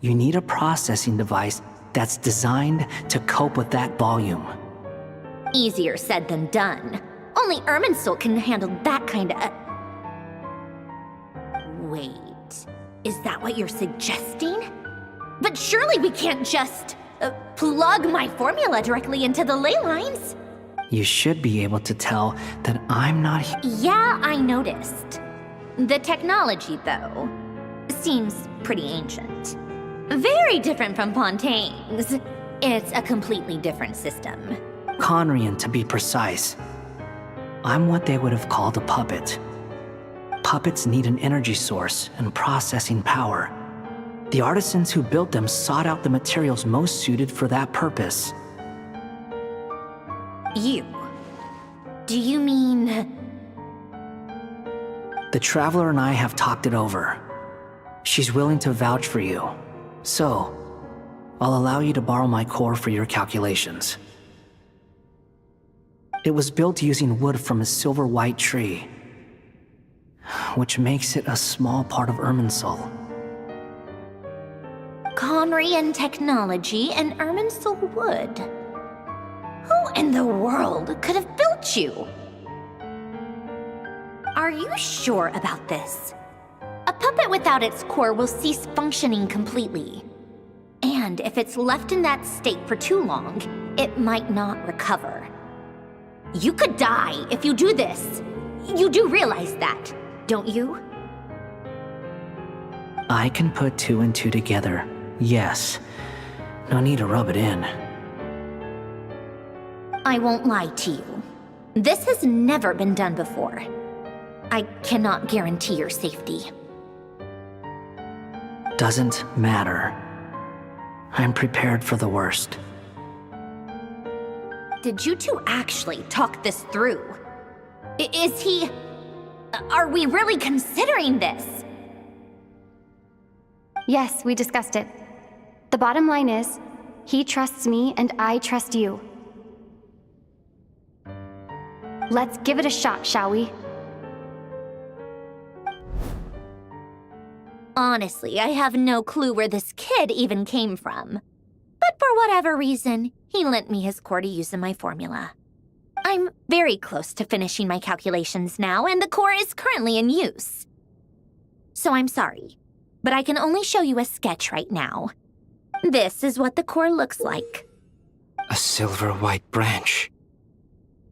you need a processing device that's designed to cope with that volume. Easier said than done. Only Irminsul can handle that kind of... Wait, is that what you're suggesting? But surely we can't just plug my formula directly into the ley lines. You should be able to tell that I'm not here. Yeah, I noticed. The technology, though, seems pretty ancient. Very different from Fontaine's. It's a completely different system. Conrian, to be precise. I'm what they would have called a puppet. puppets need an energy source and processing power. The artisans who built them sought out the materials most suited for that purpose. You? Do you mean... The Traveler and I have talked it over. She's willing to vouch for you. So, I'll allow you to borrow my core for your calculations. It was built using wood from a silver-white tree, which makes it a small part of Irminsul. Conrian technology and Irminsul wood. Who in the world could have built you? Are you sure about this? A puppet without its core will cease functioning completely. And if it's left in that state for too long, it might not recover. You could die if you do this. You do realize that, don't you? I can put 2 and 2 together, yes. No need to rub it in. I won't lie to you. This has never been done before. I cannot guarantee your safety. Doesn't matter. I'm prepared for the worst. Did you two actually talk this through? Is he... Are we really considering this? Yes, we discussed it. The bottom line is, he trusts me and I trust you. Let's give it a shot, shall we? Honestly, I have no clue where this kid even came from. But for whatever reason, he lent me his core to use in my formula. I'm very close to finishing my calculations now, and the core is currently in use. So I'm sorry, but I can only show you a sketch right now. This is what the core looks like. A silver-white branch.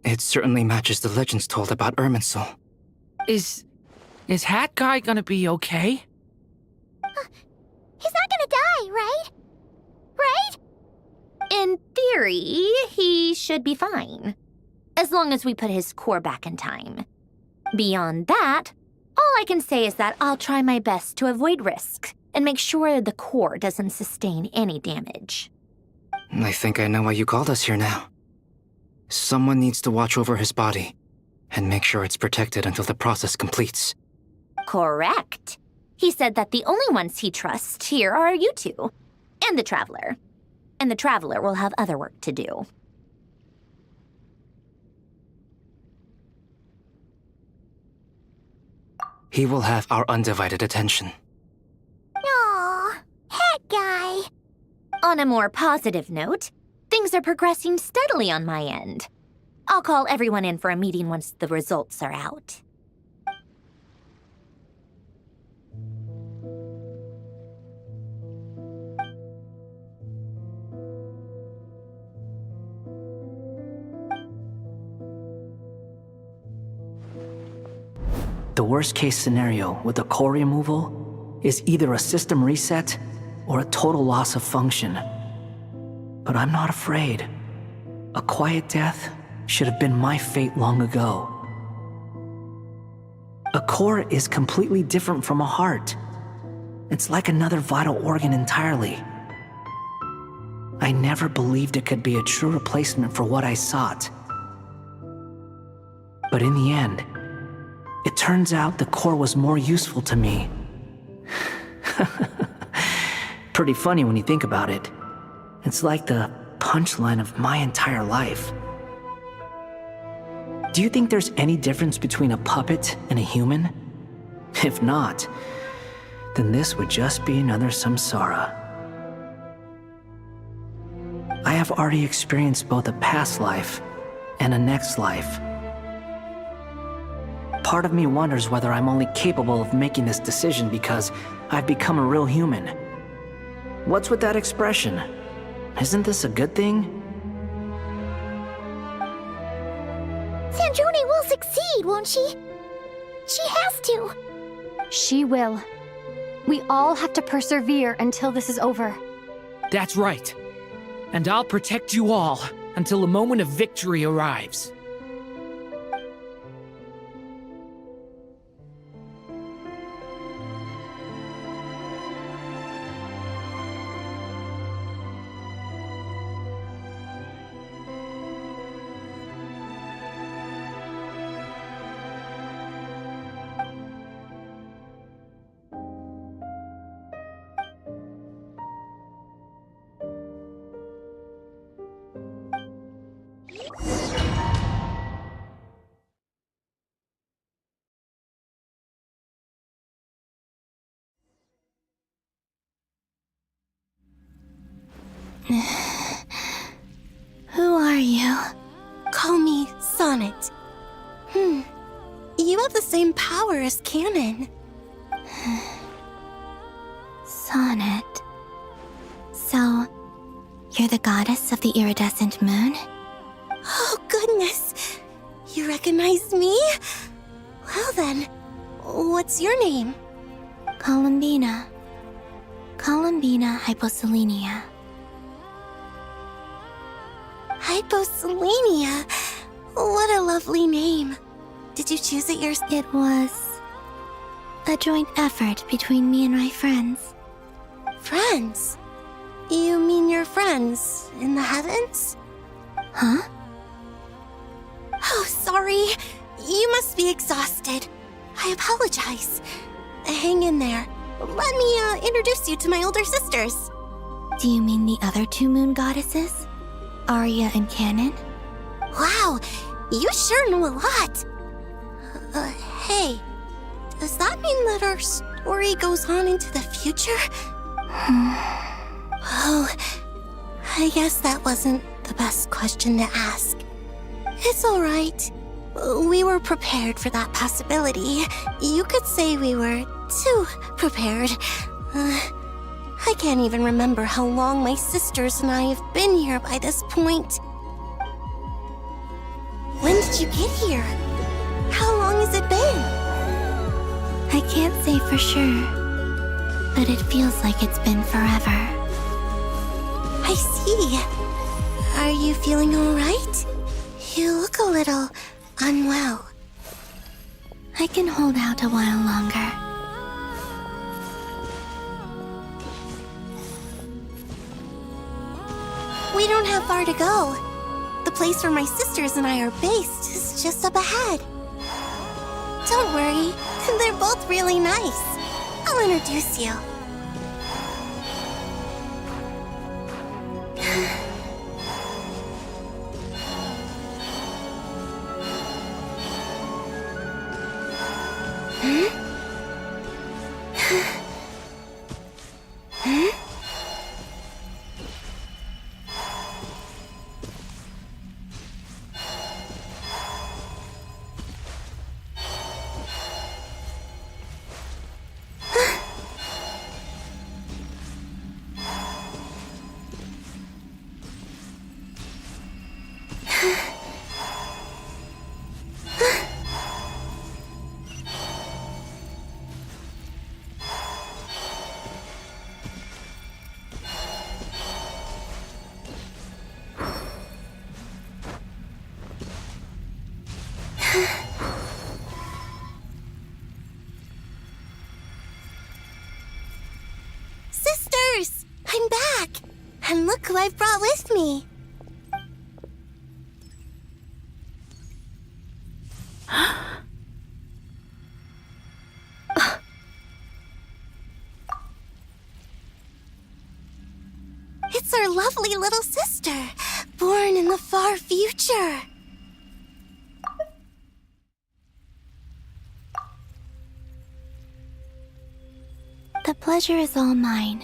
It certainly matches the legends told about Irminsul. Is Hat Guy gonna be okay? He's not gonna die, right? Right? In theory, he should be fine. As long as we put his core back in time. Beyond that, all I can say is that I'll try my best to avoid risk and make sure the core doesn't sustain any damage. I think I know why you called us here now. Someone needs to watch over his body and make sure it's protected until the process completes. Correct. He said that the only ones he trusts here are you two, and the Traveler. And the Traveler will have other work to do. He will have our undivided attention. Aw, Hat Guy. On a more positive note, things are progressing steadily on my end. I'll call everyone in for a meeting once the results are out. The worst-case scenario with the core removal is either a system reset or a total loss of function. But I'm not afraid. A quiet death should have been my fate long ago. A core is completely different from a heart. It's like another vital organ entirely. I never believed it could be a true replacement for what I sought. But in the end, it turns out the core was more useful to me. Pretty funny when you think about it. It's like the punchline of my entire life. Do you think there's any difference between a puppet and a human? If not, then this would just be another samsara. I have already experienced both a past life and a next life. Part of me wonders whether I'm only capable of making this decision because I've become a real human. What's with that expression? Isn't this a good thing? Sandrone will succeed, won't she? She has to. She will. We all have to persevere until this is over. That's right. And I'll protect you all until the moment of victory arrives. Who are you? Call me Sonnet. You have the same power as Canon. Sonnet. So, you're the goddess of the iridescent moon? Oh, goodness. You recognize me? Well then, what's your name? Columbina. Columbina Hyposelenia. Hyposelenia. What a lovely name. Did you choose it yourself? It was a joint effort between me and my friends. Friends? You mean your friends in the heavens? Huh? Oh, sorry. You must be exhausted. I apologize. Hang in there. Let me introduce you to my older sisters. Do you mean the other two moon goddesses? Arya and Canon? Wow, you sure know a lot. Hey, does that mean that our story goes on into the future? Oh, I guess that wasn't the best question to ask. It's alright. We were prepared for that possibility. You could say we were too prepared. I can't even remember how long my sisters and I have been here by this point. When did you get here? How long has it been? I can't say for sure, but it feels like it's been forever. I see. Are you feeling alright? You look a little unwell. I can hold out a while longer. We don't have far to go. The place where my sisters and I are based is just up ahead. Don't worry, they're both really nice. I'll introduce you. Sisters! I'm back! And look who I've brought with me! It's our lovely little sister, born in the far future. The pleasure is all mine.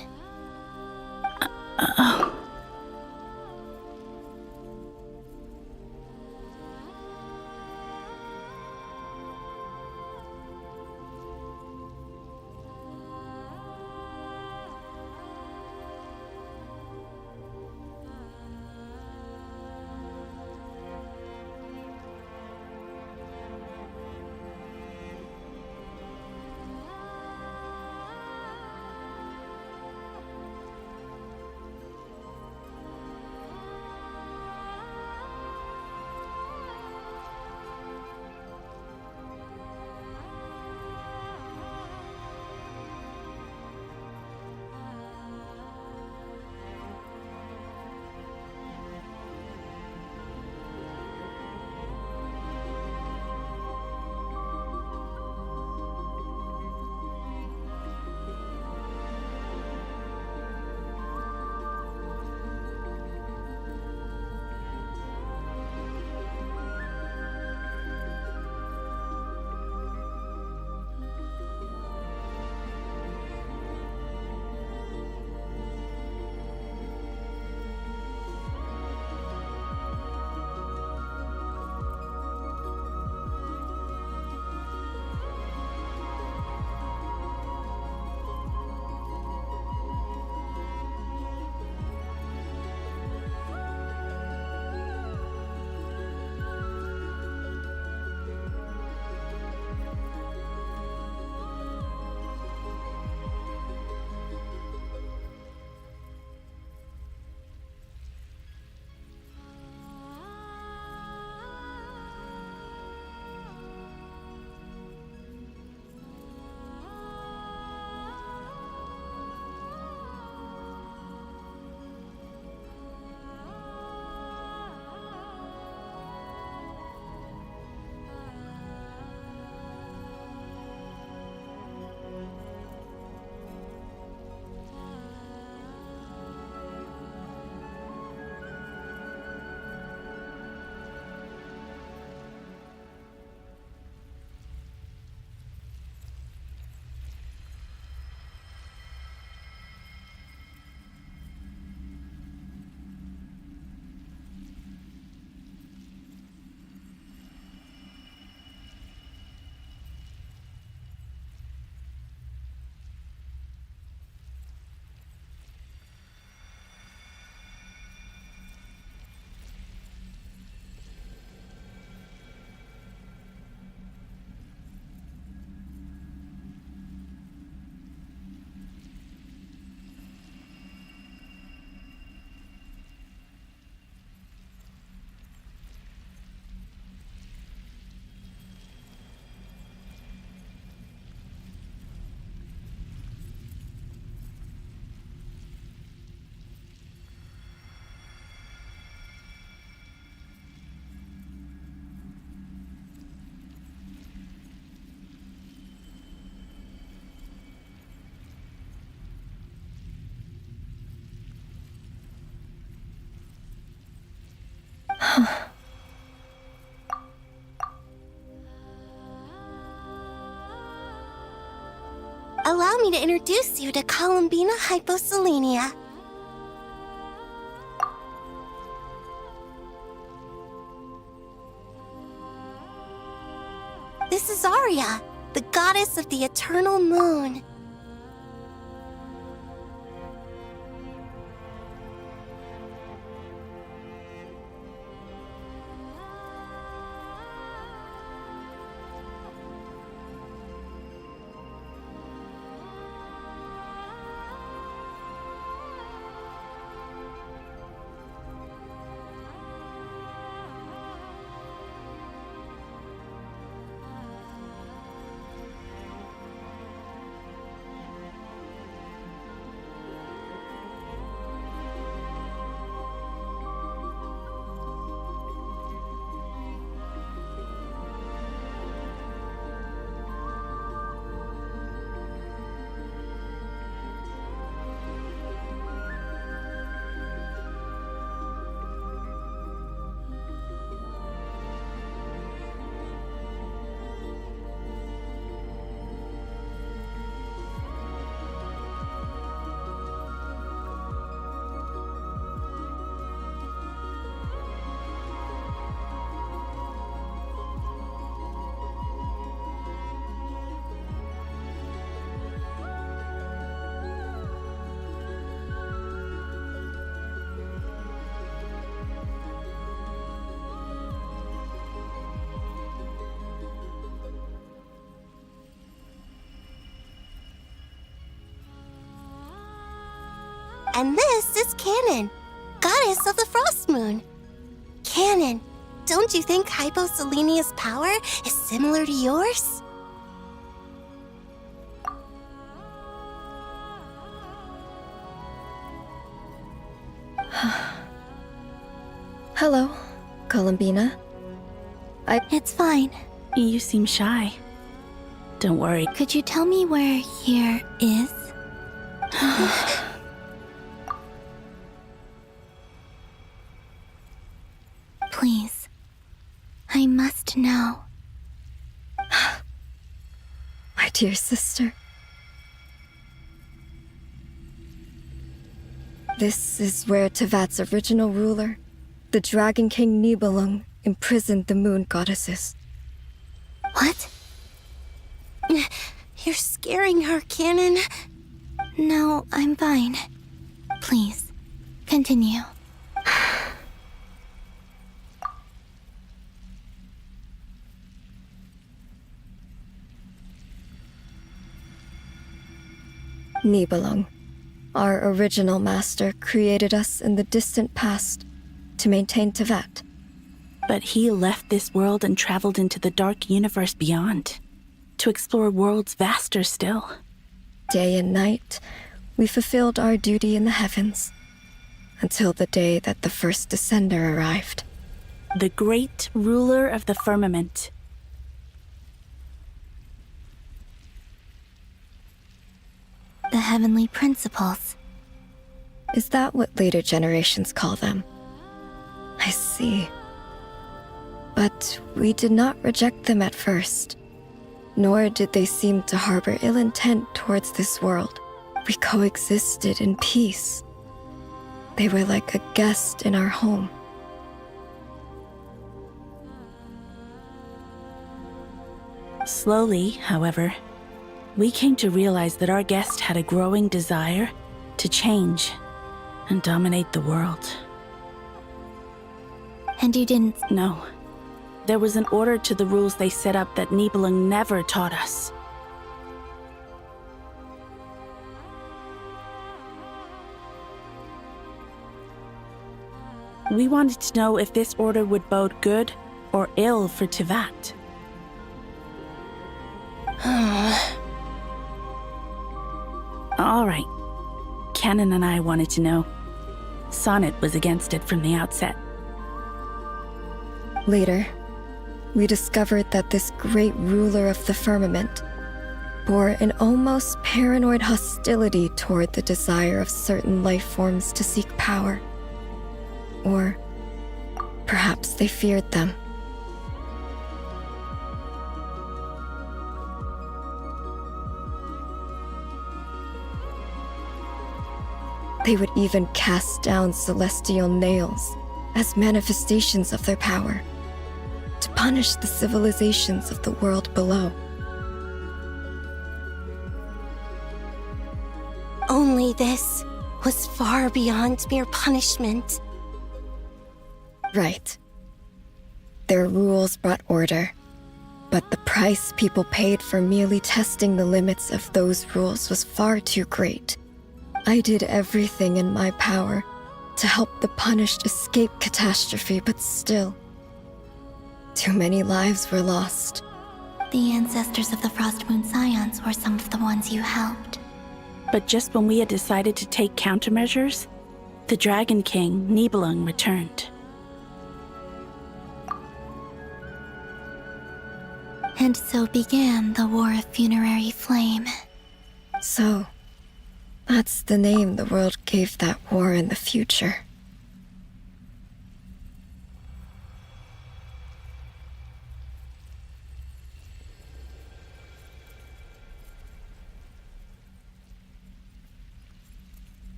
Allow me to introduce you to Columbina hyposelenia. This is Arya, the goddess of the eternal moon. And this is Canon, goddess of the frost moon. Canon, don't you think Hyposelenia's power is similar to yours? Hello, Columbina. It's fine. You seem shy. Don't worry. Could you tell me where here is? Please. I must know. My dear sister. This is where Tevat's original ruler, the Dragon King Nibelung, imprisoned the moon goddesses. What? You're scaring her, Canon. No, I'm fine. Please, continue. Nibelung, our original master, created us in the distant past to maintain Tevat. But he left this world and traveled into the dark universe beyond, to explore worlds vaster still. Day and night, we fulfilled our duty in the heavens, until the day that the first Descender arrived. The great ruler of the firmament. The heavenly principles. Is that what later generations call them? I see. But we did not reject them at first, nor did they seem to harbor ill intent towards this world. We coexisted in peace. They were like a guest in our home. Slowly, however, we came to realize that our guest had a growing desire to change and dominate the world. And you didn't? No. There was an order to the rules they set up that Nibelung never taught us. We wanted to know if this order would bode good or ill for Tevat. All right. Canon and I wanted to know. Sonnet was against it from the outset. Later, we discovered that this great ruler of the firmament bore an almost paranoid hostility toward the desire of certain life forms to seek power. Or perhaps Perhaps they feared them. They would even cast down celestial nails as manifestations of their power, to punish the civilizations of the world below. Only this was far beyond mere punishment. Right. Their rules brought order, but the price people paid for merely testing the limits of those rules was far too great. I did everything in my power to help the punished escape catastrophe, but still, too many lives were lost. The ancestors of the Frost Moon Scions were some of the ones you helped. But just when we had decided to take countermeasures, the Dragon King, Nibelung, returned. And so began the War of Funerary Flame. So, that's the name the world gave that war in the future.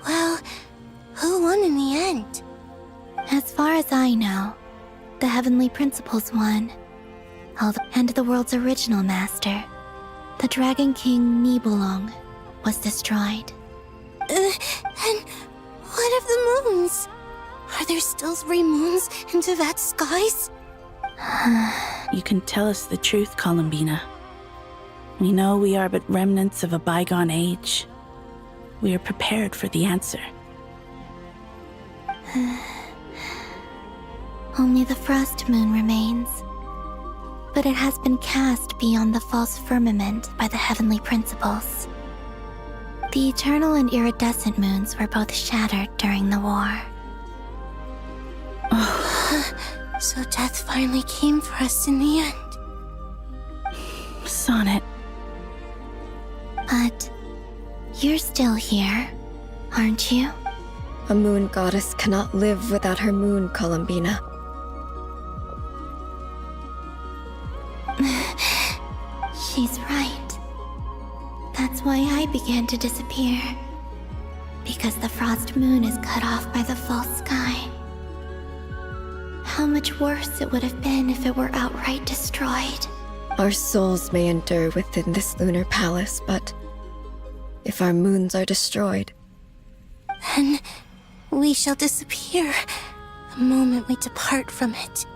Well, who won in the end? As far as I know, the Heavenly Principles won. And the world's original master, the Dragon King Nibelung, was destroyed. And what of the moons? Are there still 3 moons in Tevat's skies? You can tell us the truth, Columbina. We know we are but remnants of a bygone age. We are prepared for the answer. Only the Frost Moon remains. But it has been cast beyond the false firmament by the Heavenly Principles. The eternal and iridescent moons were both shattered during the war. So death finally came for us in the end. Sonnet. But you're still here, aren't you? A moon goddess cannot live without her moon, Columbina. She's right. That's why I began to disappear. Because the Frost Moon is cut off by the false sky. How much worse it would have been if it were outright destroyed. Our souls may endure within this lunar palace, but if our moons are destroyed, then we shall disappear the moment we depart from it.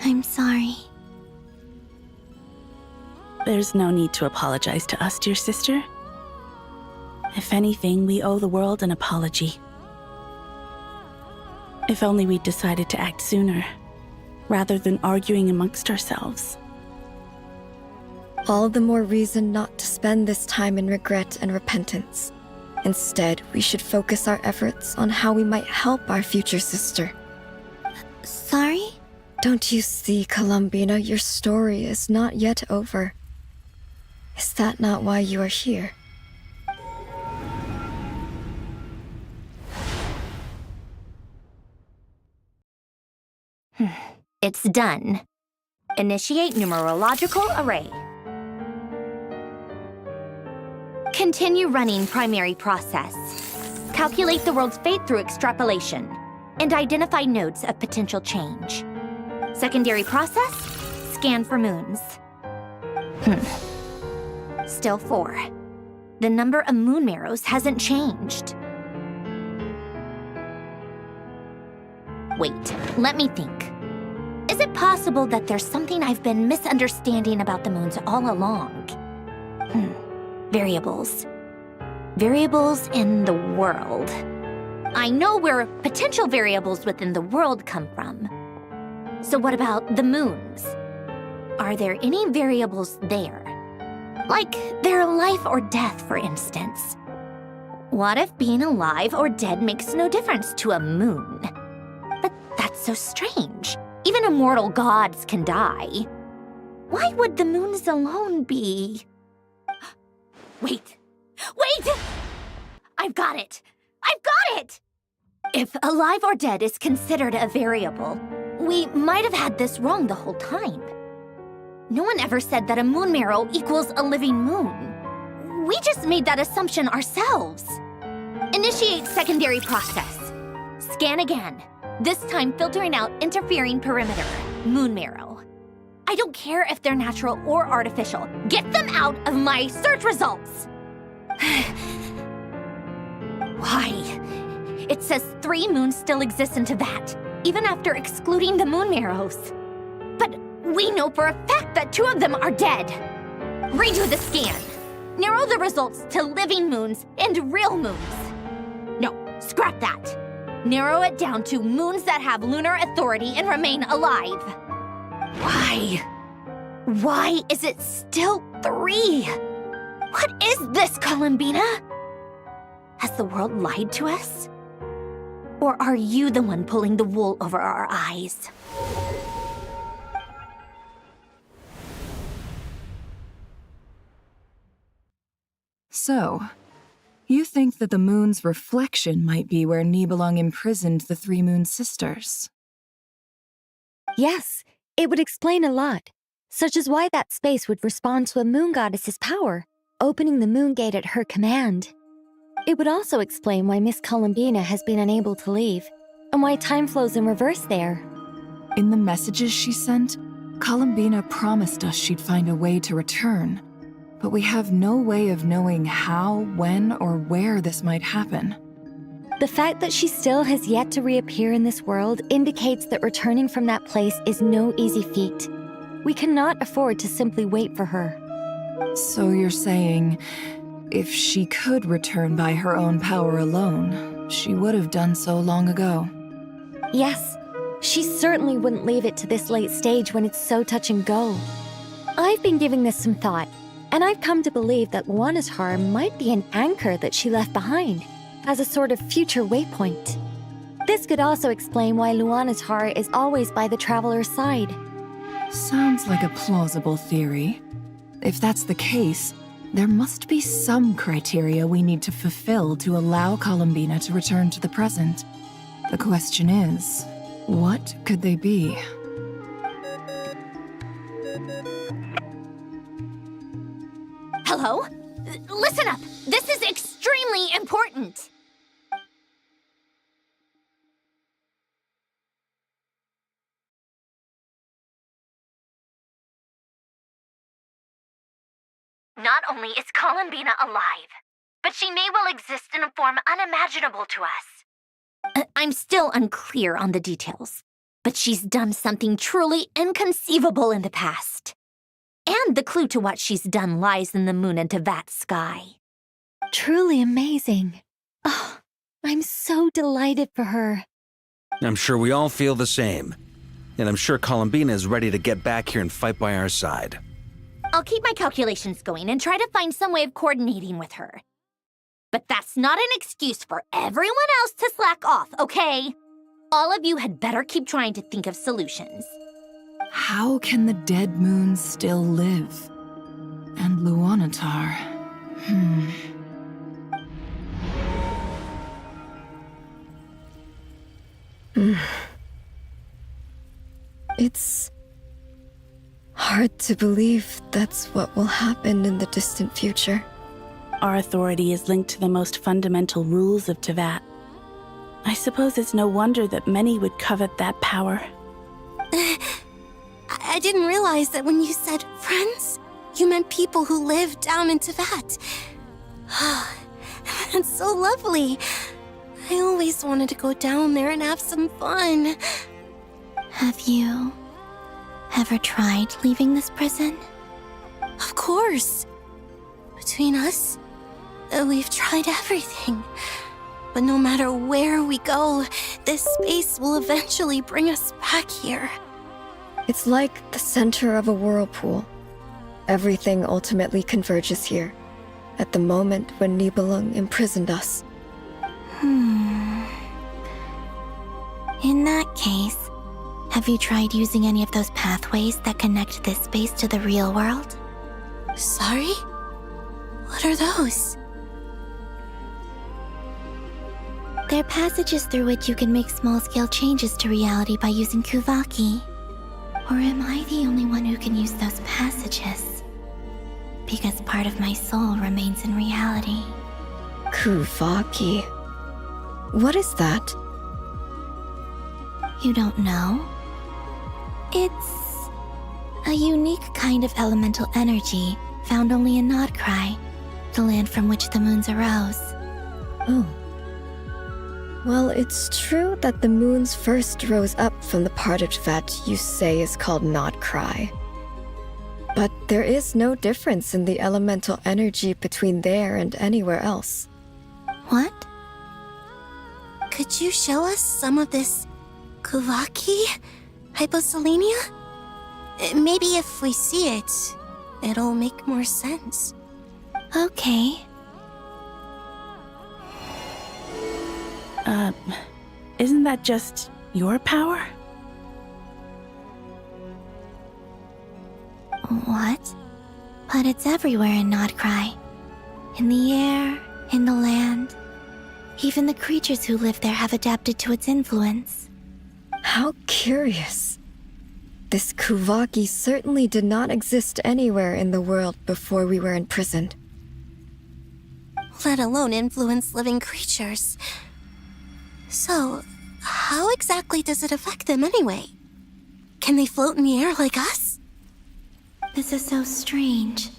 I'm sorry. There's no need to apologize to us, dear sister. If anything, we owe the world an apology. If only we'd decided to act sooner, rather than arguing amongst ourselves. all the more reason not to spend this time in regret and repentance. Instead, we should focus our efforts on how we might help our future sister. Sorry? Don't you see, Columbina, your story is not yet over. Is that not why you are here? It's done. Initiate numerological array. Continue running primary process. Calculate the world's fate through extrapolation, and identify nodes of potential change. Secondary process, scan for moons. Still 4. The number of moon marrows hasn't changed. Wait, let me think. Is it possible that there's something I've been misunderstanding about the moons all along? Variables. Variables in the world. I know where potential variables within the world come from. So what about the moons? Are there any variables there? Like their life or death, for instance. What if being alive or dead makes no difference to a moon? But that's so strange. Even immortal gods can die. Why would the moons alone be? Wait! I've got it! If alive or dead is considered a variable, we might have had this wrong the whole time. No one ever said that a moon marrow equals a living moon. We just made that assumption ourselves. Initiate secondary process. Scan again, this time filtering out interfering perimeter, moon marrow. I don't care if they're natural or artificial. Get them out of my search results! Why? It says 3 moons still exist in Teyvat, even after excluding the moon marrows. But we know for a fact that 2 of them are dead. Redo the scan. Narrow the results to living moons and real moons. No, scrap that. Narrow it down to moons that have lunar authority and remain alive. Why? Why is it still 3? What is this, Columbina? Has the world lied to us? Or are you the one pulling the wool over our eyes? So, you think that the moon's reflection might be where Nibelung imprisoned the 3 moon sisters? Yes, it would explain a lot, such as why that space would respond to a moon goddess's power, opening the moon gate at her command. It would also explain why Miss Columbina has been unable to leave, and why time flows in reverse there. In the messages she sent, Columbina promised us she'd find a way to return, but we have no way of knowing how, when, or where this might happen. The fact that she still has yet to reappear in this world indicates that returning from that place is no easy feat. We cannot afford to simply wait for her. So you're saying, if she could return by her own power alone, she would have done so long ago. Yes, she certainly wouldn't leave it to this late stage when it's so touch and go. I've been giving this some thought, and I've come to believe that Luanatar might be an anchor that she left behind, as a sort of future waypoint. This could also explain why Luanatar is always by the traveler's side. Sounds like a plausible theory. If that's the case, there must be some criteria we need to fulfill to allow Columbina to return to the present. The question is, what could they be? Hello? Listen up! This is extremely important! Not only is Columbina alive, but she may well exist in a form unimaginable to us. I'm still unclear on the details, but she's done something truly inconceivable in the past. And the clue to what she's done lies in the moon and Teyvat sky. Truly amazing. Oh, I'm so delighted for her. I'm sure we all feel the same. And I'm sure Columbina is ready to get back here and fight by our side. I'll keep my calculations going and try to find some way of coordinating with her. But that's not an excuse for everyone else to slack off, okay? All of you had better keep trying to think of solutions. How can the dead moons still live? And Luanatar? It's hard to believe that's what will happen in the distant future. Our authority is linked to the most fundamental rules of Teyvat. I suppose it's no wonder that many would covet that power. I didn't realize that when you said friends, you meant people who live down in Teyvat. That's so lovely. I always wanted to go down there and have some fun. Have you ever tried leaving this prison? Of course. Between us, we've tried everything. But no matter where we go, this space will eventually bring us back here. It's like the center of a whirlpool. Everything ultimately converges here, at the moment when Nibelung imprisoned us. In that case, have you tried using any of those pathways that connect this space to the real world? Sorry? What are those? They're passages through which you can make small-scale changes to reality by using Kuvaki. Or am I the only one who can use those passages? Because part of my soul remains in reality. Kuvaki. What is that? You don't know? It's a unique kind of elemental energy found only in Nodcry, the land from which the moons arose. Oh. Well, it's true that the moons first rose up from the part of Teyvat you say is called Nodcry. But there is no difference in the elemental energy between there and anywhere else. What? Could you show us some of this Kuvaki hyposelenia? Maybe if we see it, it'll make more sense. Okay. Isn't that just your power? What? But it's everywhere in Nodcry. In the air, in the land. Even the creatures who live there have adapted to its influence. How curious. This Kuvaki certainly did not exist anywhere in the world before we were imprisoned. Let alone influence living creatures. So, how exactly does it affect them anyway? Can they float in the air like us? This is so strange.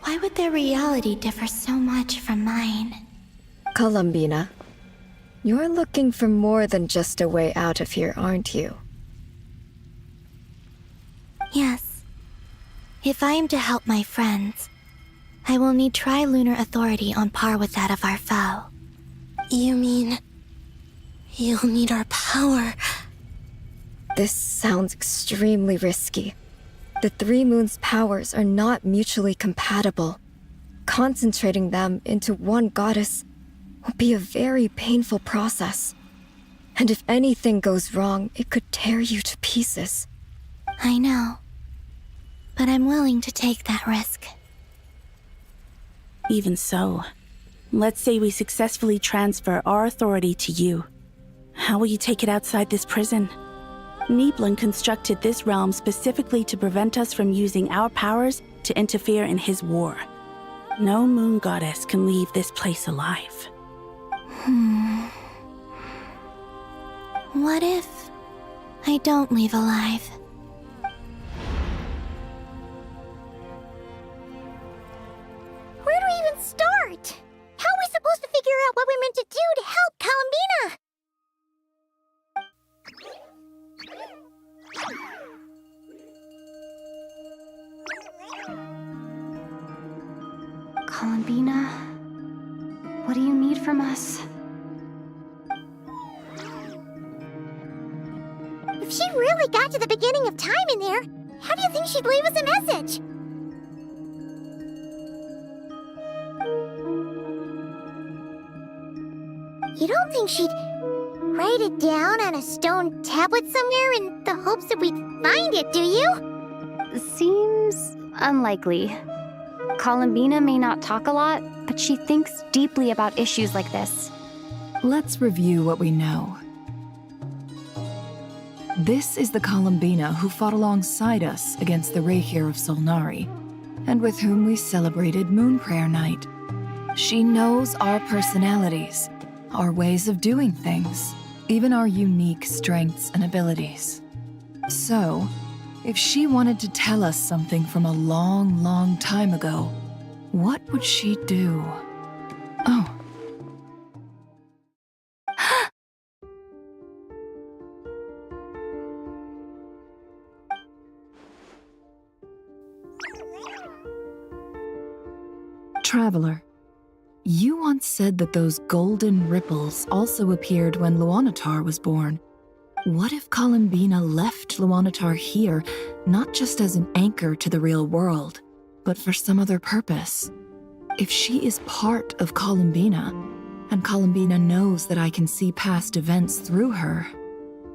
Why would their reality differ so much from mine? Columbina, you're looking for more than just a way out of here, aren't you? Yes. If I am to help my friends, I will need tri-lunar authority on par with that of our foe. You mean... you'll need our power? This sounds extremely risky. The three moons' powers are not mutually compatible. Concentrating them into one goddess will be a very painful process. And if anything goes wrong, it could tear you to pieces. I know. But I'm willing to take that risk. Even so, let's say we successfully transfer our authority to you. How will you take it outside this prison? Nibelung constructed this realm specifically to prevent us from using our powers to interfere in his war. No moon goddess can leave this place alive. What if I don't leave alive? Where do we even start? How are we supposed to figure out what we're meant to do to help Columbina? Columbina, what do you need from us? If she really got to the beginning of time in there, how do you think she'd leave us a message? You don't think she'd write it down on a stone tablet somewhere in the hopes that we'd find it, do you? Seems unlikely. Columbina may not talk a lot, but she thinks deeply about issues like this. Let's review what we know. This is the Columbina who fought alongside us against the Rahir of Solnari, and with whom we celebrated Moon Prayer Night. She knows our personalities, our ways of doing things, even our unique strengths and abilities. So, if she wanted to tell us something from a long, long time ago, what would she do? Oh. Traveler, you once said that those golden ripples also appeared when Luanatar was born. What if Columbina left Luanatar here, not just as an anchor to the real world, but for some other purpose? If she is part of Columbina, and Columbina knows that I can see past events through her...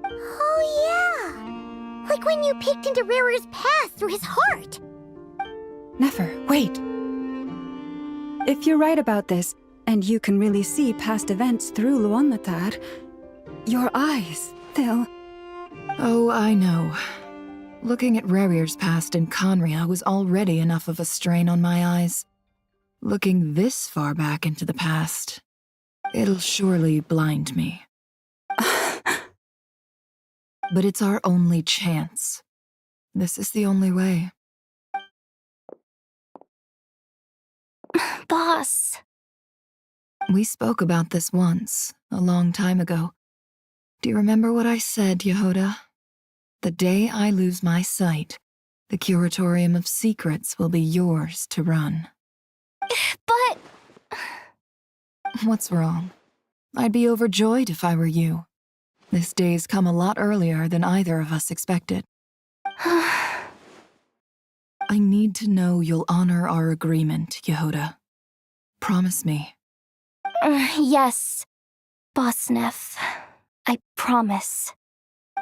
Oh yeah! Like when you peeked into Rarir's past through his heart! Nefer, wait! If you're right about this, and you can really see past events through Luanatar, your eyes, they'll... Oh, I know. Looking at Rarir's past in Conria was already enough of a strain on my eyes. Looking this far back into the past, it'll surely blind me. But it's our only chance. This is the only way. Boss! We spoke about this once, a long time ago. Do you remember what I said, Yehoda? The day I lose my sight, the Curatorium of Secrets will be yours to run. But... What's wrong? I'd be overjoyed if I were you. This day's come a lot earlier than either of us expected. I need to know you'll honor our agreement, Yehoda. Promise me. Yes, Boss Neff. I promise.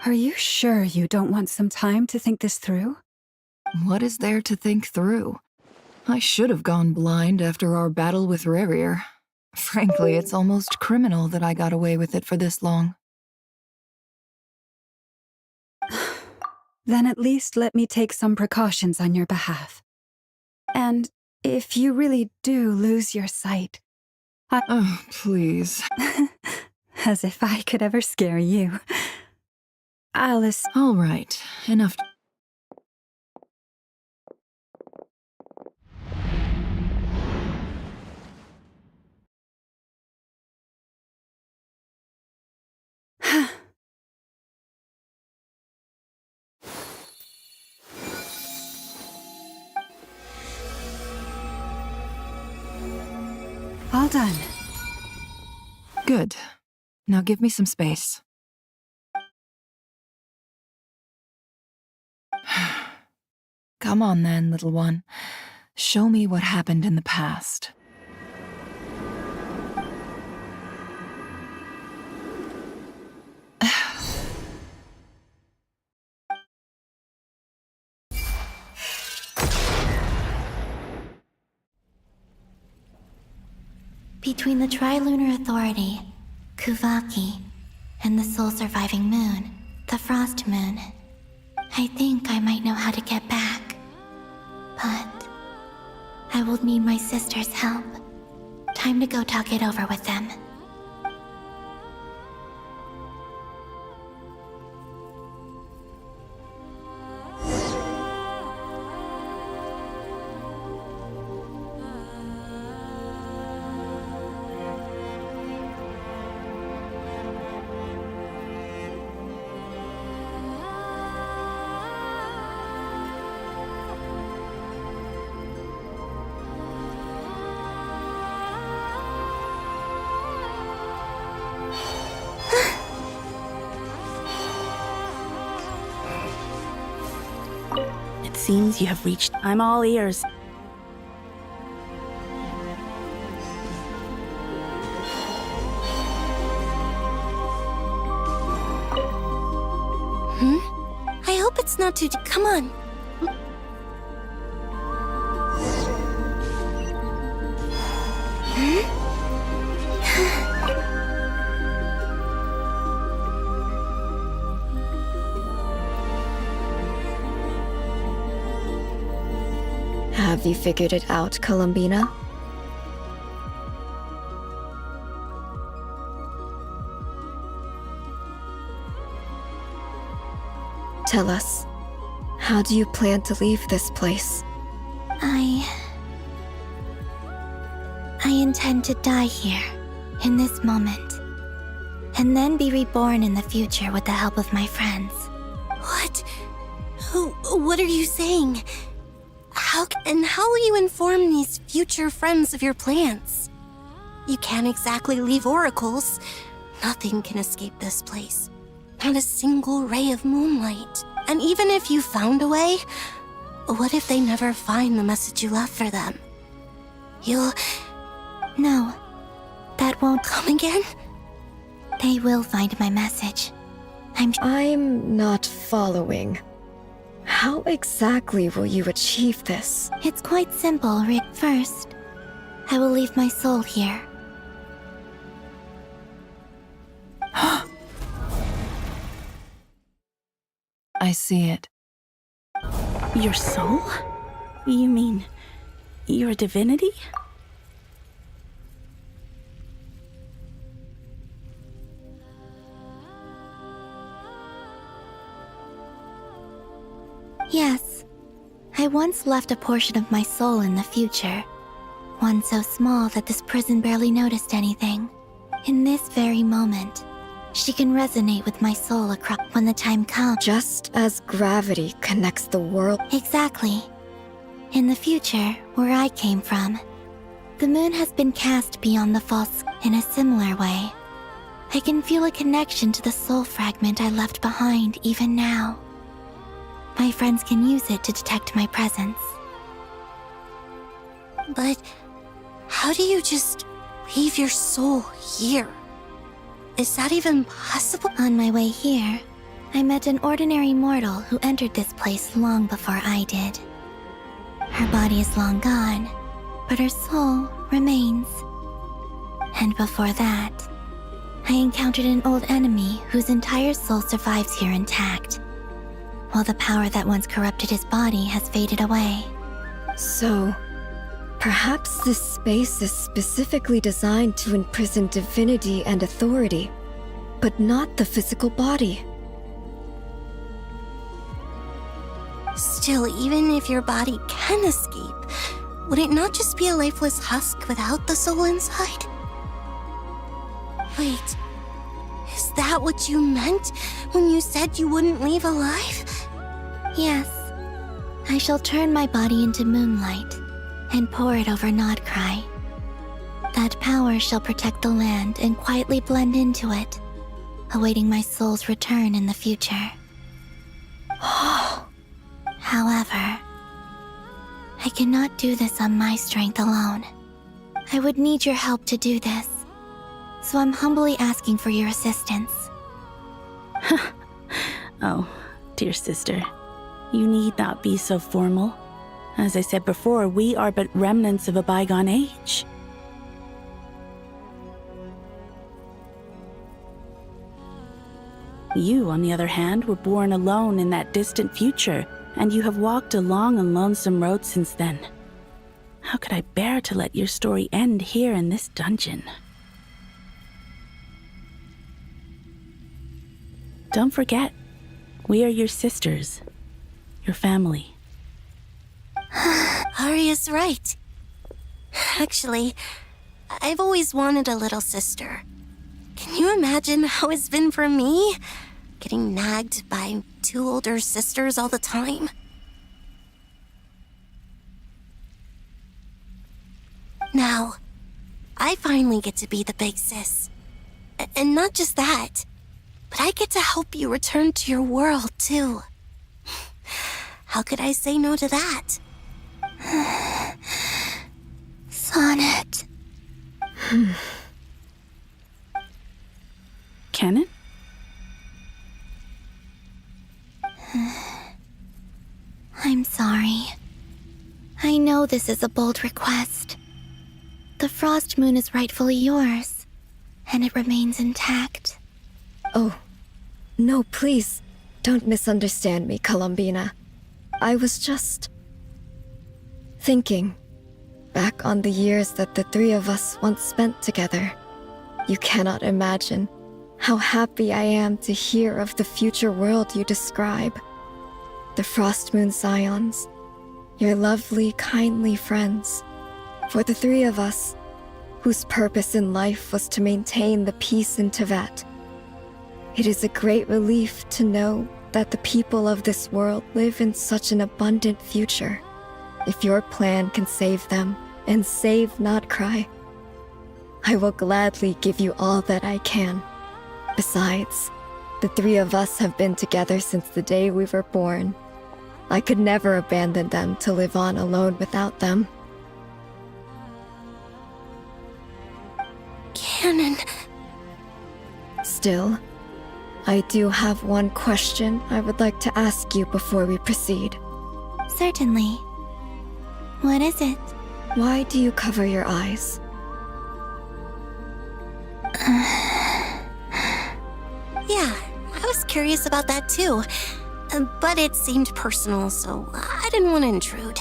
Are you sure you don't want some time to think this through? What is there to think through? I should have gone blind after our battle with Rarir. Frankly, it's almost criminal that I got away with it for this long. Then at least let me take some precautions on your behalf. And if you really do lose your sight... Oh, please. As if I could ever scare you. Alice... All right, enough... All done. Good. Now give me some space. Come on then, little one. Show me what happened in the past. Between the Trilunar Authority, Kuvaki, and the soul-surviving moon, the Frost Moon, I think I might know how to get back. But I will need my sister's help. Time to go talk it over with them. It seems you have reached... I'm all ears. I hope it's not too... Come on. Have you figured it out, Columbina? Tell us, how do you plan to leave this place? I intend to die here, in this moment, and then be reborn in the future with the help of my friends. What? What are you saying? How will you inform these future friends of your plans? You can't exactly leave oracles. Nothing can escape this place. Not a single ray of moonlight. And even if you found a way, what if they never find the message you left for them? No, that won't come again? They will find my message. I'm not following. How exactly will you achieve this? It's quite simple, Rick. First, I will leave my soul here. I see it. Your soul? You mean you're a divinity? Yes. I once left a portion of my soul in the future. One so small that this prison barely noticed anything. In this very moment, she can resonate with my soul across when the time comes. Just as gravity connects the world. Exactly. In the future, where I came from, the moon has been cast beyond the false in a similar way. I can feel a connection to the soul fragment I left behind even now. My friends can use it to detect my presence. But how do you just leave your soul here? Is that even possible? On my way here, I met an ordinary mortal who entered this place long before I did. Her body is long gone, but her soul remains. And before that, I encountered an old enemy whose entire soul survives here intact, while the power that once corrupted his body has faded away. So, perhaps this space is specifically designed to imprison divinity and authority, but not the physical body. Still, even if your body can escape, would it not just be a lifeless husk without the soul inside? Wait, is that what you meant when you said you wouldn't leave alive? Yes. I shall turn my body into moonlight and pour it over Nodcry. That power shall protect the land and quietly blend into it, awaiting my soul's return in the future. However, I cannot do this on my strength alone. I would need your help to do this, so I'm humbly asking for your assistance. Oh, dear sister, you need not be so formal. As I said before, we are but remnants of a bygone age. You, on the other hand, were born alone in that distant future, and you have walked a long and lonesome road since then. How could I bear to let your story end here in this dungeon? Don't forget, we are your sisters, your family. Arya's right. Actually, I've always wanted a little sister. Can you imagine how it's been for me? Getting nagged by two older sisters all the time? Now, I finally get to be the big sis. And not just that, but I get to help you return to your world, too. How could I say no to that? Sonnet. Canon? I'm sorry. I know this is a bold request. The Frost Moon is rightfully yours, and it remains intact. Oh, no, please, don't misunderstand me, Columbina. I was just Thinking back on the years that the three of us once spent together, you cannot imagine how happy I am to hear of the future world you describe. The Frost Moon Scions, your lovely, kindly friends. For the three of us, whose purpose in life was to maintain the peace in Teyvat, it is a great relief to know that the people of this world live in such an abundant future. If your plan can save them, and save not cry, I will gladly give you all that I can. Besides, the three of us have been together since the day we were born. I could never abandon them to live on alone without them. Canon. Still, I do have one question I would like to ask you before we proceed. Certainly. What is it? Why do you cover your eyes? Yeah, I was curious about that too. But it seemed personal, so I didn't want to intrude.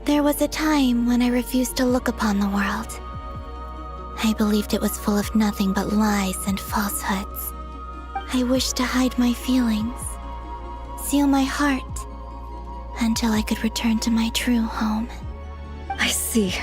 There was a time when I refused to look upon the world. I believed it was full of nothing but lies and falsehoods. I wished to hide my feelings, seal my heart, until I could return to my true home. I see.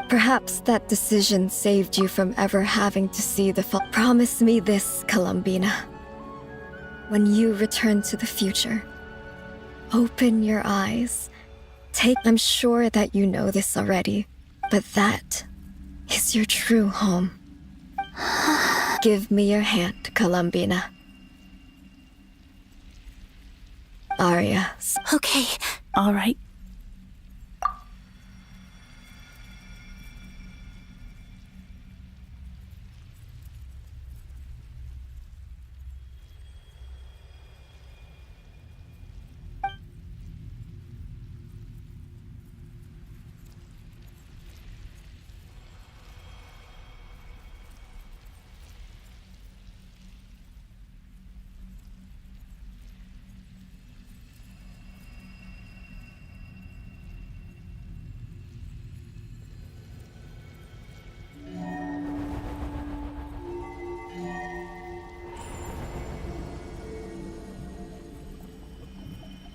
Perhaps that decision saved you from ever having to see the fall. Promise me this, Columbina. When you return to the future, open your eyes. I'm sure that you know this already, but that is your true home. Give me your hand, Columbina. Arya. Okay. All right.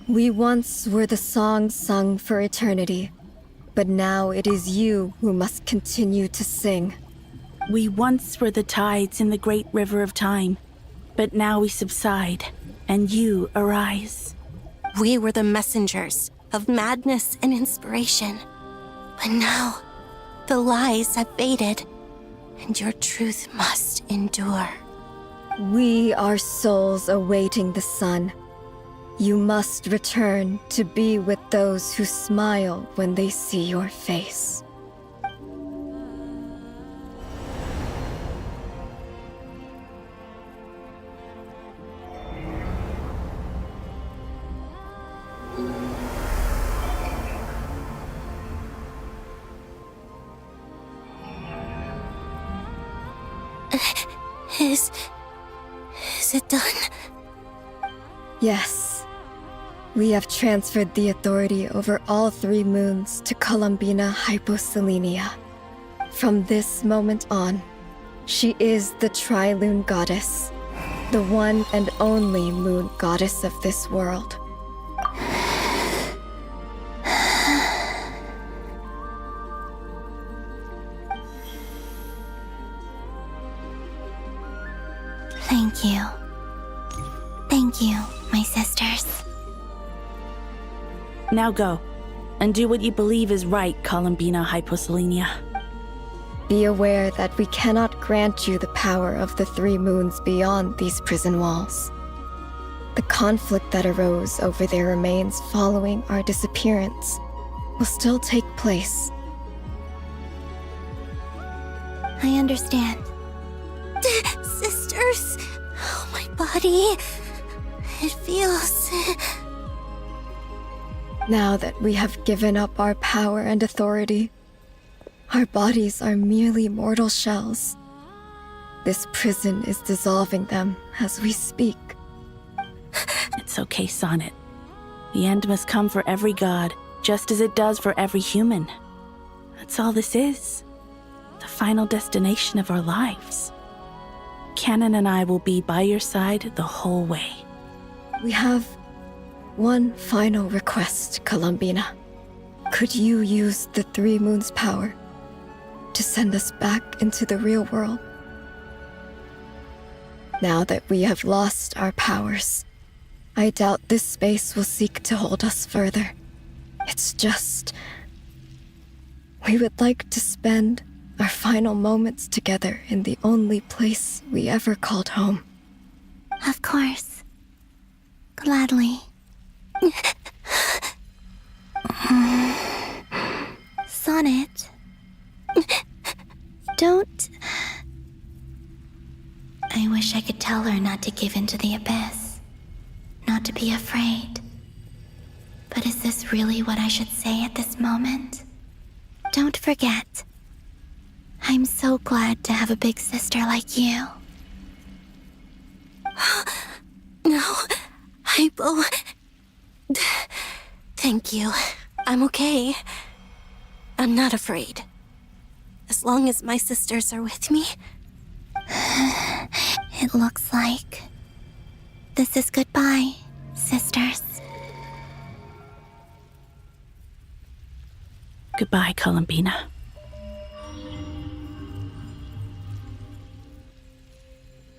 We once were the songs sung for eternity, but now it is you who must continue to sing. We once were the tides in the great river of time, but now we subside, and you arise. We were the messengers of madness and inspiration. But now, the lies have faded, and your truth must endure. We are souls awaiting the sun. You must return to be with those who smile when they see your face. Is it done? Yes. We have transferred the authority over all 3 moons to Columbina Hyposelenia. From this moment on, she is the Tri-Lune Goddess, the one and only moon goddess of this world. Thank you. Thank you, my sisters. Now go, and do what you believe is right, Columbina Hyposelenia. Be aware that we cannot grant you the power of the three moons beyond these prison walls. The conflict that arose over their remains following our disappearance will still take place. I understand. Sisters, oh, my body. It feels... Now that we have given up our power and authority, our bodies are merely mortal shells. This prison is dissolving them as we speak. It's okay, Sonnet. The end must come for every god, just as it does for every human. That's all this is. The final destination of our lives. Canon and I will be by your side the whole way. We have one final request, Columbina. Could you use the Three Moons' power to send us back into the real world? Now that we have lost our powers, I doubt this space will seek to hold us further. It's just... we would like to spend our final moments together in the only place we ever called home. Of course. Gladly. Sonnet. Don't... I wish I could tell her not to give in to the abyss. Not to be afraid. But is this really what I should say at this moment? Don't forget. I'm so glad to have a big sister like you. No, Hypo. Thank you. I'm okay. I'm not afraid. As long as my sisters are with me. It looks like this is goodbye, sisters. Goodbye, Columbina.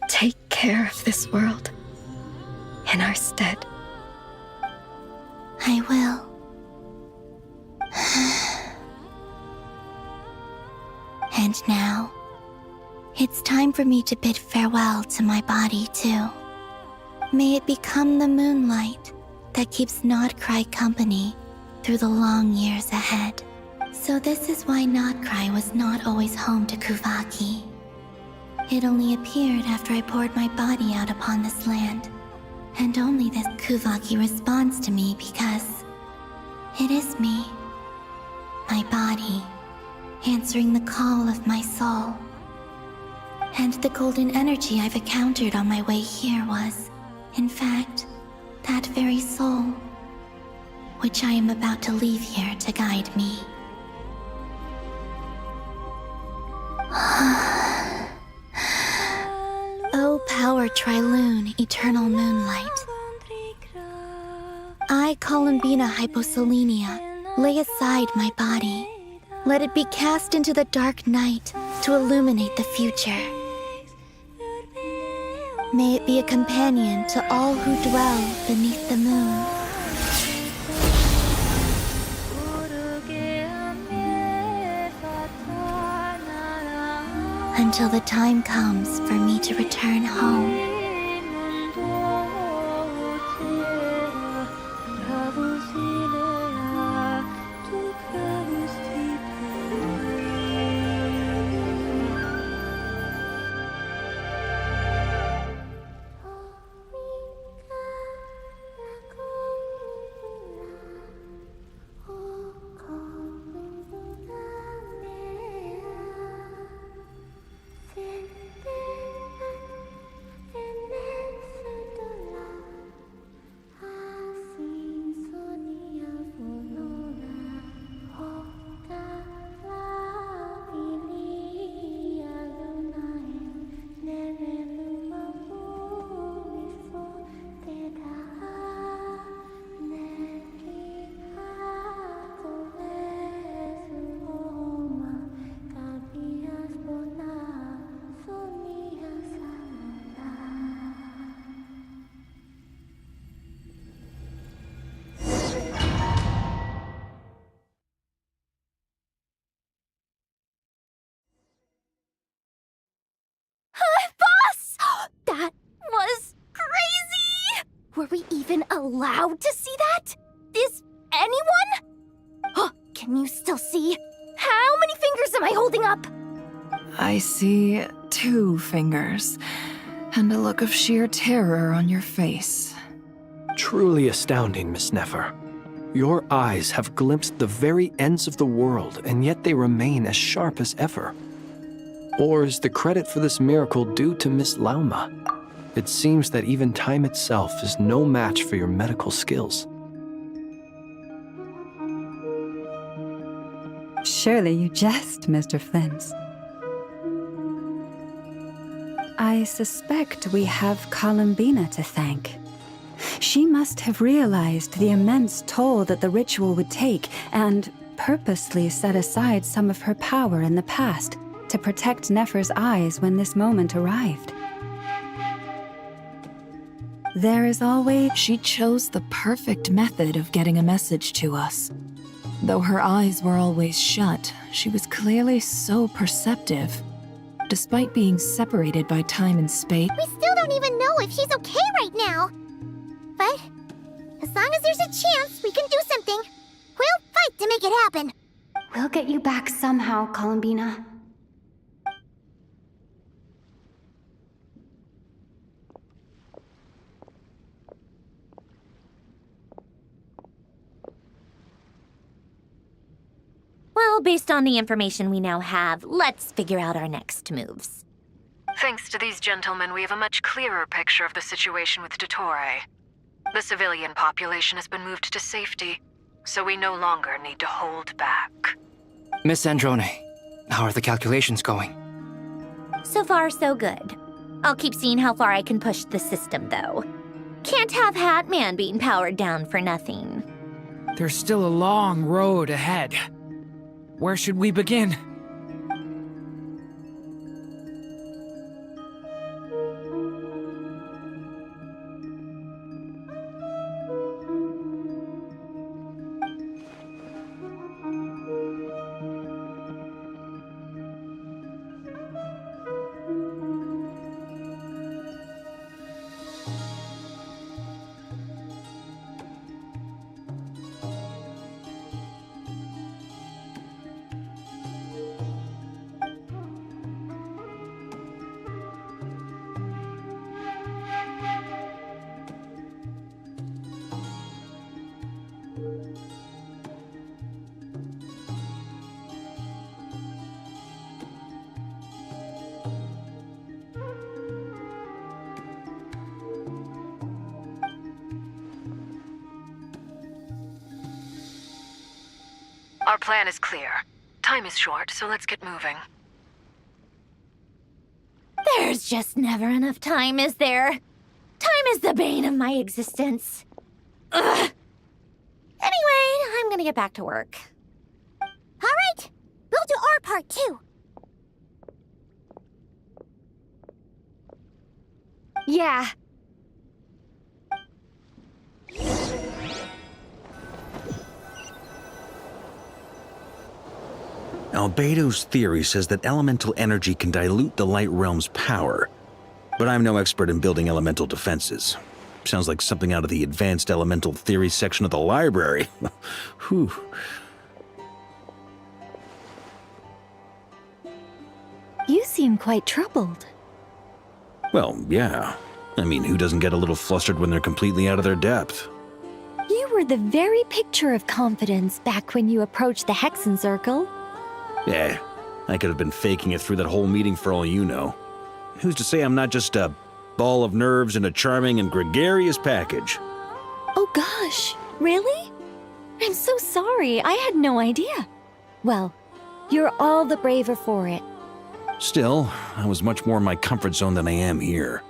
Take care of this world in our stead. I will. And now, it's time for me to bid farewell to my body, too. May it become the moonlight that keeps Nodcry company through the long years ahead. So this is why Nodcry was not always home to Kuvaki. It only appeared after I poured my body out upon this land. And only this Kuvaki responds to me because it is me, my body, answering the call of my soul. And the golden energy I've encountered on my way here was, in fact, that very soul, which I am about to leave here to guide me. O power Trilune, eternal moonlight. I, Columbina Hyposelenia, lay aside my body. Let it be cast into the dark night to illuminate the future. May it be a companion to all who dwell beneath the moon. Until the time comes for me to return home. allowed to see that? Is anyone? Can you still see? How many fingers am I holding up? I see 2 fingers, and a look of sheer terror on your face. Truly astounding, Miss Nefer. Your eyes have glimpsed the very ends of the world, and yet they remain as sharp as ever. Or is the credit for this miracle due to Miss Lauma? It seems that even time itself is no match for your medical skills. Surely you jest, Mr. Flint. I suspect we have Columbina to thank. She must have realized the immense toll that the ritual would take and purposely set aside some of her power in the past to protect Nefer's eyes when this moment arrived. There is always... She chose the perfect method of getting a message to us. Though her eyes were always shut, she was clearly so perceptive. Despite being separated by time and space... We still don't even know if she's okay right now. But as long as there's a chance we can do something, we'll fight to make it happen. We'll get you back somehow, Columbina. Well, based on the information we now have, let's figure out our next moves. Thanks to these gentlemen, we have a much clearer picture of the situation with Dottore. The civilian population has been moved to safety, so we no longer need to hold back. Miss Androne, how are the calculations going? So far, so good. I'll keep seeing how far I can push the system, though. Can't have Hatman being powered down for nothing. There's still a long road ahead. Where should we begin? Our plan is clear. Time is short, so let's get moving. There's just never enough time, is there? Time is the bane of my existence. Ugh. Anyway, I'm gonna get back to work. All right, we'll do our part too. Yeah. Albedo's theory says that elemental energy can dilute the light realm's power, but I'm no expert in building elemental defenses. Sounds like something out of the advanced elemental theory section of the library. Whew. You seem quite troubled. Well, yeah. I mean, who doesn't get a little flustered when they're completely out of their depth? You were the very picture of confidence back when you approached the Hexen Circle. Yeah, I could have been faking it through that whole meeting for all you know. Who's to say I'm not just a ball of nerves in a charming and gregarious package? Oh gosh, really? I'm so sorry, I had no idea. Well, you're all the braver for it. Still, I was much more in my comfort zone than I am here.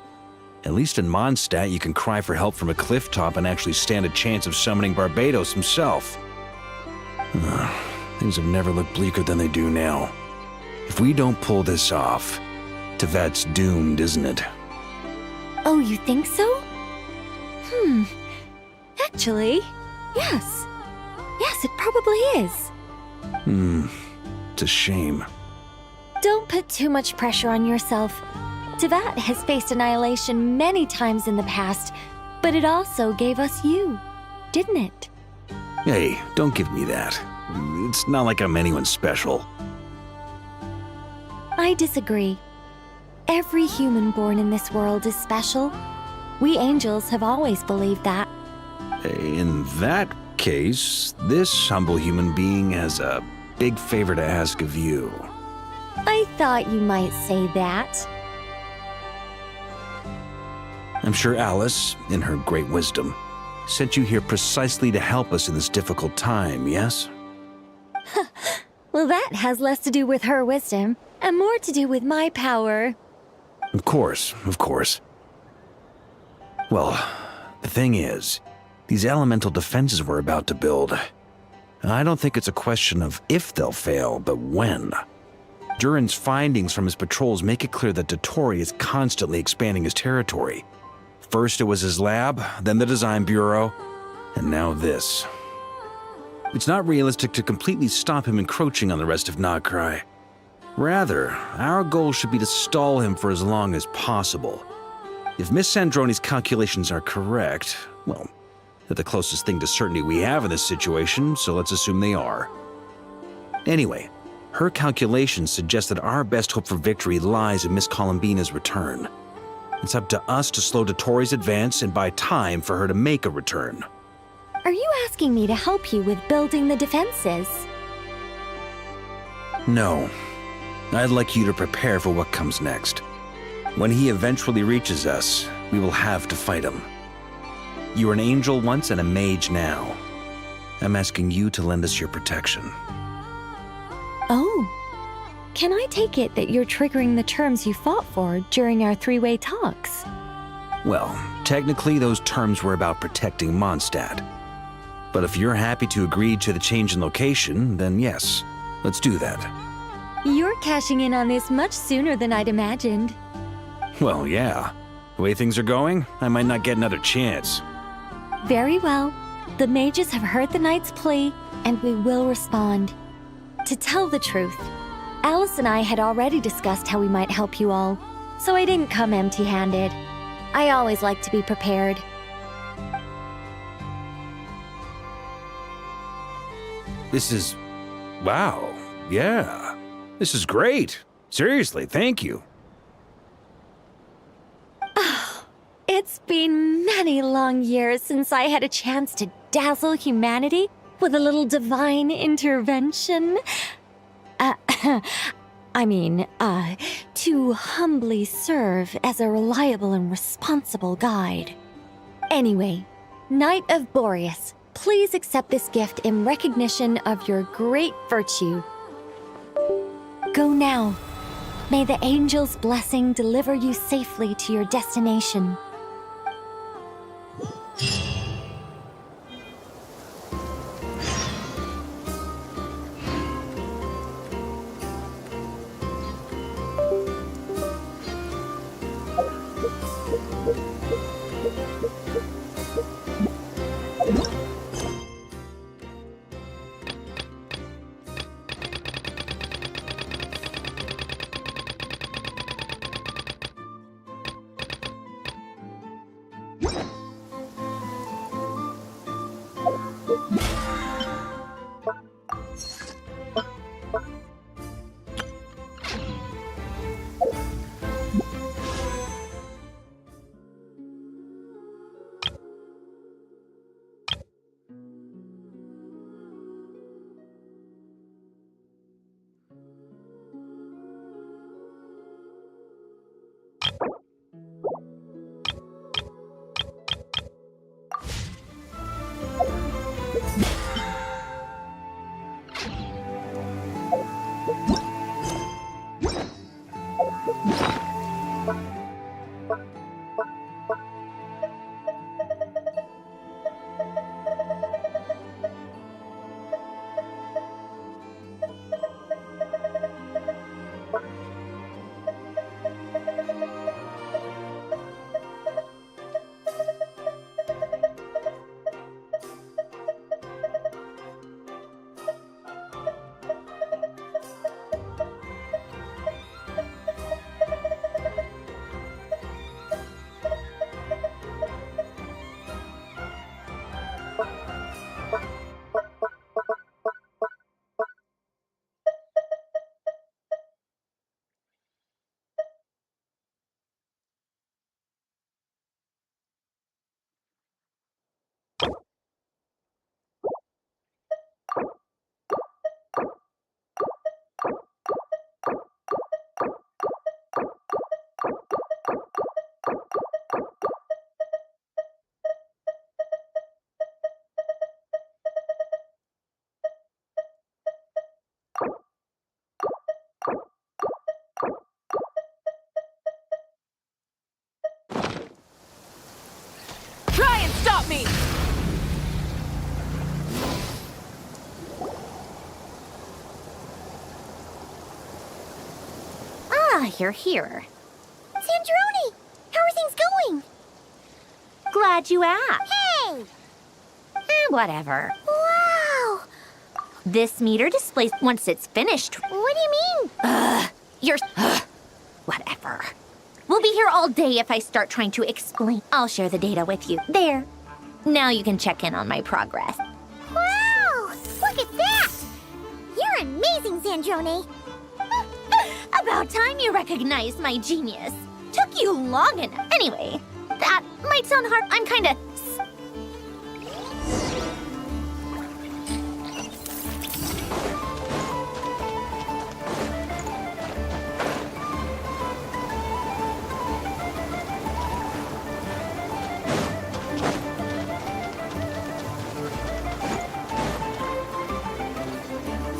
At least in Mondstadt, you can cry for help from a cliff top and actually stand a chance of summoning Barbados himself. Things have never looked bleaker than they do now. If we don't pull this off, Tevat's doomed, isn't it? Oh, you think so? Actually, yes. Yes, it probably is. It's a shame. Don't put too much pressure on yourself. Tevat has faced annihilation many times in the past, But it also gave us you, didn't it? Hey, don't give me that. It's not like I'm anyone special. I disagree. Every human born in this world is special. We angels have always believed that. In that case, this humble human being has a big favor to ask of you. I thought you might say that. I'm sure Alice, in her great wisdom, sent you here precisely to help us in this difficult time, yes? Well, that has less to do with her wisdom and more to do with my power. Of course, of course. Well, the thing is, these elemental defenses we're about to build, I don't think it's a question of if they'll fail, but when. Durin's findings from his patrols make it clear that Dottore is constantly expanding his territory. First it was his lab, then the design bureau, and now this. It's not realistic to completely stop him encroaching on the rest of Nagrai. Rather, our goal should be to stall him for as long as possible. If Miss Sandroni's calculations are correct, well, they're the closest thing to certainty we have in this situation, so let's assume they are. Anyway, her calculations suggest that our best hope for victory lies in Miss Columbina's return. It's up to us to slow Dottore's advance and buy time for her to make a return. Are you asking me to help you with building the defenses? No. I'd like you to prepare for what comes next. When he eventually reaches us, we will have to fight him. You were an angel once and a mage now. I'm asking you to lend us your protection. Oh. Can I take it that you're triggering the terms you fought for during our three-way talks? Well, technically those terms were about protecting Mondstadt. But if you're happy to agree to the change in location, then yes, let's do that. You're cashing in on this much sooner than I'd imagined. Well, yeah. The way things are going, I might not get another chance. Very well. The mages have heard the knight's plea, and we will respond. To tell the truth, Alice and I had already discussed how we might help you all, so I didn't come empty-handed. I always like to be prepared. This is... wow. Yeah. This is great. Seriously, thank you. It's been many long years since I had a chance to dazzle humanity with a little divine intervention. To humbly serve as a reliable and responsible guide. Anyway, Knight of Boreas, please accept this gift in recognition of your great virtue. Go now. May the angel's blessing deliver you safely to your destination. Here. Sandrone! How are things going? Glad you asked. Hey! Whatever. Wow! This meter displays once it's finished. What do you mean? Whatever. We'll be here all day if I start trying to explain. I'll share the data with you. There. Now you can check in on my progress. Wow! Look at that! You're amazing, Sandrone! About time you recognized my genius. Took you long enough. Anyway, that might sound hard. I'm kinda...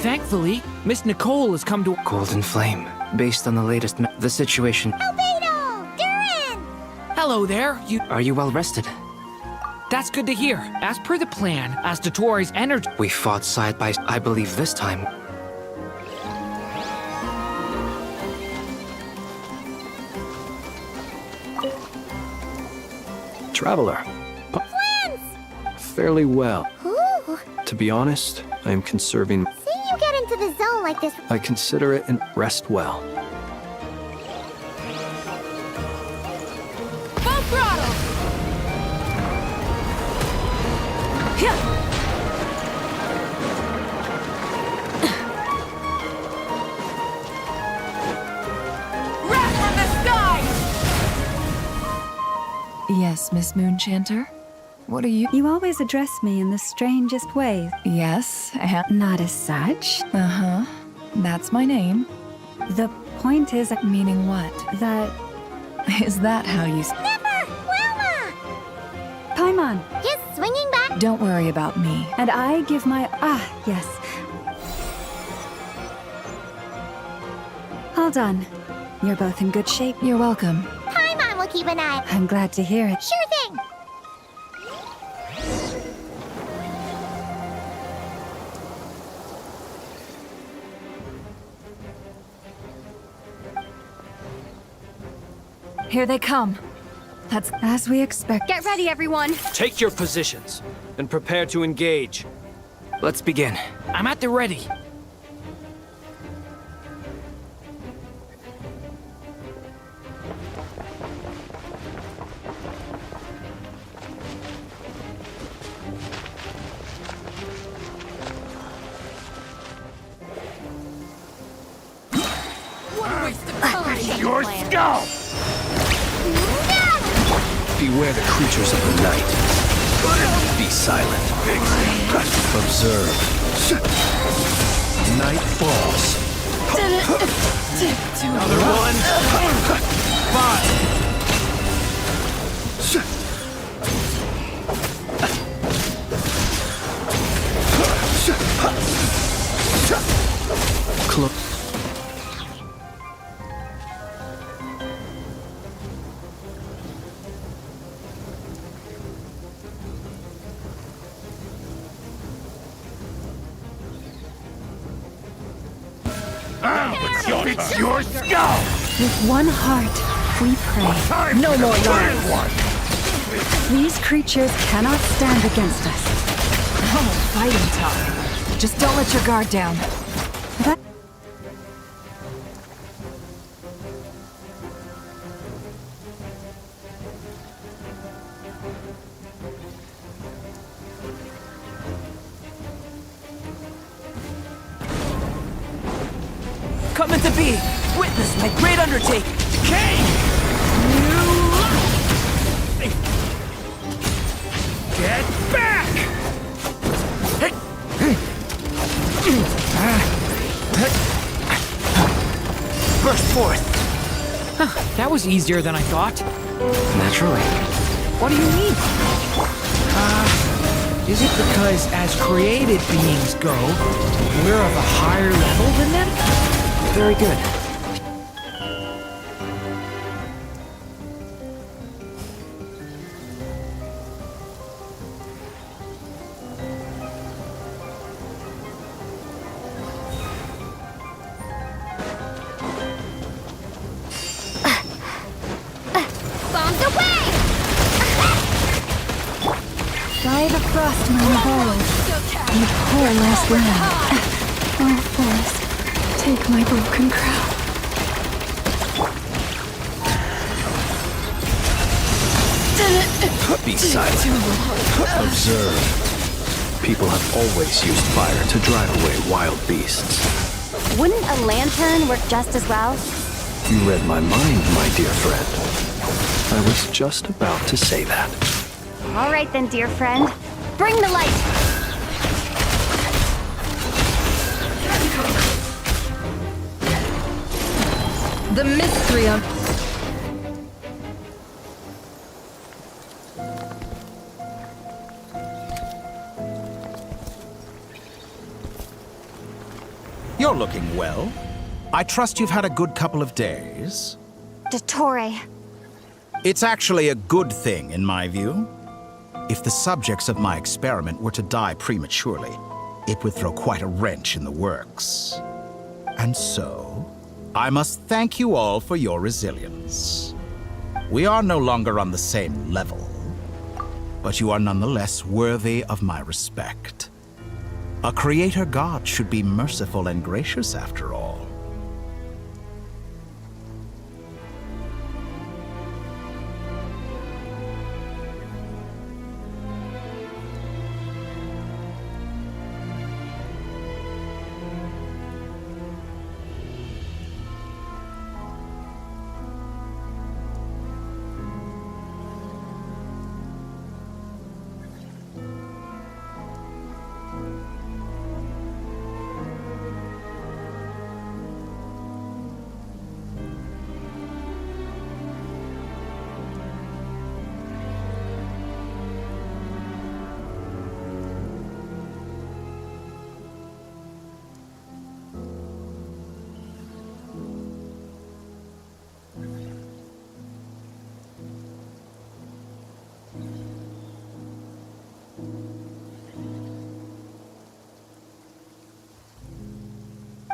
Thankfully, Miss Nicole has come to... Golden Flame. Based on the latest the situation... Albedo! Durin! Hello there, you... Are you well rested? That's good to hear. As per the plan, as Dottoro's energy... We fought side by side, I believe this time. Traveler. Plans! Fairly well. Ooh! To be honest, I am conserving... Seeing you get into the zone like this... I consider it and rest well. Full throttle! Wrath from the sky! Yes, Miss Moonchanter? What are you? You always address me in the strangest ways. Yes, Not as such. Uh-huh. That's my name. The point is... Meaning what? That... Is that how you... Never! Wilma! Paimon! Just swinging back... Don't worry about me. And I give my... yes. Hold on. You're both in good shape. You're welcome. Paimon will keep an eye... I'm glad to hear it. Sure thing! Here they come. That's as we expect. Get ready, everyone. Take your positions and prepare to engage. Let's begin. I'm at the ready. Your skull! Beware the creatures of the night. Be silent. Observe. Night falls. Another one! 5! Close. It's your skull! With one heart, we pray. No more lies. These creatures cannot stand against us. Oh, fighting tough. Just don't let your guard down. That... Coming to be! Witness my great undertaking! King! Get back! Burst forth! That was easier than I thought. Naturally. What do you mean? Is it because as created beings go, we're of a higher level than them? Very good. lost my revolve. You poor last land. Oh, Forest, take my broken crown. Be silent. Observe. People have always used fire to drive away wild beasts. Wouldn't a lantern work just as well? You read my mind, my dear friend. I was just about to say that. All right then, dear friend. Bring the light! The mystery of... You're looking well. I trust you've had a good couple of days. Dottore. It's actually a good thing, in my view. If the subjects of my experiment were to die prematurely, it would throw quite a wrench in the works. And so, I must thank you all for your resilience. We are no longer on the same level, but you are nonetheless worthy of my respect. A creator god should be merciful and gracious after all.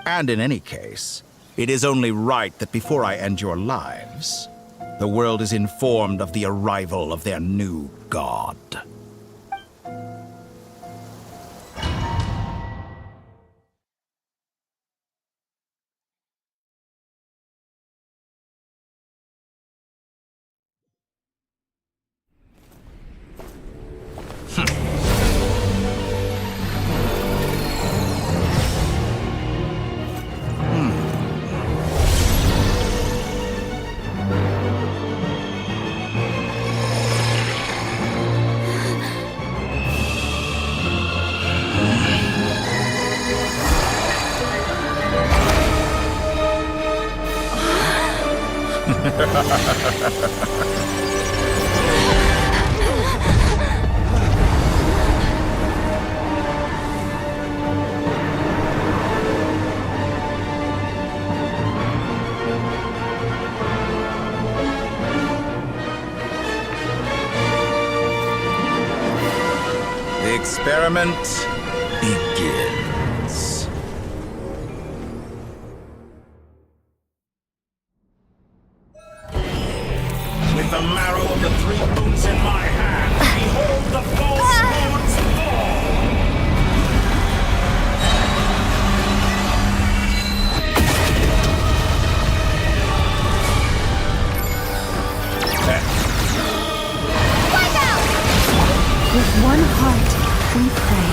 And in any case, it is only right that before I end your lives, the world is informed of the arrival of their new god. The experiment begins. With the marrow of the three moons in my hand, behold the false moons fall! With one heart, we pray.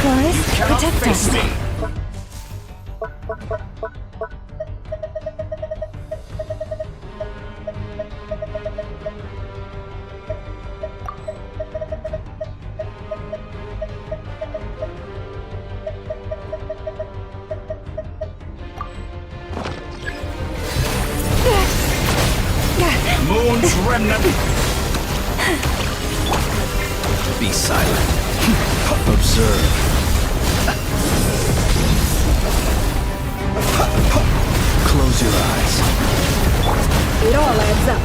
Forest, protect us. Moon's remnant! Be silent. Observe. Close your eyes. It all adds up.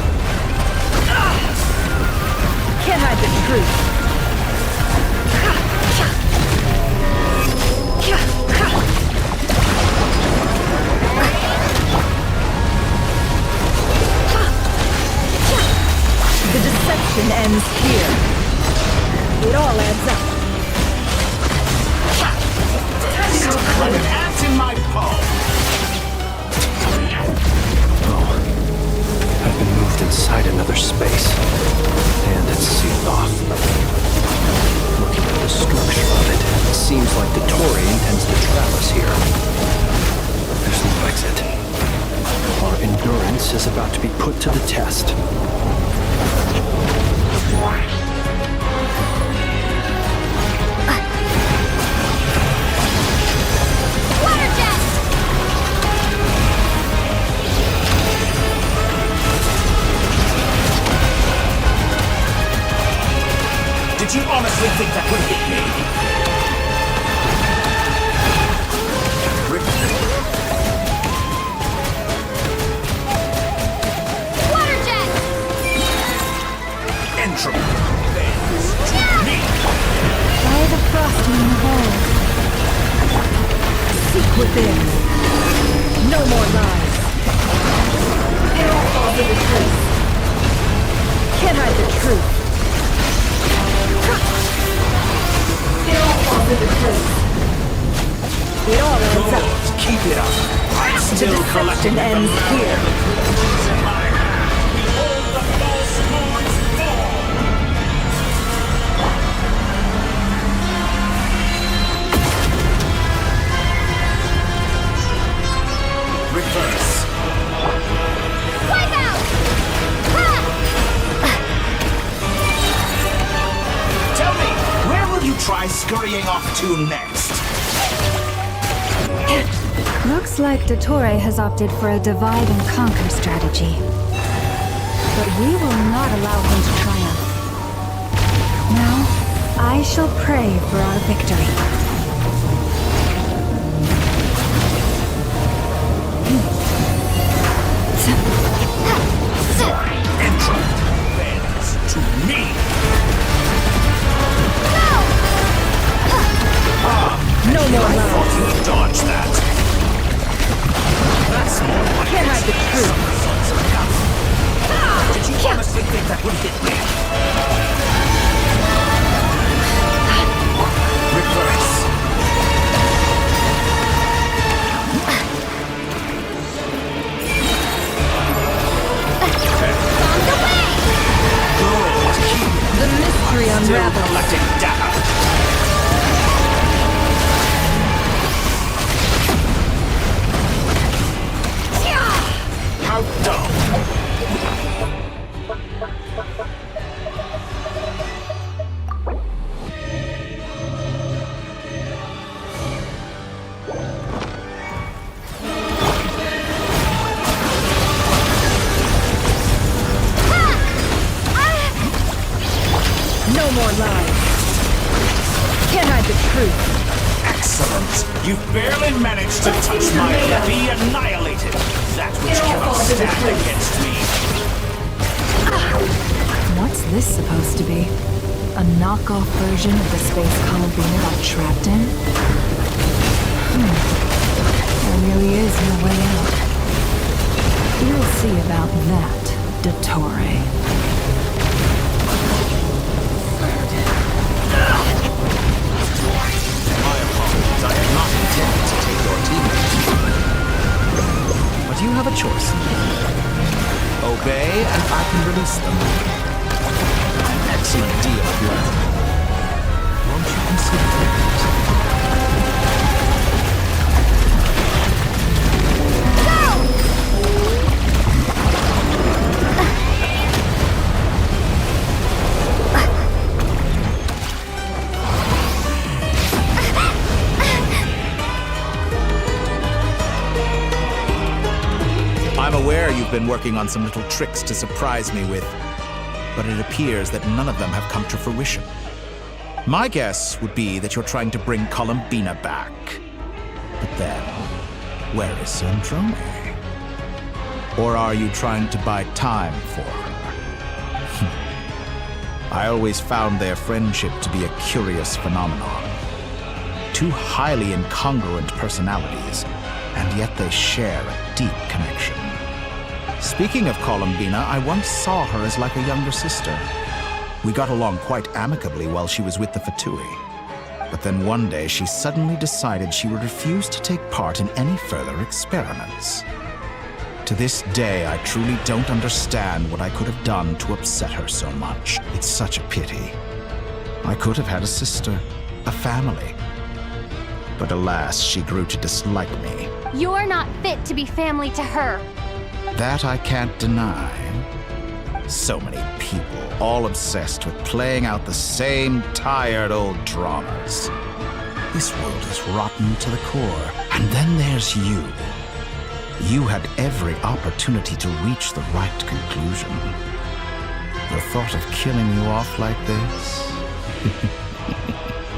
Can't hide the truth. The deception ends here. It all adds up. goddess is about to be put to the test. Did you honestly think that would hit me? Water jet! Entropy bends to me. By the frost moon hold. Seek within. No more lies. It all falls into place. Can't hide the truth. It all falls into place. It all ends up. Keep it up. I'm still The collecting deception ends here. Behold the false moon's fall. Reverse. Wipe out! Tell me, where will you try scurrying off to next? Looks like Dottore has opted for a divide and conquer strategy. But we will not allow him to triumph. Now, I shall pray for our victory. Entropy bends to me. No more I lies. thought you'd dodge that. That's more like Can't hide the truth. Did you honestly think that would hit me? Reverse. The mystery Still unravels. collecting data. How dumb. No more lies. Can't hide the truth. Excellent. You've barely managed to touch my be annihilated. That which cannot stand against me. What's this supposed to be? A knockoff version of the space Columbina got trapped in? There really is no way out. You'll see about that, Dottore. My apologies. I had not intended to take your teammates. But you have a choice. Obey, and I can release them. An excellent deal, Glenn. Won't you consider it? I'm aware you've been working on some little tricks to surprise me with, but it appears that none of them have come to fruition. My guess would be that you're trying to bring Columbina back. But then, where is Sandrone? Or are you trying to buy time for her? I always found their friendship to be a curious phenomenon. Two highly incongruent personalities, and yet they share a deep connection. Speaking of Columbina, I once saw her as like a younger sister. We got along quite amicably while she was with the Fatui. But then one day she suddenly decided she would refuse to take part in any further experiments. To this day, I truly don't understand what I could have done to upset her so much. It's such a pity. I could have had a sister, a family. But alas, she grew to dislike me. You're not fit to be family to her. That I can't deny. So many people, all obsessed with playing out the same tired old dramas. This world is rotten to the core. And then there's you. You had every opportunity to reach the right conclusion. The thought of killing you off like this?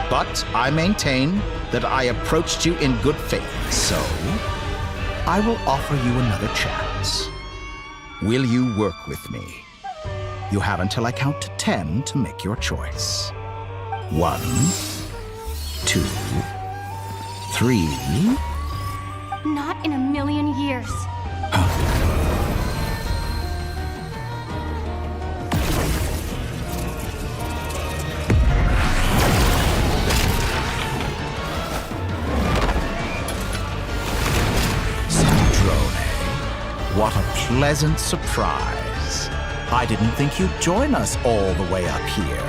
But I maintain that I approached you in good faith, so I will offer you another chance. Will you work with me? You have until I count to 10 to make your choice. 1, 2, 3. Not in a million years. What a pleasant surprise. I didn't think you'd join us all the way up here.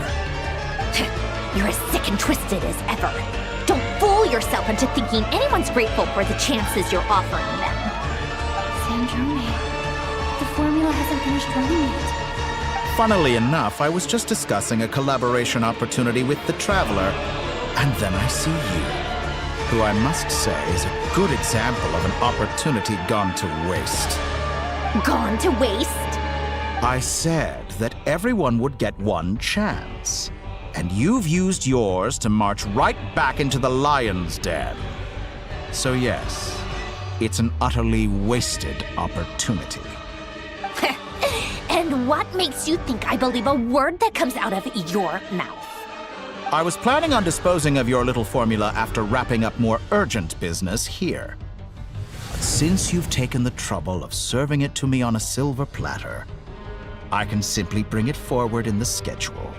You're as sick and twisted as ever. Don't fool yourself into thinking anyone's grateful for the chances you're offering them. Sandrone, the formula hasn't finished running yet. Funnily enough, I was just discussing a collaboration opportunity with the Traveler, and then I see you, who I must say is a good example of an opportunity gone to waste. Gone to waste? I said that everyone would get one chance, and you've used yours to march right back into the lion's den. So yes, it's an utterly wasted opportunity. And what makes you think I believe a word that comes out of your mouth? I was planning on disposing of your little formula after wrapping up more urgent business here. But since you've taken the trouble of serving it to me on a silver platter, I can simply bring it forward in the schedule.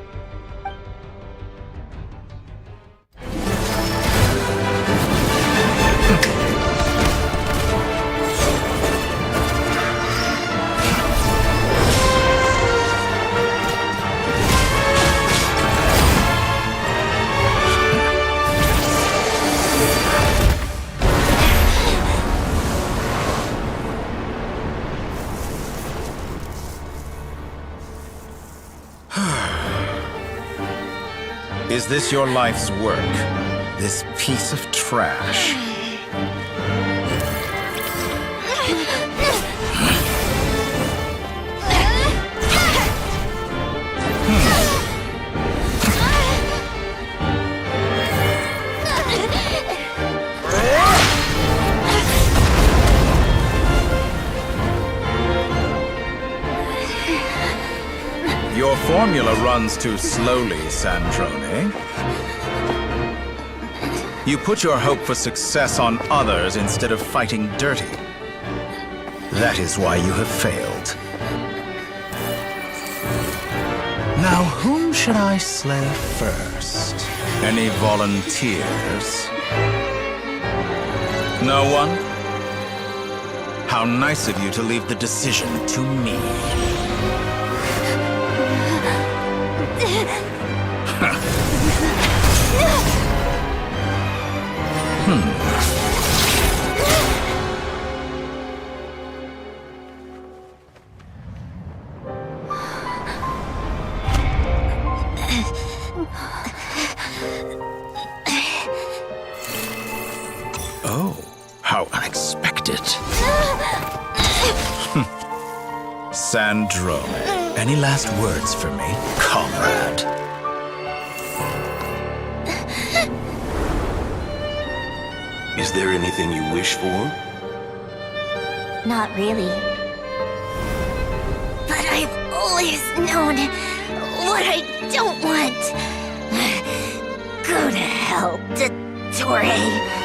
Is this your life's work? This piece of trash? Your formula runs too slowly, Sandrone. You put your hope for success on others instead of fighting dirty. That is why you have failed. Now, whom should I slay first? Any volunteers? No one? How nice of you to leave the decision to me. Oh, how unexpected. Sandrone, any last words for me, comrade? Is there anything you wish for? Not really. But I've always known what I don't want. Go to hell, Dottore.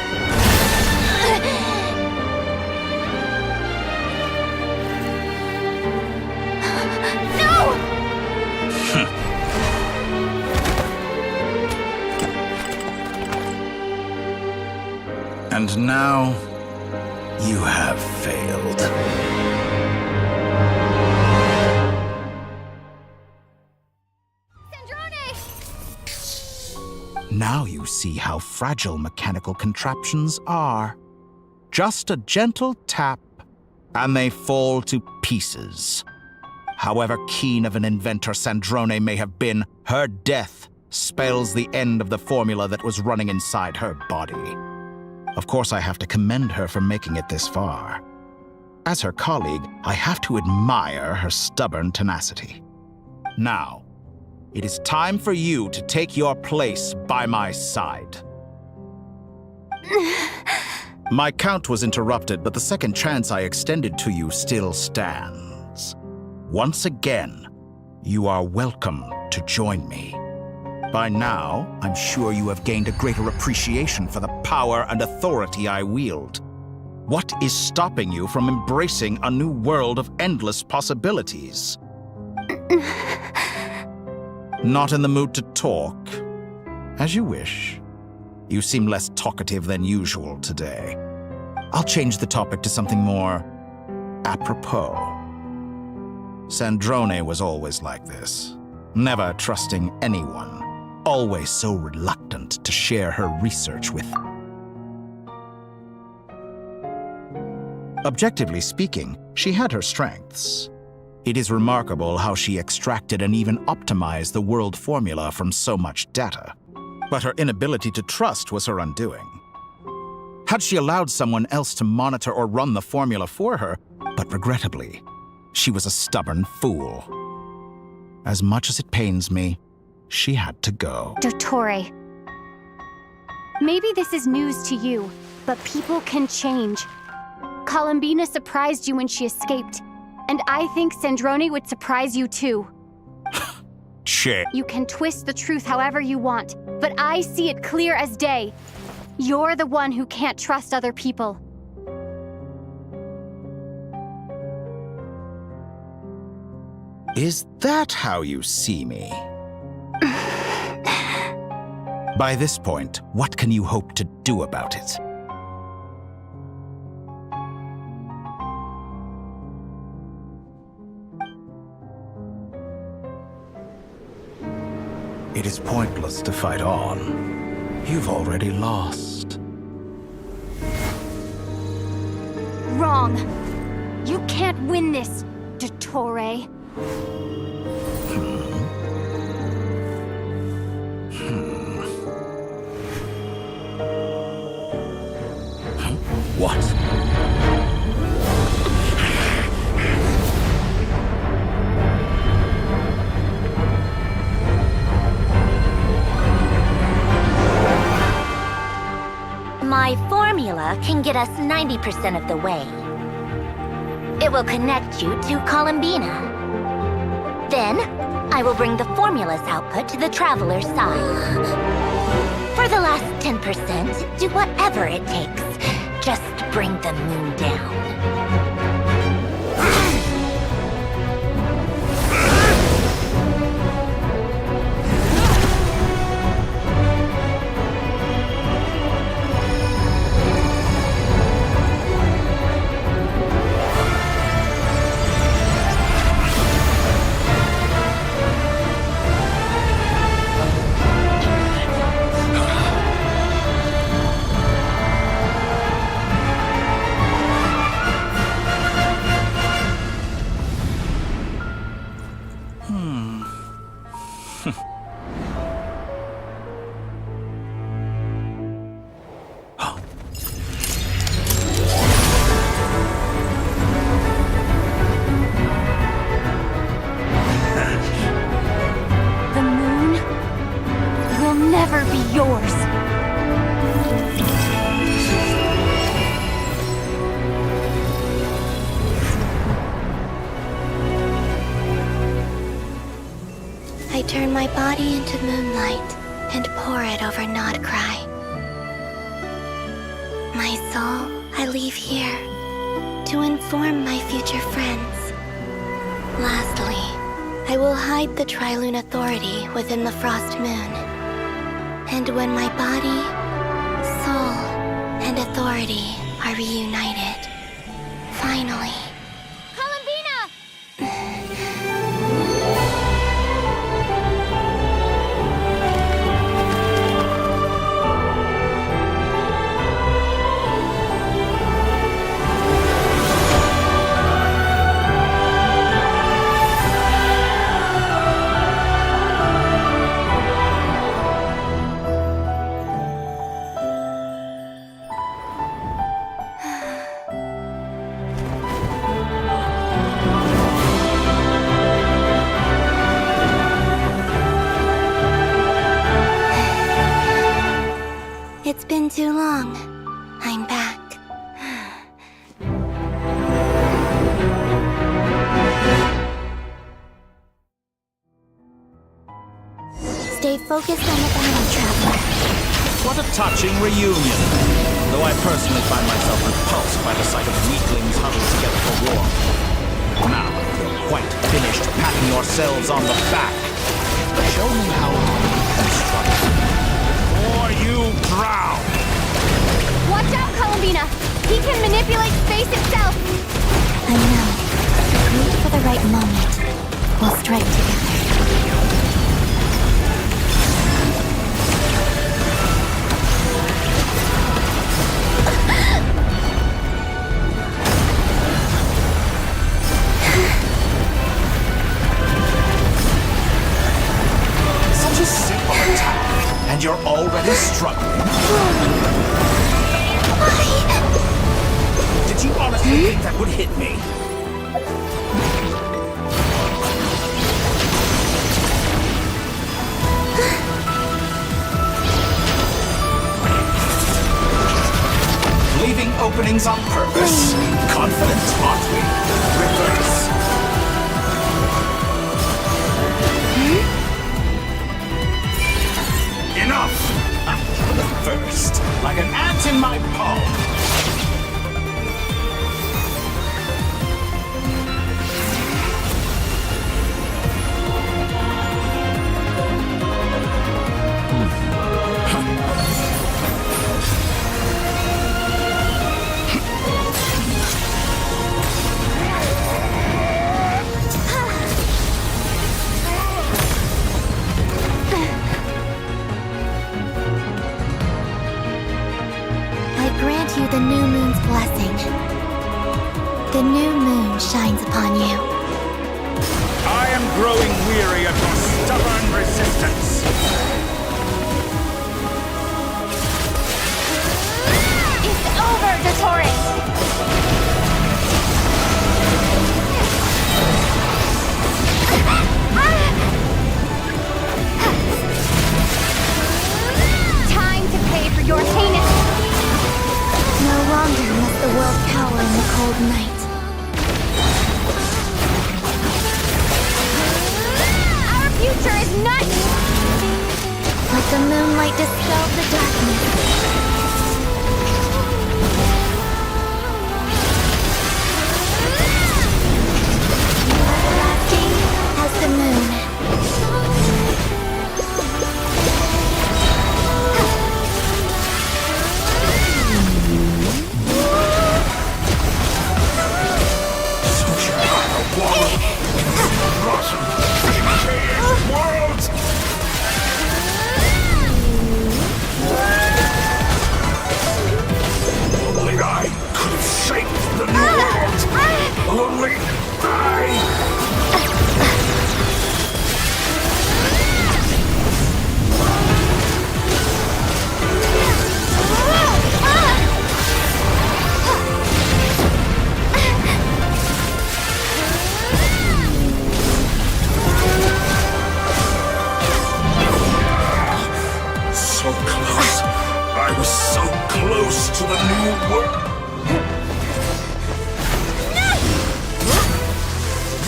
And now, you have failed. Now you see how fragile mechanical contraptions are. Just a gentle tap, and they fall to pieces. However keen of an inventor Sandrone may have been, her death spells the end of the formula that was running inside her body. Of course, I have to commend her for making it this far. As her colleague, I have to admire her stubborn tenacity. Now, it is time for you to take your place by my side. My count was interrupted, but the second chance I extended to you still stands. Once again, you are welcome to join me. By now, I'm sure you have gained a greater appreciation for the power and authority I wield. What is stopping you from embracing a new world of endless possibilities? Not in the mood to talk? As you wish. You seem less talkative than usual today. I'll change the topic to something more apropos. Sandrone was always like this, never trusting anyone, always so reluctant to share her research with. Objectively speaking, she had her strengths. It is remarkable how she extracted and even optimized the world formula from so much data. But her inability to trust was her undoing. Had she allowed someone else to monitor or run the formula for her, but regrettably, she was a stubborn fool. As much as it pains me, she had to go. Dottore. Maybe this is news to you, but people can change. Columbina surprised you when she escaped, and I think Sandrone would surprise you too. Shit. You can twist the truth however you want, but I see it clear as day. You're the one who can't trust other people. Is that how you see me? By this point, what can you hope to do about it? It is pointless to fight on. You've already lost. Wrong. You can't win this, Dottore. What? My formula can get us 90% of the way. It will connect you to Columbina. Then, I will bring the formula's output to the Traveler's side. For the last 10%, do whatever it takes. Just bring the moon down. Never be yours. I turn my body into moonlight and pour it over Nodcry. My soul, I leave here to inform my future friends. Lastly, I will hide the Trilune Authority within the Frost Moon. And when my body, soul, and authority are reunited, finally... too long. I'm back. Stay focused on the battle, Traveler. What a touching reunion. Though I personally find myself repulsed by the sight of weaklings huddled together for war. Now, you're quite finished patting yourselves on the back. Show me how long you can struggle. Or you drown! Watch out, Columbina! He can manipulate space itself! I know. Wait for the right moment. We'll strike together. Such a simple attack, and you're already struggling. Did you honestly think that would hit me? Leaving openings on purpose. Confident, aren't we? Reverse. Enough! After the first, like an ant in my palm. The new moon's blessing. The new moon shines upon you. I am growing weary of your stubborn resistance. It's over, Dottore! Time to pay for your heinous... No longer must the world cower in the cold night. Our future is not... Let the moonlight dispel the darkness. Everlasting as the moon. Only I could have shaped the new world. Only I. So close. I was so close to the new world.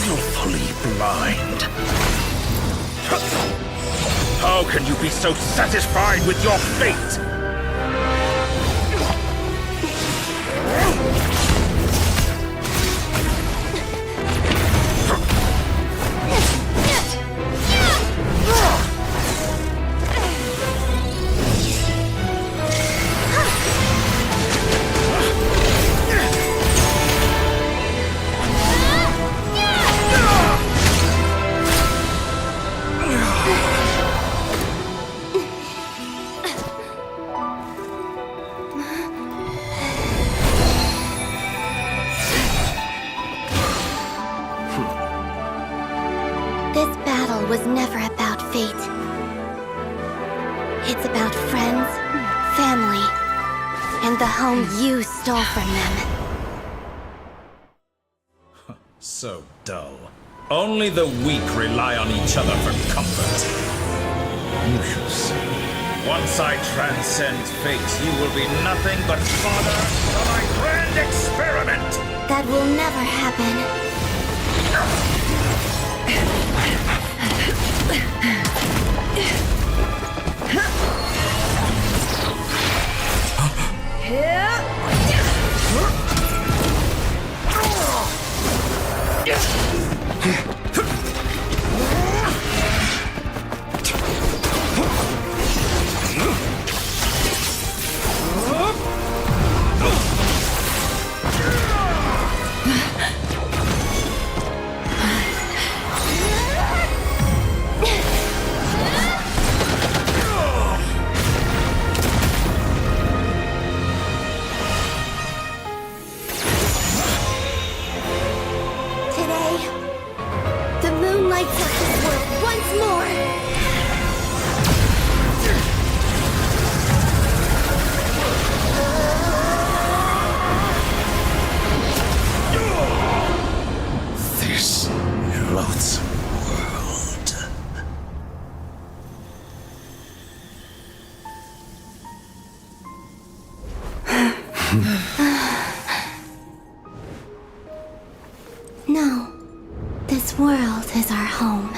Willfully blind. How can you be so satisfied with your fate? This battle was never about fate. It's about friends, family, and the home you stole from them. So dull. Only the weak rely on each other for comfort. You shall see. Once I transcend fate, you will be nothing but fodder for my grand experiment! That will never happen. No, this world is our home.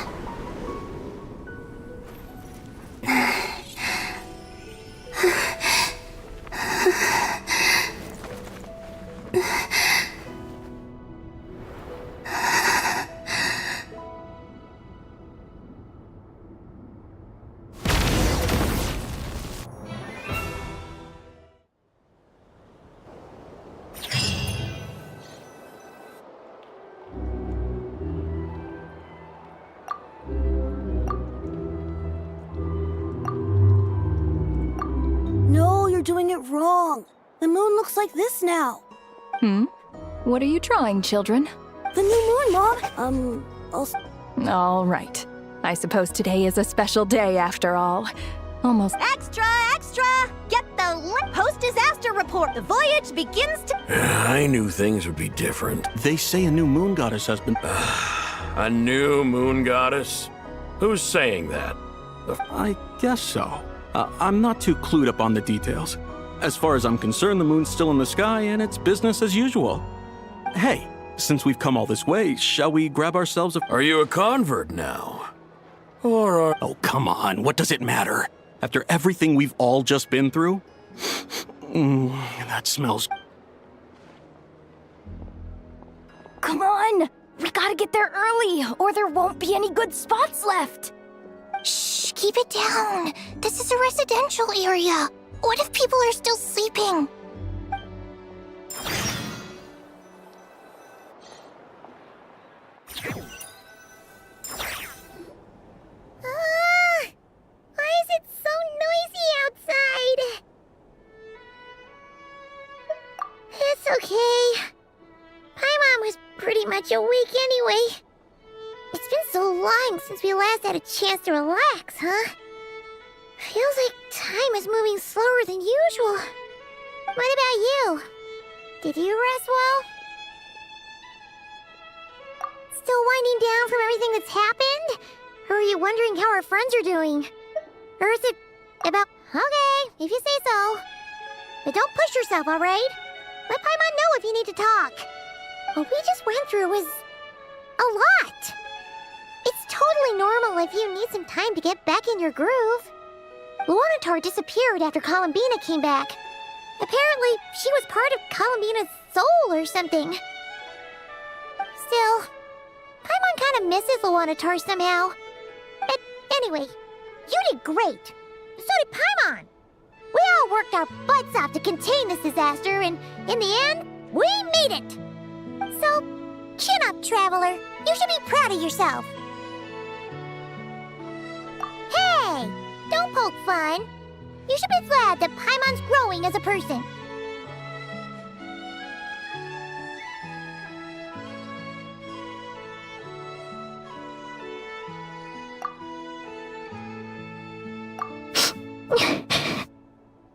No, you're doing it wrong. The moon looks like this now. What are you drawing, children? The new moon, Mom. All right. I suppose today is a special day after all. Almost. Extra, extra! Get the post-disaster report. The voyage begins to... I knew things would be different. They say a new moon goddess has been... A new moon goddess? Who's saying that? I guess so. I'm not too clued up on the details. As far as I'm concerned, the moon's still in the sky and it's business as usual. Hey, since we've come all this way, shall we grab ourselves a... Are you a convert now? Or are... Oh, come on. What does it matter? After everything we've all just been through? That smells... Come on! We gotta get there early, or there won't be any good spots left! Shh, keep it down. This is a residential area. What if people are still sleeping? Why is it so noisy outside? It's okay. Paimon was pretty much awake anyway. It's been so long since we last had a chance to relax, huh? Feels like time is moving slower than usual. What about you? Did you rest well? Still winding down from everything that's happened? Or are you wondering how our friends are doing? Or is it about... Okay, if you say so. But don't push yourself, alright? Let Paimon know if you need to talk. What we just went through was... a lot. It's totally normal if you need some time to get back in your groove. Luanatar disappeared after Columbina came back. Apparently, she was part of Columbina's soul or something. Still, Paimon kind of misses Luanatar somehow. But anyway, you did great. So did Paimon. We all worked our butts off to contain this disaster, and in the end, we made it. So, chin up, Traveler. You should be proud of yourself. Hey! Don't poke fun. You should be glad that Paimon's growing as a person.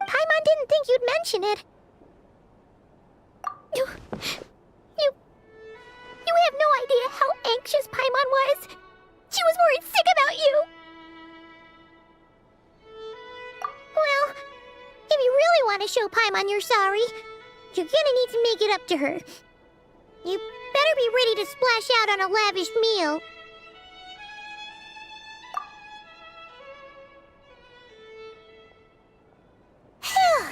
Paimon didn't think you'd mention it. You have no idea how anxious Paimon was. She was worried sick about you. Paimon you're sorry. You're gonna need to make it up to her. You better be ready to splash out on a lavish meal. Phew.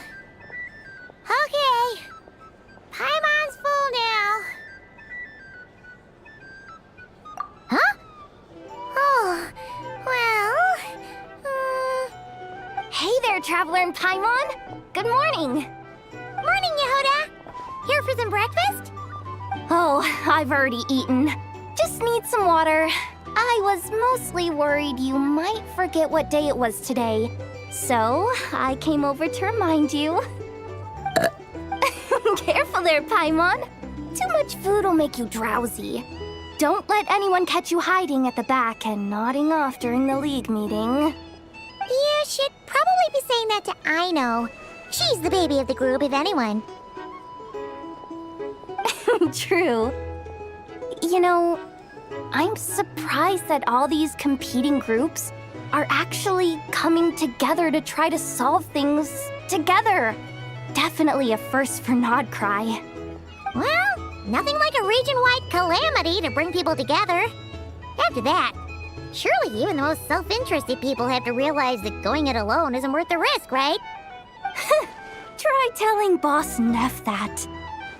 Okay. Paimon's full now. Huh? Oh, well... Hey there, Traveler and Paimon! Good morning! Morning, Yehuda! Here for some breakfast? Oh, I've already eaten. Just need some water. I was mostly worried you might forget what day it was today. So, I came over to remind you. Careful there, Paimon. Too much food will make you drowsy. Don't let anyone catch you hiding at the back and nodding off during the League meeting. You should probably be saying that to Aino. She's the baby of the group, if anyone. True. You know, I'm surprised that all these competing groups are actually coming together to try to solve things together. Definitely a first for Nodcry. Well, nothing like a region-wide calamity to bring people together. After that, surely even the most self-interested people have to realize that going it alone isn't worth the risk, right? Try telling Boss Neff that.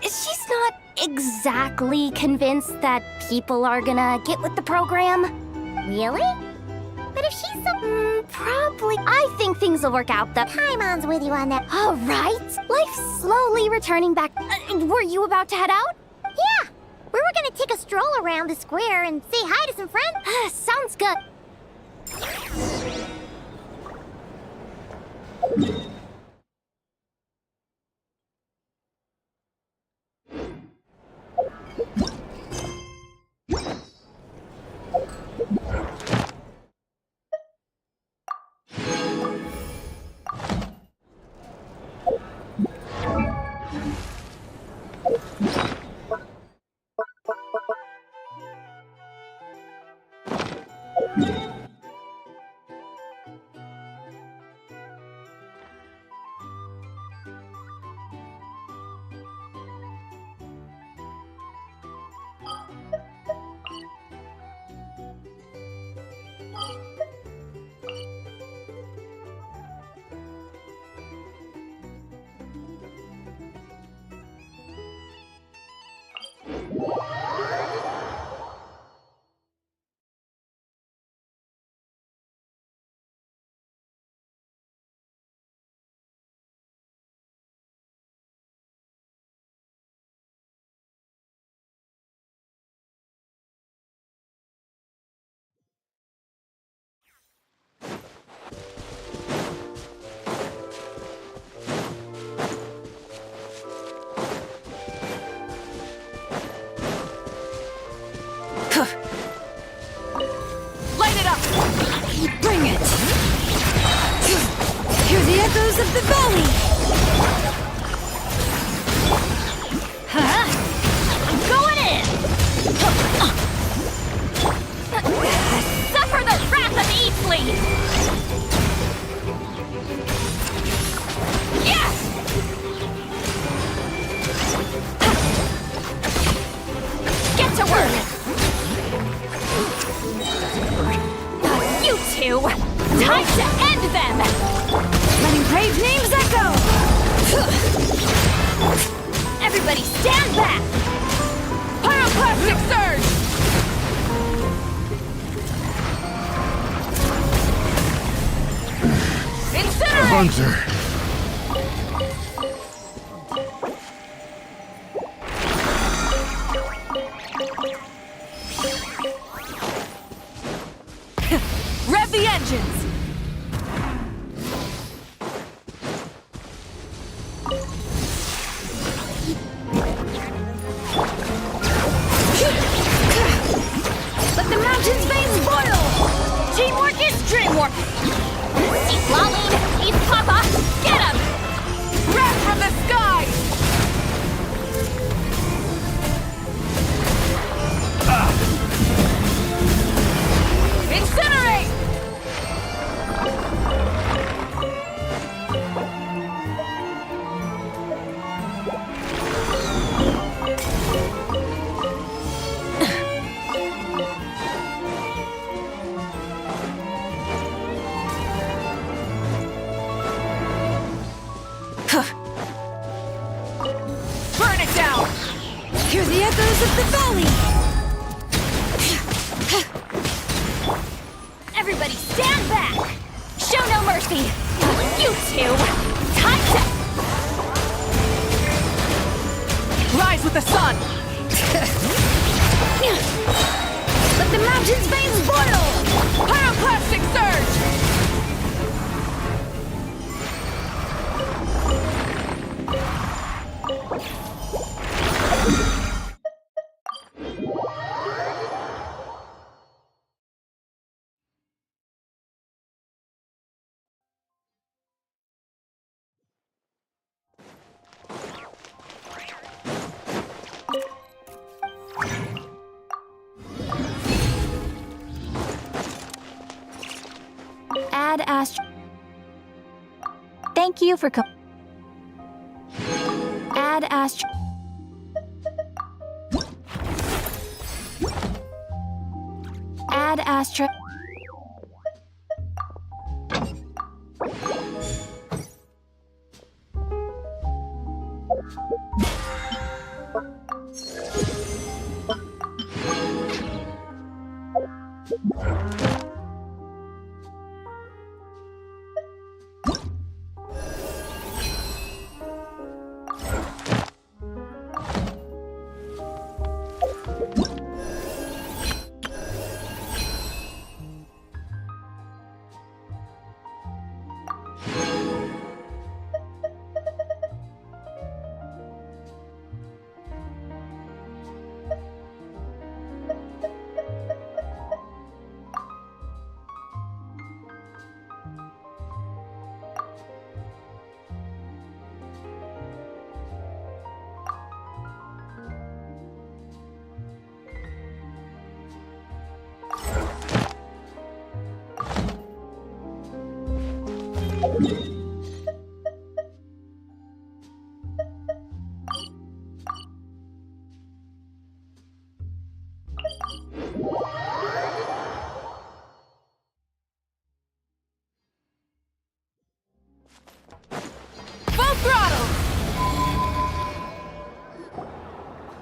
She's not exactly convinced that people are gonna get with the program. Really? But if she's so... probably. I think things will work out. Paimon's with you on that. All right. Life's slowly returning back. Were you about to head out? Yeah. We were gonna take a stroll around the square and say hi to some friends. Sounds good. Bring it! Hear the echoes of the valley! Huh? I'm going in! Suffer the wrath of Eastleaf! Yes! Get to work! You two! Time to end them! Letting brave names echo! Everybody stand back! Pyroclastic surge! Incinerate! Hunter! Rev the engines! Let the mountain's veins boil! Teamwork is dreamwork! He's Lolene! He's Papa! Get him! Wrath from the sky! Incinerate! Hear the echoes of the valley! Everybody stand back! Show no mercy! You two! Time to... Rise with the sun! Let the mountain's veins boil! Pyroclastic surge! Add Astro. Thank you for Add Astro. Add Astro.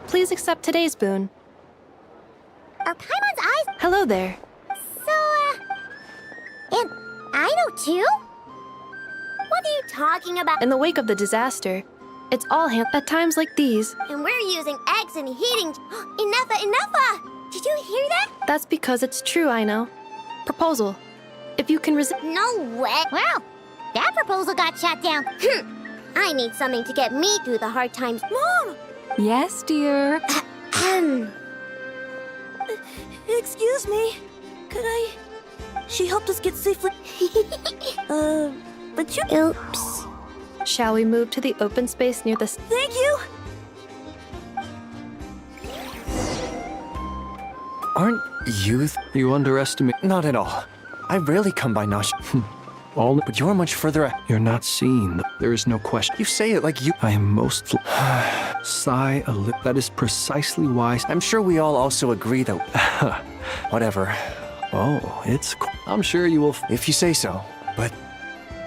Please accept today's boon. Are Paimon's eyes? Hello there. And I know too? What are you talking about? In the wake of the disaster, it's all at times like these. And we're using eggs and heating. Enough! Did you hear that? That's because it's true, I know. Proposal. If you can resist. No way. Well, that proposal got shot down. I need something to get me through the hard times. Mom! Yes, dear. Excuse me. Could I... She helped us get safely... but you... Oops. Shall we move to the open space near the... Thank you! Aren't you... You underestimate... Not at all. I rarely come by Nosh. All... But you're much further... You're not seen. There is no question. You say it like you... I am most... Sigh a lip. That is precisely why... I'm sure we all also agree that... Whatever. Oh, it's... I'm sure you will... If you say so. But...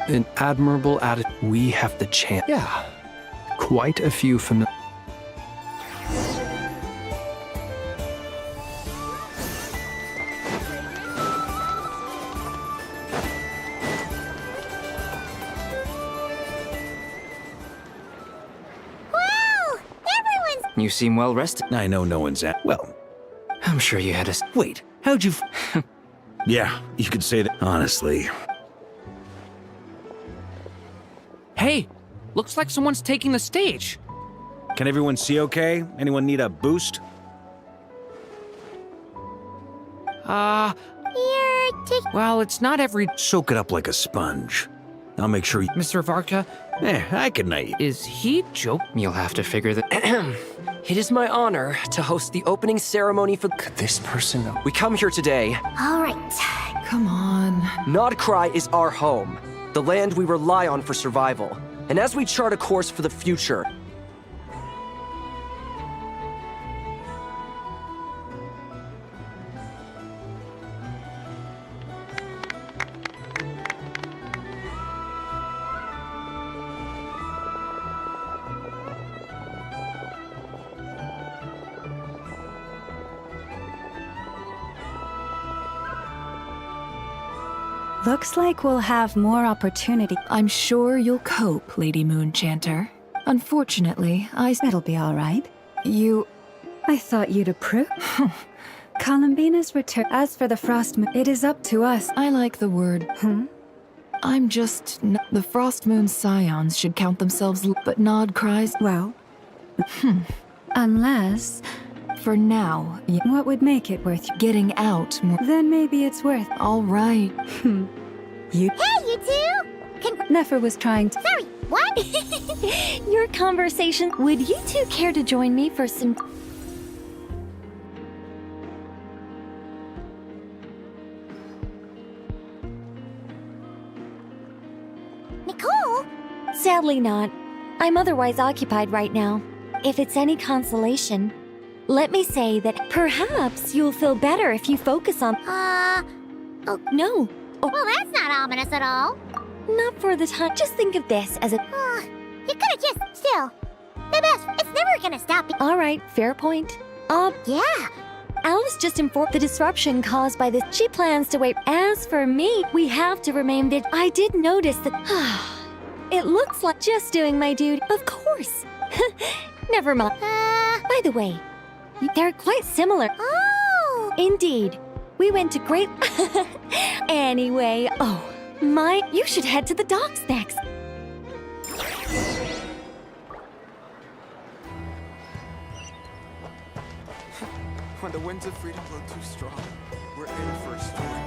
An admirable attitude. We have the chance. Yeah. Quite a few familiar... You seem well rested. I know no one's at... Well, I'm sure you had a... Wait, how'd you... Yeah, you could say that, honestly. Hey, looks like someone's taking the stage. Can everyone see okay? Anyone need a boost? Well, it's not every... Soak it up like a sponge. I'll make sure you... Mr. Varka? I can night. Is he joke? You'll have to figure that... It is my honor to host the opening ceremony for... Could this person know? We come here today... All right. Come on. Nodcry is our home, the land we rely on for survival. And as we chart a course for the future... Looks like we'll have more opportunity. I'm sure you'll cope, Lady Moonchanter. Unfortunately, It'll be all right. You... I thought you'd approve. Columbina's return. As for the Frost Moon, it is up to us. I like the word. I'm just... The Frost Moon's scions should count themselves, but Nod cries... Well... Unless... For now... What would make it worth getting out more? Then maybe it's worth... All right. You... Hey, you two! Nefer was trying to... Sorry, what? Your conversation. Would you two care to join me for some... Nicole? Sadly not. I'm otherwise occupied right now. If it's any consolation, let me say that perhaps you'll feel better if you focus on... Oh. No. Well, that's not ominous at all. Not for the time. Just think of this as a... You could've just... Still. The best. It's never gonna stop. Alright, fair point. Yeah. Alice just informed the disruption caused by this. She plans to wait. As for me, we have to remain vid. I did notice that... It looks like just doing my duty. Of course. Never mind. By the way, they're quite similar. Oh! Indeed. We went to great... Anyway, you should head to the docks next. When the winds of freedom blow too strong, we're in for a storm.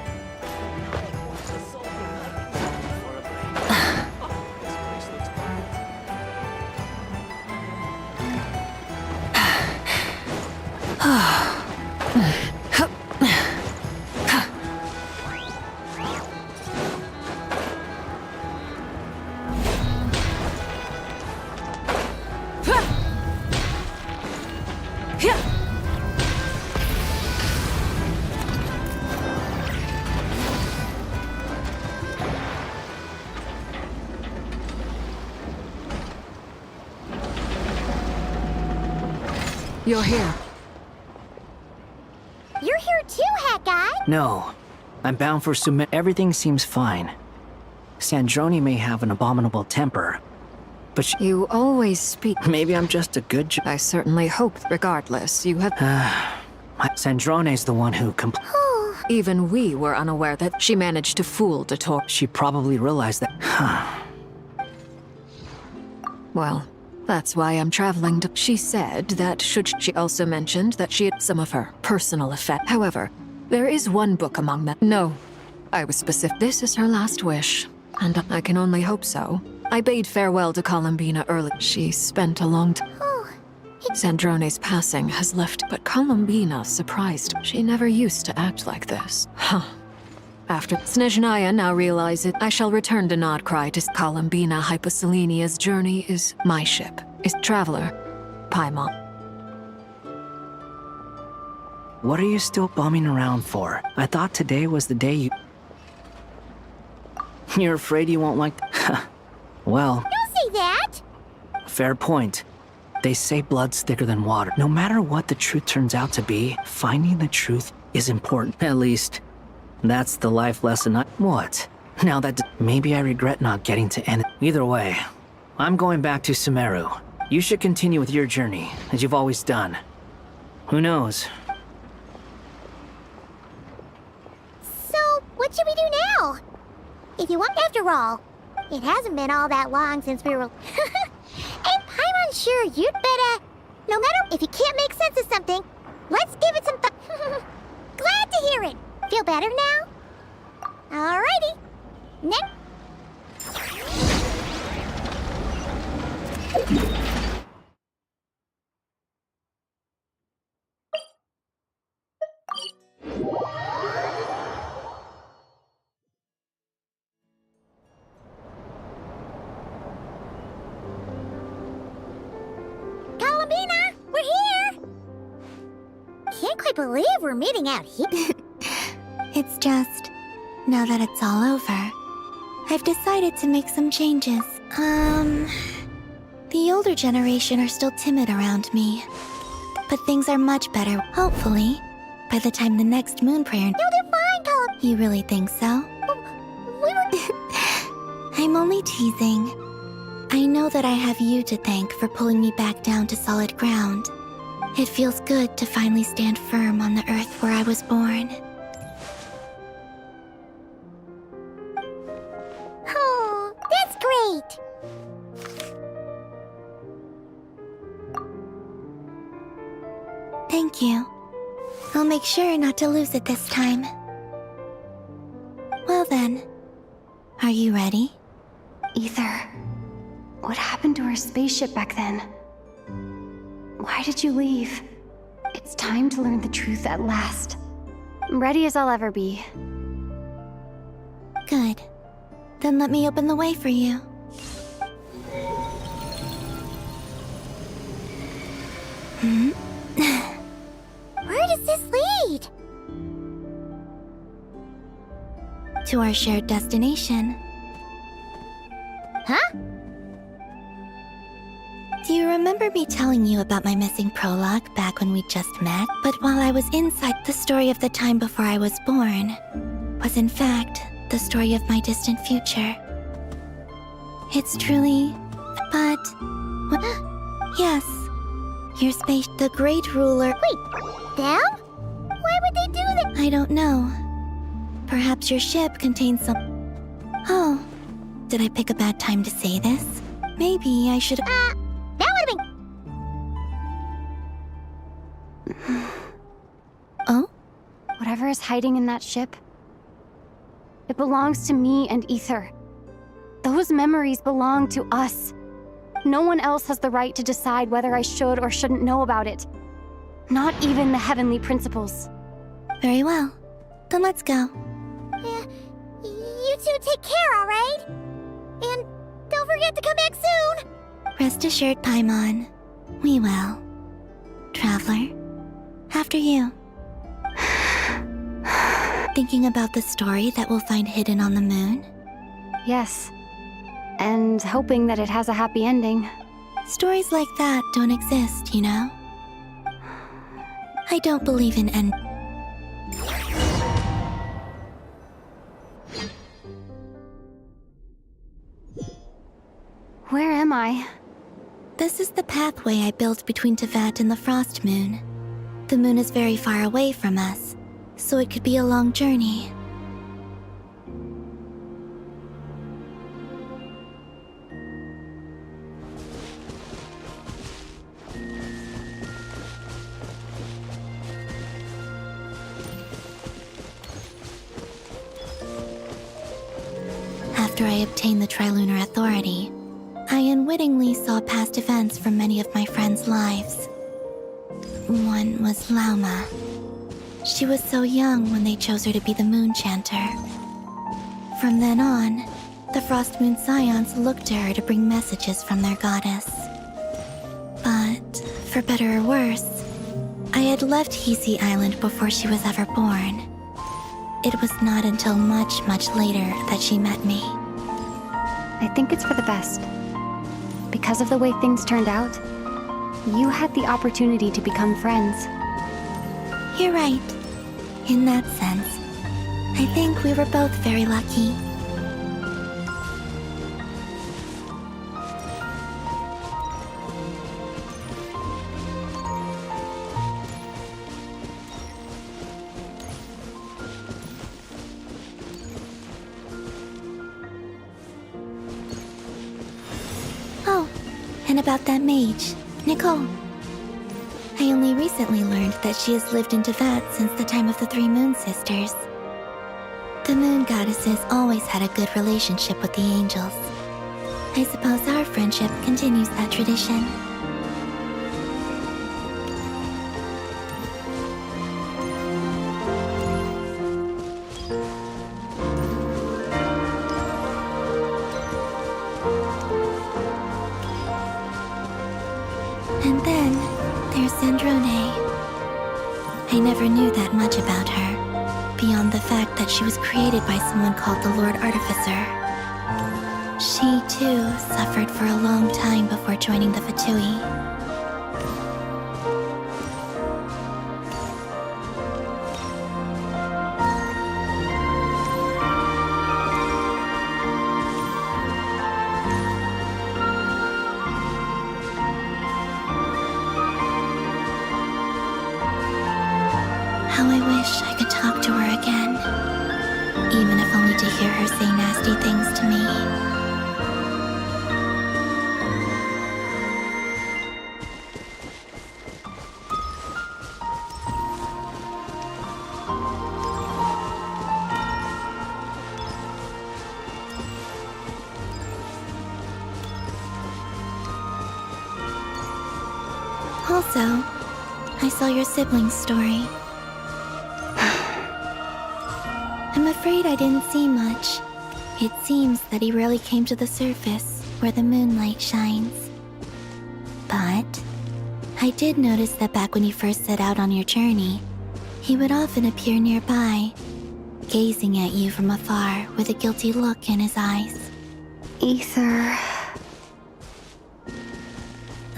You're here. You're here too, Hat Guy. No. I'm bound for Sumer. Everything seems fine. Sandrone may have an abominable temper, but You always speak. maybe I'm just a good I certainly hope, regardless, you have... Sandrone's the one who Even we were unaware that she managed to fool Dator. She probably realized that... Well, that's why I'm traveling to... She said that she also mentioned that she had some of her personal effect. However, there is one book among them. No, I was specific. This is her last wish, and I can only hope so. I bade farewell to Columbina early. She spent a long time. Sandrone's passing has left, but Columbina surprised. She never used to act like this. After Snezhnaya now realize it, I shall return to Nodcry to Columbina. Hyposelenia's journey is my ship. Is Traveler, Paimon. What are you still bumming around for? I thought today was the day you... You're afraid you won't like... Well... Don't say that! Fair point. They say blood's thicker than water. No matter what the truth turns out to be, finding the truth is important. At least, that's the life lesson I... What? Now that... Maybe I regret not getting to end it. Either way, I'm going back to Sumeru. You should continue with your journey, as you've always done. Who knows? So, what should we do now? If you want, after all, it hasn't been all that long since we were... And I'm unsure you'd better... No matter if you can't make sense of something, let's give it some thought. Glad to hear it. Feel better now? Alrighty. Next. Columbina, we're here! Can't quite believe we're meeting out here. It's just, now that it's all over, I've decided to make some changes. The older generation are still timid around me. But things are much better, hopefully, by the time the next moon prayer... You'll do fine, Colum. You really think so? I'm only teasing. I know that I have you to thank for pulling me back down to solid ground. It feels good to finally stand firm on the earth where I was born. Oh, that's great! Thank you. I'll make sure not to lose it this time. Well then, are you ready? Ether, what happened to our spaceship back then? Why did you leave? It's time to learn the truth at last. I'm ready as I'll ever be. Good. Then let me open the way for you. Where does this lead? To our shared destination. Huh? Do you remember me telling you about my missing prologue back when we just met? But while I was inside, the story of the time before I was born was in fact the story of my distant future. It's truly... but... yes. Your space... the great ruler... Wait, them? Why would they do that? I don't know. Perhaps your ship contains some... Oh. Did I pick a bad time to say this? Maybe I should... that would've been... Oh? Whatever is hiding in that ship, it belongs to me and Ether. Those memories belong to us. No one else has the right to decide whether I should or shouldn't know about it. Not even the Heavenly Principles. Very well. Then let's go. You two take care, alright? And don't forget to come back soon! Rest assured, Paimon. We will. Traveler, after you. Thinking about the story that we'll find hidden on the moon? Yes. And hoping that it has a happy ending. Stories like that don't exist, you know? I don't believe in end... Where am I? This is the pathway I built between Tevat and the Frost Moon. The moon is very far away from us, so it could be a long journey. After I obtained the Trilunar Authority, I unwittingly saw past events from many of my friends' lives. One was Lauma. She was so young when they chose her to be the Moon Chanter. From then on, the Frost Moon Scions looked to her to bring messages from their goddess. But, for better or worse, I had left Hisi Island before she was ever born. It was not until much, much later that she met me. I think it's for the best. Because of the way things turned out, you had the opportunity to become friends. You're right. In that sense, I think we were both very lucky. Oh, and about that mage, Nicole. I only recently learned that she has lived in Tevat since the time of the Three Moon Sisters. The Moon Goddesses always had a good relationship with the angels. I suppose our friendship continues that tradition. And then, there's Zandrone. I never knew that much about her, beyond the fact that she was created by someone called the Lord Artificer. She, too, suffered for a long time before joining the Fatui. How I wish I could talk to her again. Even if only to hear her say nasty things to me. Also, I saw your sibling's story. I'm afraid I didn't see much. It seems that he rarely came to the surface where the moonlight shines. But I did notice that back when you first set out on your journey, he would often appear nearby, gazing at you from afar with a guilty look in his eyes. Ether.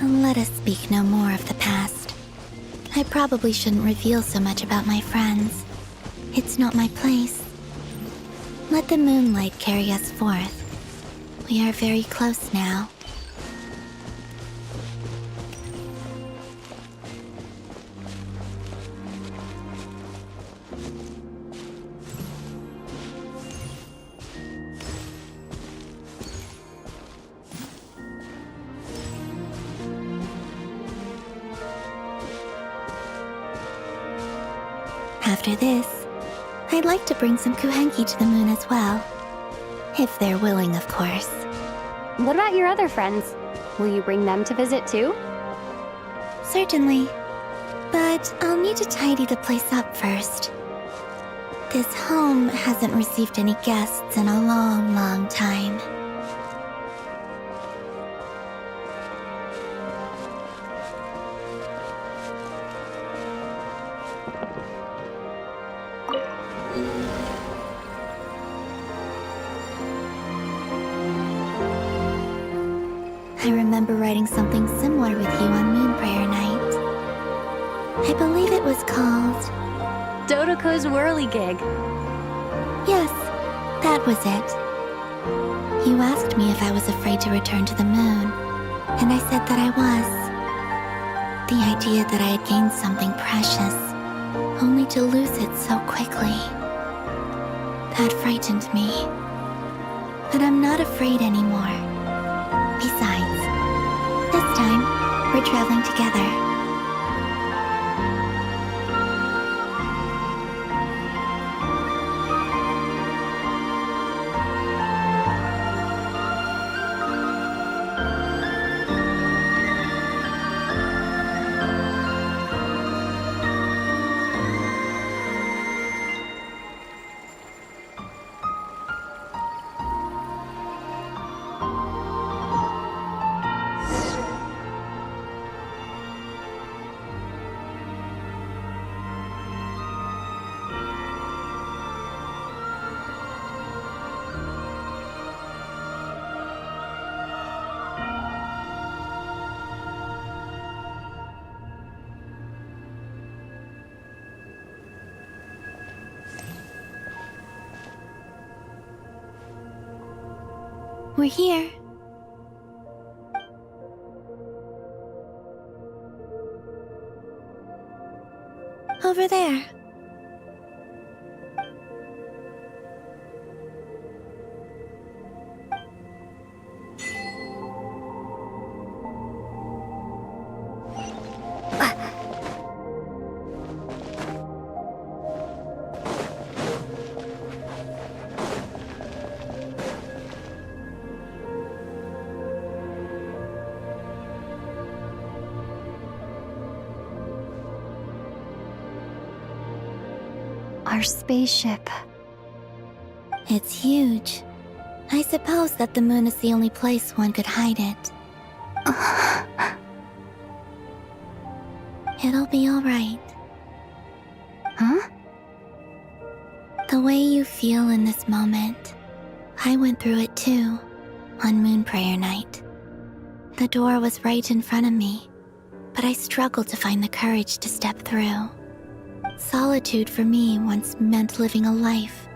Let us speak no more of the past. I probably shouldn't reveal so much about my friends. It's not my place. Let the moonlight carry us forth. We are very close now. After this, I'd like to bring some kuhenki to the moon as well. If they're willing, of course. What about your other friends? Will you bring them to visit too? Certainly. But I'll need to tidy the place up first. This home hasn't received any guests in a long, long time. I remember writing something similar with you on Moon Prayer Night. I believe it was called... Dodoko's Whirligig. Yes, that was it. You asked me if I was afraid to return to the moon, and I said that I was. The idea that I had gained something precious, only to lose it so quickly. That frightened me. But I'm not afraid anymore. Besides, this time, we're traveling together. We're here. Over there. Our spaceship. It's huge. I suppose that the moon is the only place one could hide it. It'll be all right. Huh? The way you feel in this moment, I went through it too, on Moon Prayer Night. The door was right in front of me, but I struggled to find the courage to step through. Solitude for me once meant living a life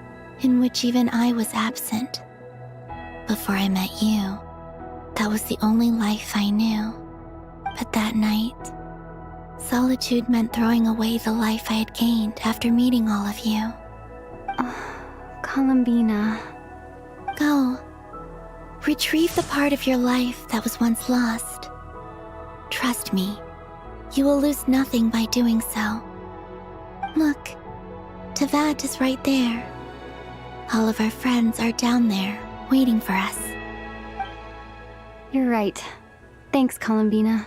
in which even I was absent. Before I met you, that was the only life I knew. But that night, Solitude meant throwing away the life I had gained after meeting all of you. Columbina. Go. Retrieve the part of your life that was once lost. Trust me, you will lose nothing by doing so. Look, Teyvat is right there. All of our friends are down there, waiting for us. You're right. Thanks, Columbina.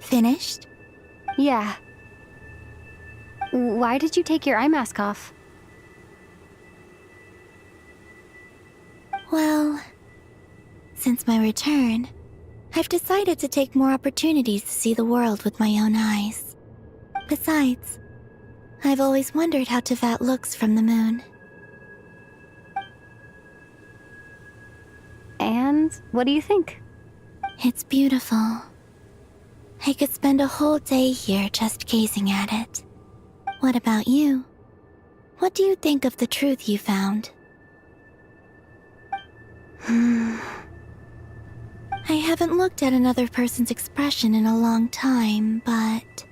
Finished? Yeah. Why did you take your eye mask off? Well, since my return, I've decided to take more opportunities to see the world with my own eyes. Besides, I've always wondered how Teyvat looks from the moon. And what do you think? It's beautiful. I could spend a whole day here just gazing at it. What about you? What do you think of the truth you found? I haven't looked at another person's expression in a long time, but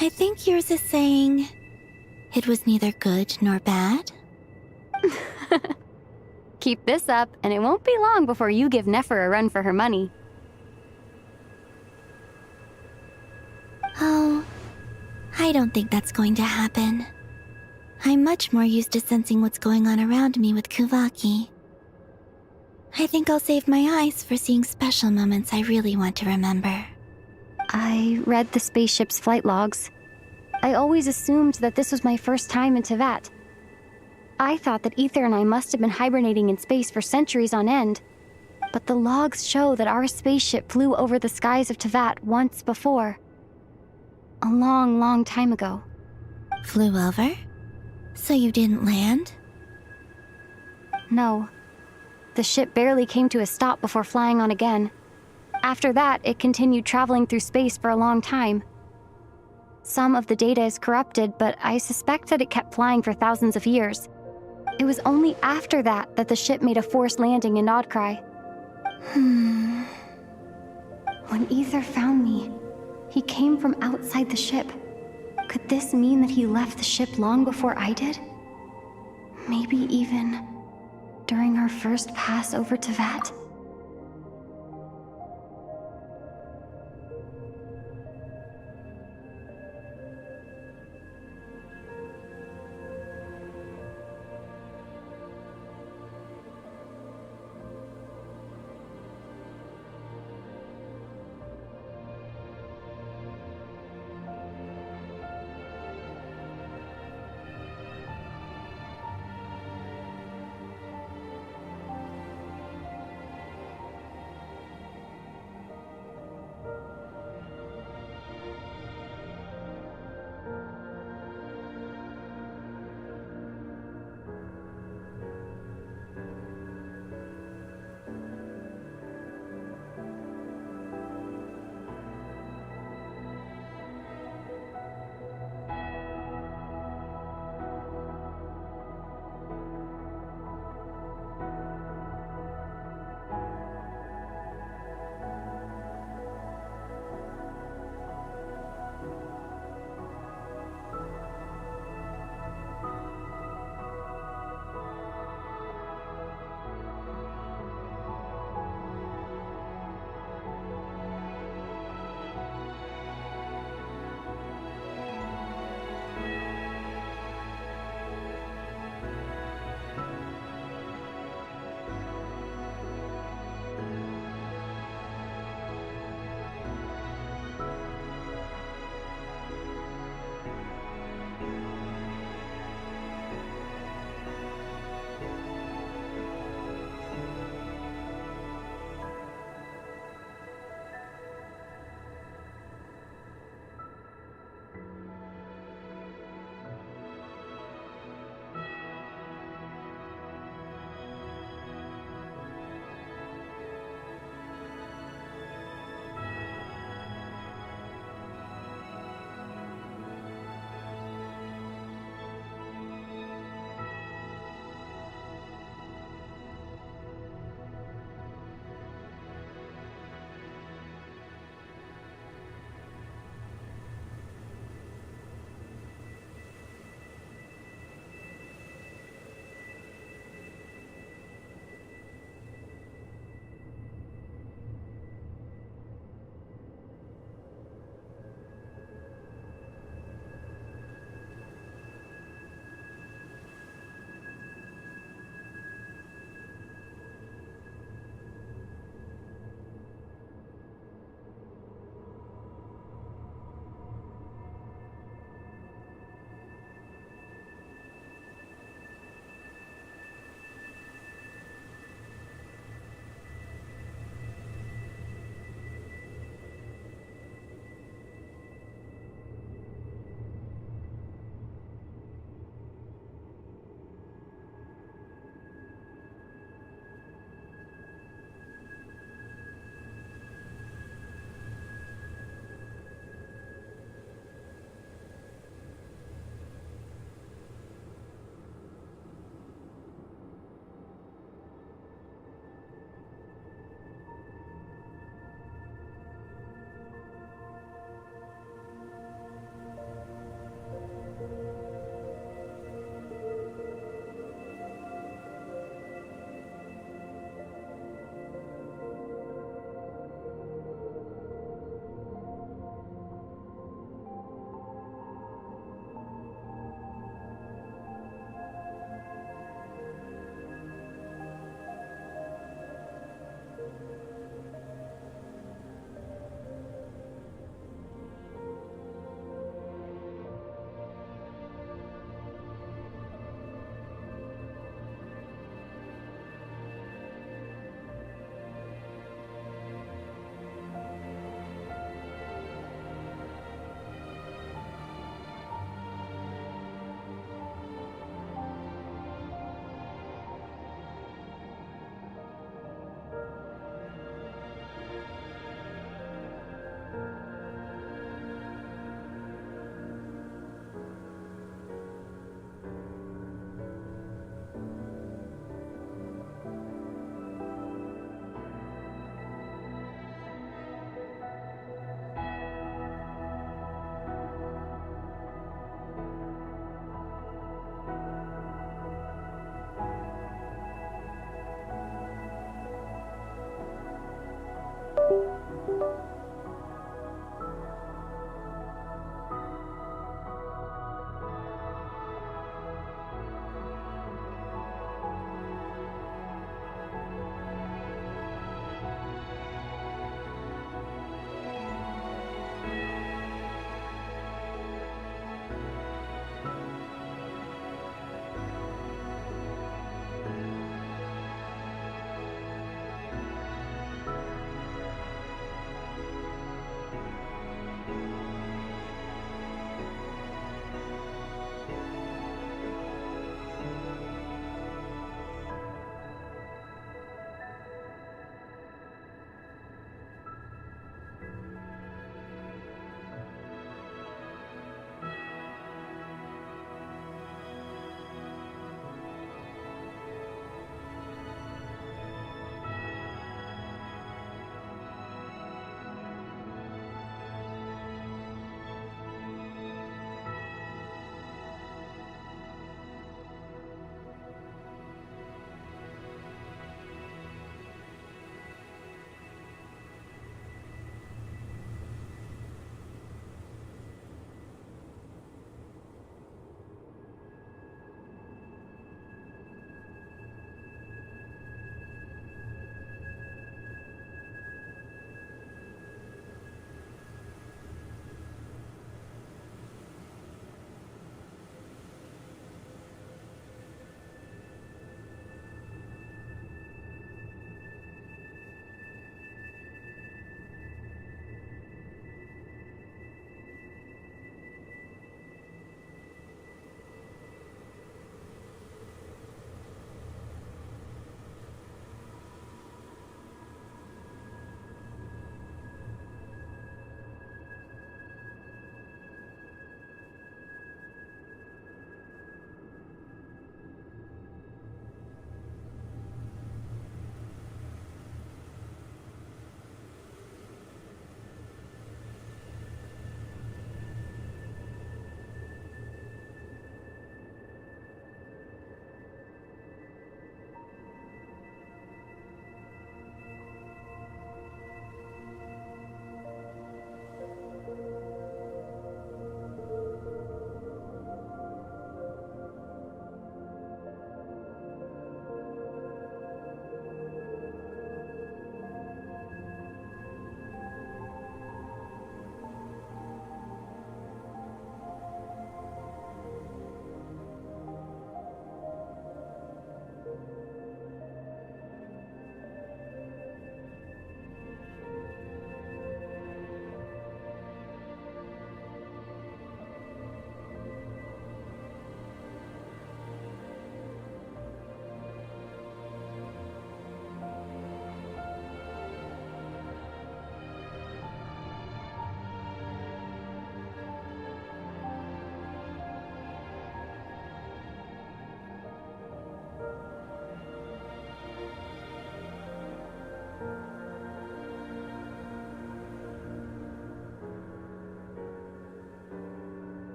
I think yours is saying it was neither good nor bad. Keep this up, and it won't be long before you give Nefer a run for her money. Oh, I don't think that's going to happen. I'm much more used to sensing what's going on around me with Kuvaki. I think I'll save my eyes for seeing special moments I really want to remember. I read the spaceship's flight logs. I always assumed that this was my first time in Teyvat. I thought that Ether and I must have been hibernating in space for centuries on end. But the logs show that our spaceship flew over the skies of Teyvat once before. A long, long time ago. Flew over? So you didn't land? No. The ship barely came to a stop before flying on again. After that, it continued traveling through space for a long time. Some of the data is corrupted, but I suspect that it kept flying for thousands of years. It was only after that that the ship made a forced landing in Nodcry. When Ether found me, he came from outside the ship. Could this mean that he left the ship long before I did? Maybe even during our first pass over Teyvat?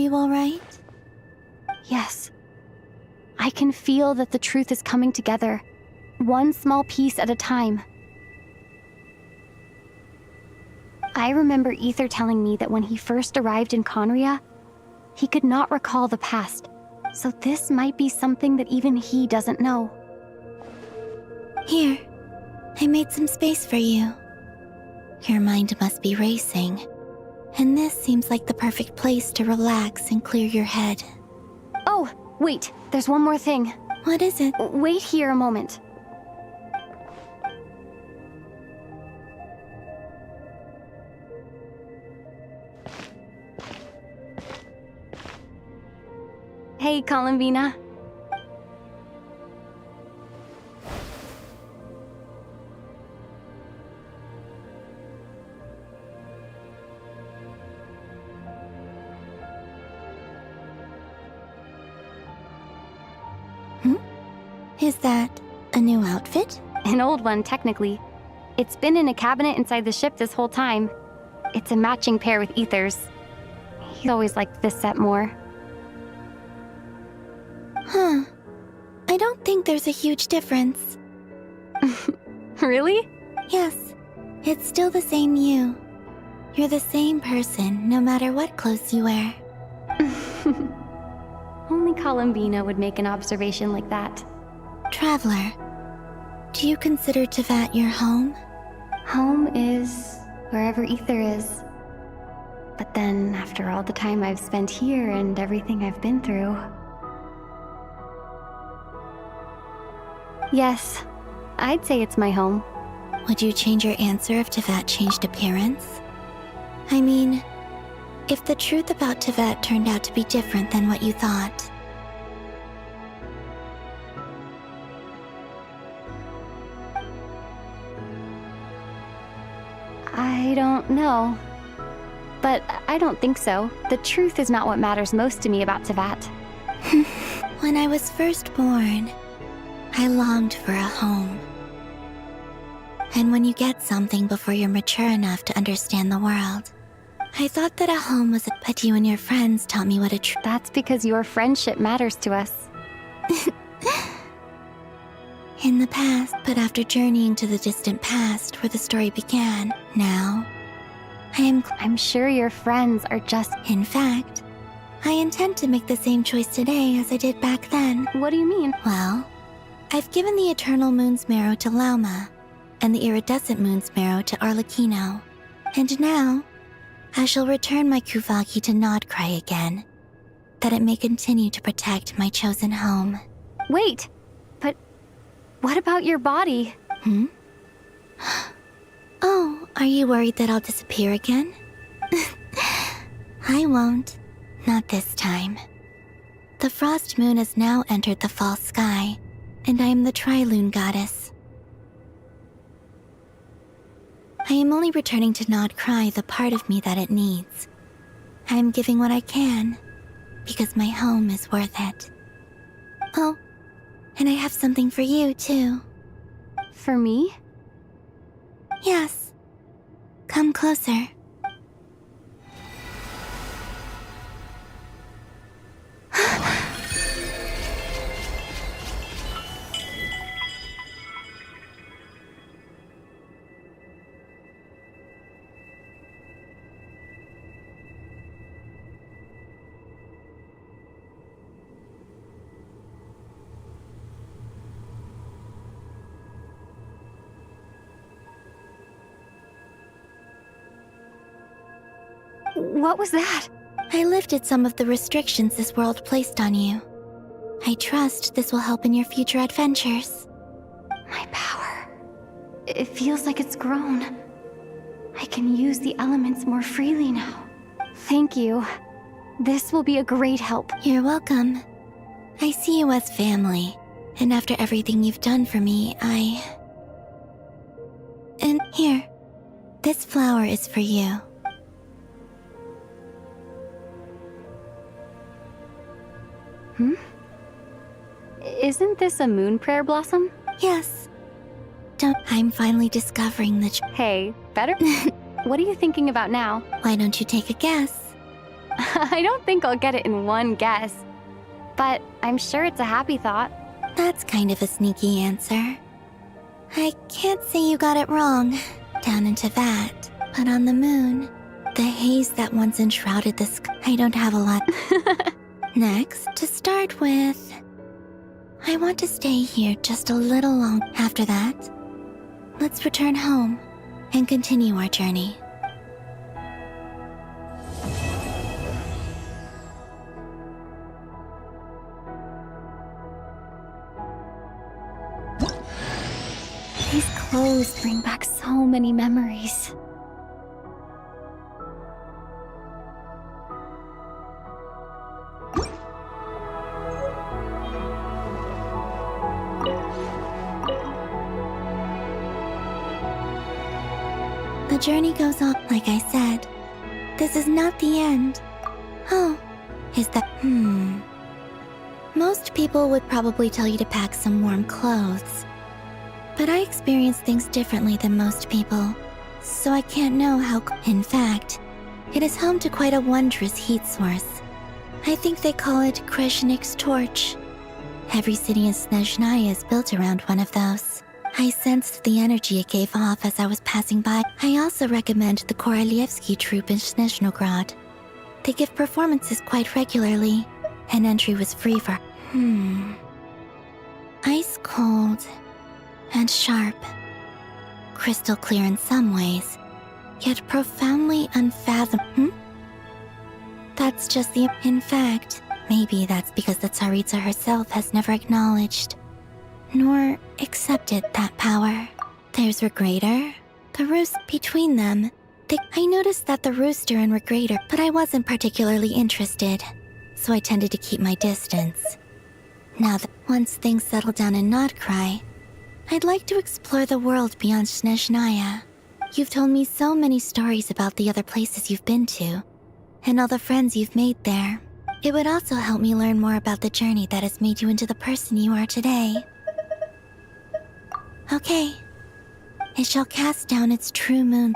you all right? Yes. I can feel that the truth is coming together, one small piece at a time. I remember Ether telling me that when he first arrived in Conria, he could not recall the past, so this might be something that even he doesn't know. Here, I made some space for you. Your mind must be racing, and this seems like the perfect place to relax and clear your head. Oh, wait, there's one more thing. What is it? Wait here a moment. Hey, Columbina. Is that a new outfit? An old one, technically. It's been in a cabinet inside the ship this whole time. It's a matching pair with Ether's. He always liked this set more. Huh. I don't think there's a huge difference. Really? Yes. It's still the same you. You're the same person, no matter what clothes you wear. Only Columbina would make an observation like that. Traveler, do you consider Tevat your home? Home is wherever Ether is. But then, after all the time I've spent here and everything I've been through... Yes, I'd say it's my home. Would you change your answer if Tevat changed appearance? I mean, if the truth about Tevat turned out to be different than what you thought. I don't know. But I don't think so. The truth is not what matters most to me about Tevat. When I was first born, I longed for a home. And when you get something before you're mature enough to understand the world, I thought that a home was but you and your friends taught me what a true... That's because your friendship matters to us. In the past, but after journeying to the distant past where the story began, now, I'm sure your friends are just... In fact, I intend to make the same choice today as I did back then. What do you mean? Well, I've given the Eternal Moon's Marrow to Lauma, and the Iridescent Moon's Marrow to Arlecchino. And now, I shall return my Kuvagi to Nodcry again, that it may continue to protect my chosen home. Wait! But what about your body? Oh, are you worried that I'll disappear again? I won't. Not this time. The Frost Moon has now entered the fall sky, and I am the Tri-Lune Goddess. I am only returning to Nodcry the part of me that it needs. I am giving what I can, because my home is worth it. Oh, and I have something for you, too. For me? Yes. Come closer. What was that? I lifted some of the restrictions this world placed on you. I trust this will help in your future adventures. My power. It feels like it's grown. I can use the elements more freely now. Thank you. This will be a great help. You're welcome. I see you as family, and after everything you've done for me, And here, this flower is for you. Isn't this a moon prayer blossom? Yes. I'm finally discovering the Hey, better? What are you thinking about now? Why don't you take a guess? I don't think I'll get it in one guess, but I'm sure it's a happy thought. That's kind of a sneaky answer. I can't say you got it wrong, down into that. But on the moon, the haze that once enshrouded the sky, I don't have a lot. Next, to start with, I want to stay here just a little long. After that, let's return home and continue our journey. These clothes bring back so many memories. The journey goes on, like I said. This is not the end. Oh, is that... Most people would probably tell you to pack some warm clothes. But I experience things differently than most people, so I can't know how... In fact, it is home to quite a wondrous heat source. I think they call it Kreshnik's torch. Every city in Snezhnaya is built around one of those. I sensed the energy it gave off as I was passing by. I also recommend the Korolievsky troupe in Snezhnograd. They give performances quite regularly, and entry was free for... Ice cold and sharp. Crystal clear in some ways, yet profoundly unfathomable. That's just the... In fact, maybe that's because the Tsaritsa herself has never acknowledged nor accepted that power. There's Regrator, the roost between them. I noticed that the rooster and Regrator, but I wasn't particularly interested, so I tended to keep my distance. Now that once things settle down in Nodcry, I'd like to explore the world beyond Snezhnaya. You've told me so many stories about the other places you've been to, and all the friends you've made there. It would also help me learn more about the journey that has made you into the person you are today. Okay. It shall cast down its true moon.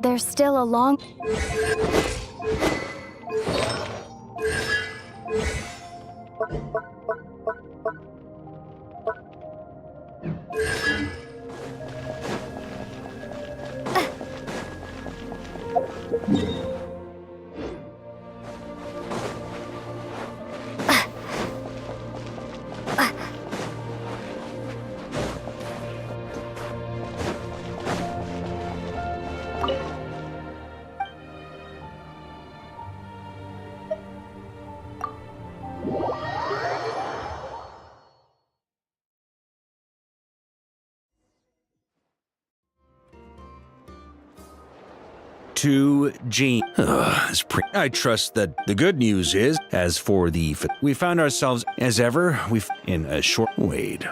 There's still a long... To Jean. I trust that the good news is, as for the... We found ourselves, as ever, in a short... Wait.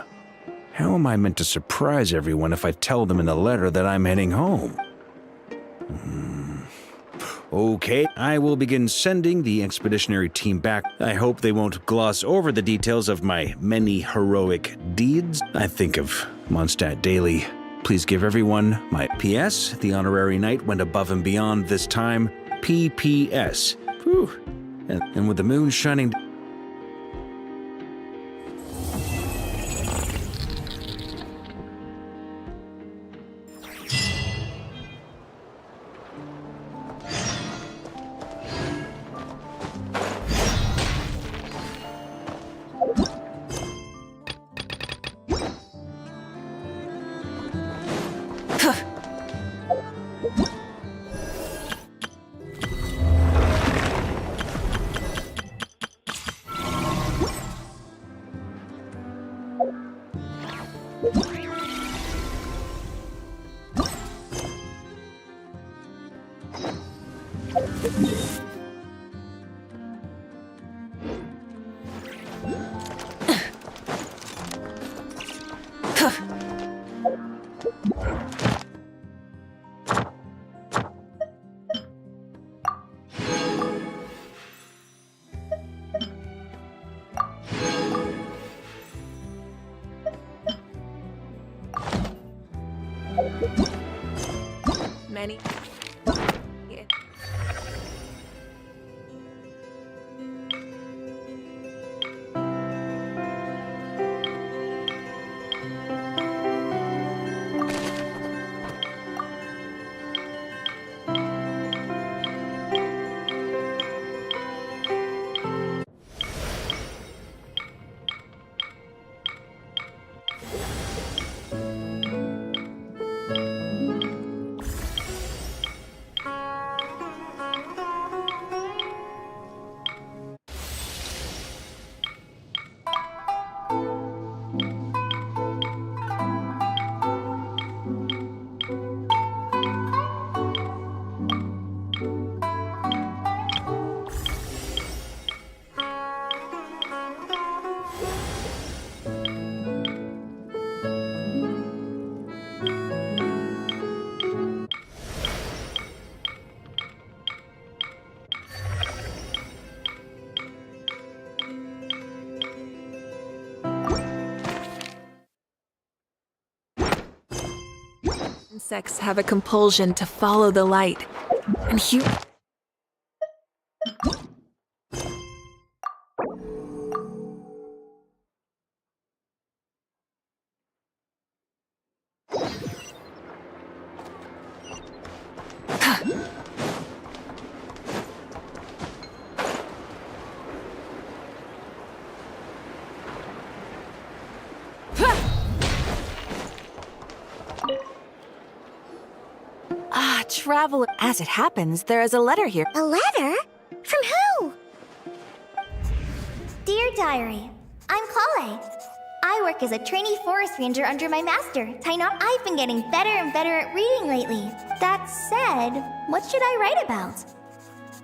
How am I meant to surprise everyone if I tell them in a letter that I'm heading home? Okay, I will begin sending the expeditionary team back. I hope they won't gloss over the details of my many heroic deeds. I think of Mondstadt daily. Please give everyone my P.S. The honorary knight went above and beyond this time. P.P.S. Whew. And with the moon shining... Many. Insects have a compulsion to follow the light, and Traveler. As it happens, there is a letter here. A letter? From who? Dear Diary, I'm Kale. I work as a trainee forest ranger under my master, Tainar. I've been getting better and better at reading lately. That said, what should I write about?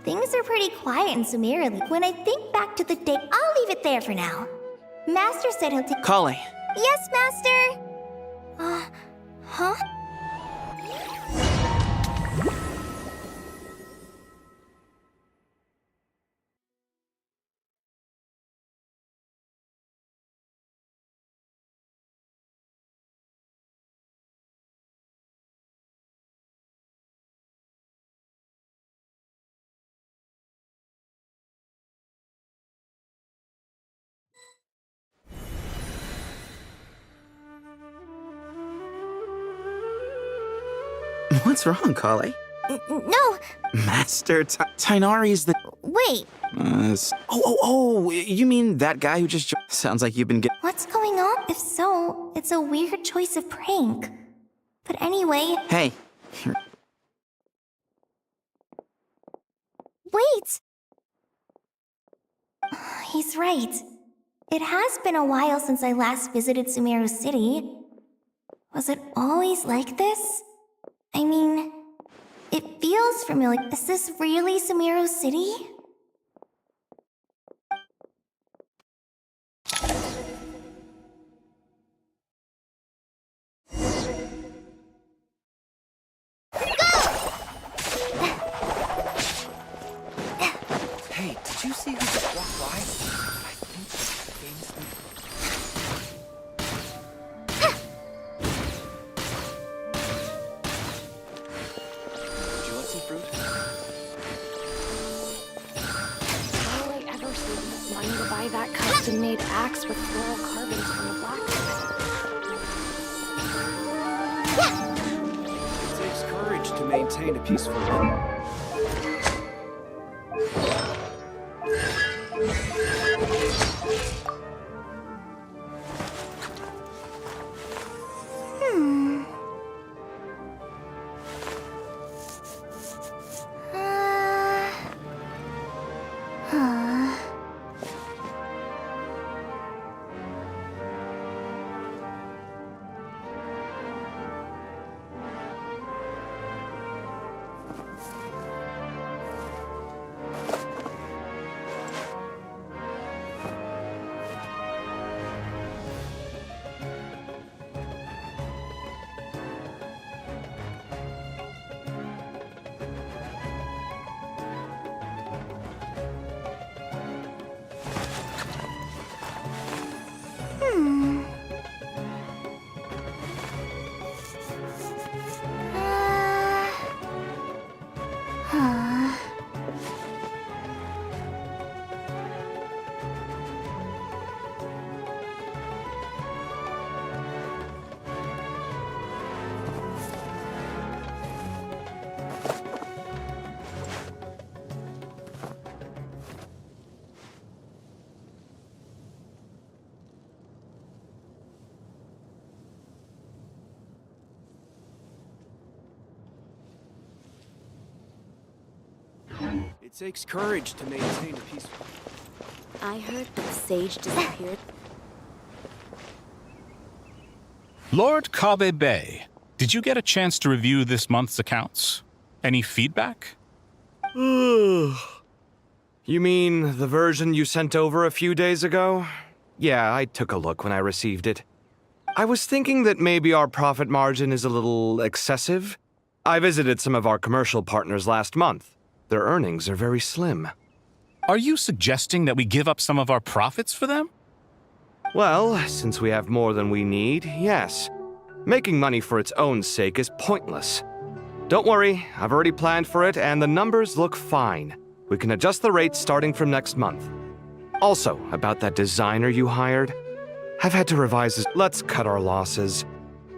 Things are pretty quiet in Sumeru. When I think back to the day, I'll leave it there for now. Master said he'll take— Kale. Yes, Master? Huh? What's wrong, Kale? No. Master Tainari's the... Wait. You mean that guy who just... Sounds like you've been getting... What's going on? If so, it's a weird choice of prank. But anyway... Hey. Wait! He's right. It has been a while since I last visited Sumeru City. Was it always like this? I mean, it feels familiar. Is this really Sumeru City? Hey, did you see who just walked by? I think it's famously... Would you like some fruit? All I ever see is wanting to buy that custom-made axe with floral carvings from the blacksmith. It takes courage to maintain a peaceful life. It takes courage to maintain a peaceful... I heard that the sage disappeared. Lord Kabe Bay, did you get a chance to review this month's accounts? Any feedback? You mean the version you sent over a few days ago? Yeah, I took a look when I received it. I was thinking that maybe our profit margin is a little excessive. I visited some of our commercial partners last month. Their earnings are very slim. Are you suggesting that we give up some of our profits for them? Well, since we have more than we need, yes. Making money for its own sake is pointless. Don't worry, I've already planned for it, and the numbers look fine. We can adjust the rates starting from next month. Also, about that designer you hired, I've had to revise his... Let's cut our losses.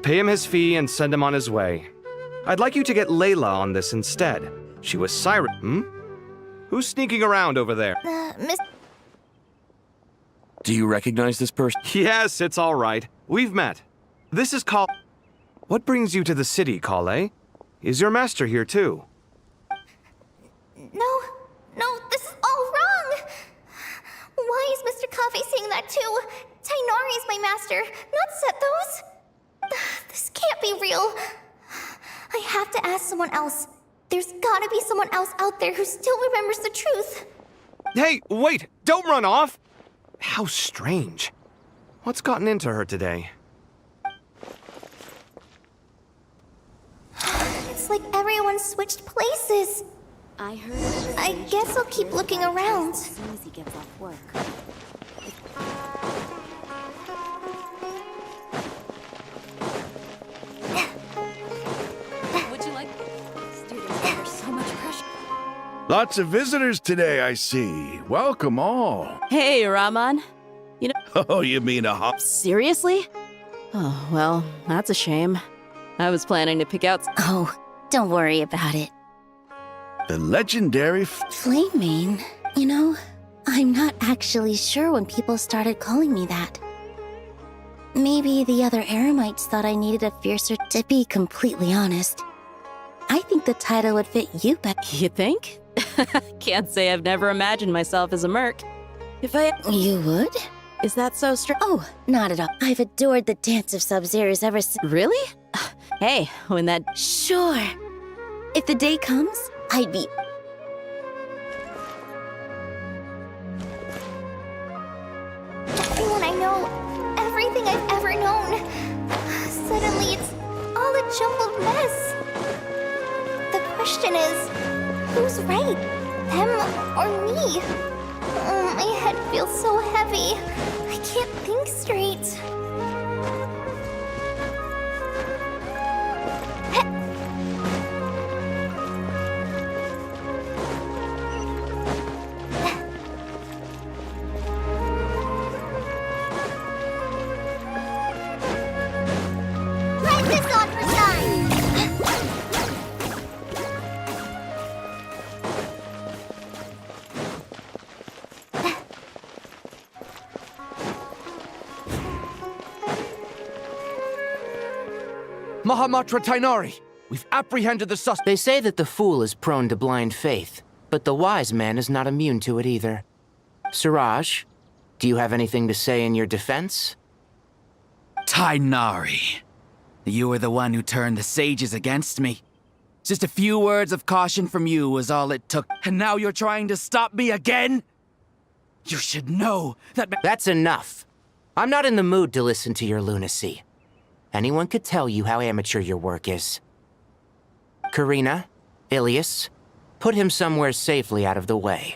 Pay him his fee and send him on his way. I'd like you to get Layla on this instead. She was Siren... Who's sneaking around over there? Miss... Do you recognize this person? Yes, it's all right. We've met. This is Kale. What brings you to the city, Kale? Is your master here too? No, this is all wrong! Why is Mr. Kave saying that too? Tainari is my master, not Sethos. This can't be real. I have to ask someone else. There's gotta be someone else out there who still remembers the truth. Hey, wait! Don't run off! How strange. What's gotten into her today? It's like everyone switched places. I heard. I guess I'll keep looking around. As soon as he gets off work. Would you like... Students, there's so much pressure. Lots of visitors today, I see. Welcome all. Hey, Rahman. You know... Oh, you mean a hop? Seriously? Oh, well, that's a shame. I was planning to pick out... Oh, don't worry about it. The legendary Flame Mane? You know, I'm not actually sure when people started calling me that. Maybe the other Eremites thought I needed a fiercer... To be completely honest, I think the title would fit you better. You think? Can't say I've never imagined myself as a merc. If I... You would? Is that so Oh, not at all. I've adored the Dance of Sub-Zeros ever since... Really? Hey, when that... Sure. If the day comes, I'd be... Everyone I know, everything I've ever known. Suddenly it's all a jumbled mess. The question is, who's right? Them or me? My head feels so heavy. I can't think straight. Light this on for size! Mahamatra Tainari! We've apprehended the suspect. They say that the fool is prone to blind faith, but the wise man is not immune to it either. Siraj, do you have anything to say in your defense? Tainari, you were the one who turned the sages against me. Just a few words of caution from you was all it took, and now you're trying to stop me again? You should know that... That's enough. I'm not in the mood to listen to your lunacy. Anyone could tell you how amateur your work is. Karina, Ilias, put him somewhere safely out of the way.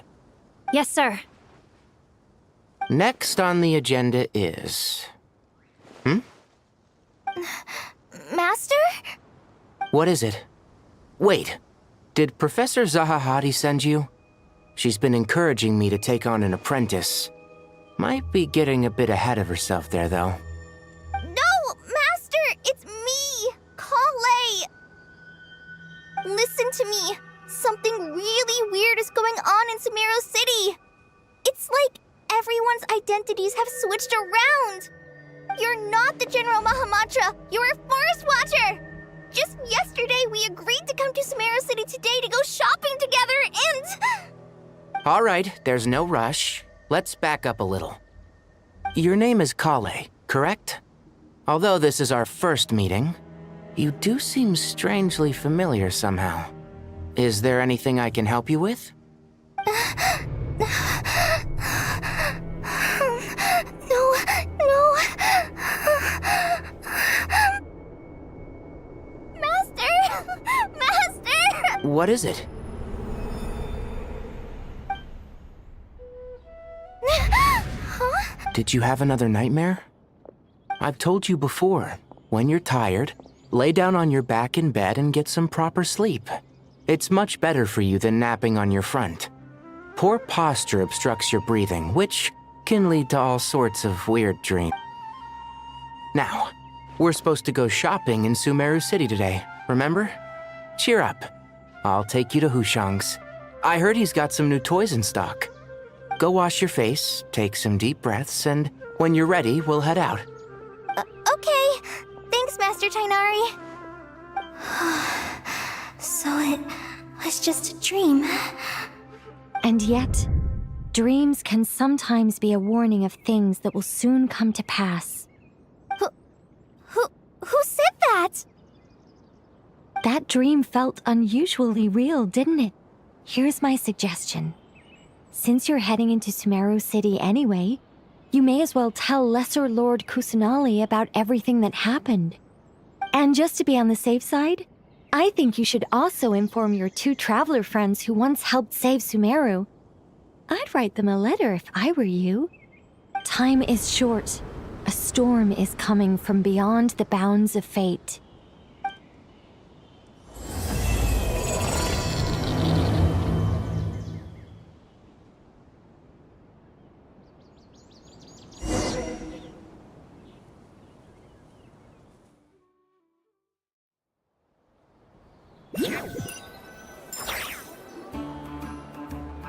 Yes, sir. Next on the agenda is... Master? What is it? Wait, did Professor Zahahati send you? She's been encouraging me to take on an apprentice. Might be getting a bit ahead of herself there, though. No, Master! It's me! Kale! Listen to me. Something really weird is going on in Sumeru City. It's like everyone's identities have switched around. You're not the General Mahamatra. You're a Forest Watcher. Just yesterday, we agreed to come to Sumeru City today to go shopping together, and... All right, there's no rush. Let's back up a little. Your name is Kale, correct? Although this is our first meeting, you do seem strangely familiar somehow. Is there anything I can help you with? No. Master! What is it? Did you have another nightmare? I've told you before, when you're tired, lay down on your back in bed and get some proper sleep. It's much better for you than napping on your front. Poor posture obstructs your breathing, which can lead to all sorts of weird dreams. Now, we're supposed to go shopping in Sumeru City today, remember? Cheer up. I'll take you to Hushang's. I heard he's got some new toys in stock. Go wash your face, take some deep breaths, and when you're ready, we'll head out. Okay. Thanks, Master Tainari. So it was just a dream. And yet, dreams can sometimes be a warning of things that will soon come to pass. Who said that? That dream felt unusually real, didn't it? Here's my suggestion. Since you're heading into Sumeru City anyway, you may as well tell Lesser Lord Kusanali about everything that happened. And just to be on the safe side, I think you should also inform your 2 traveler friends who once helped save Sumeru. I'd write them a letter if I were you. Time is short. A storm is coming from beyond the bounds of fate.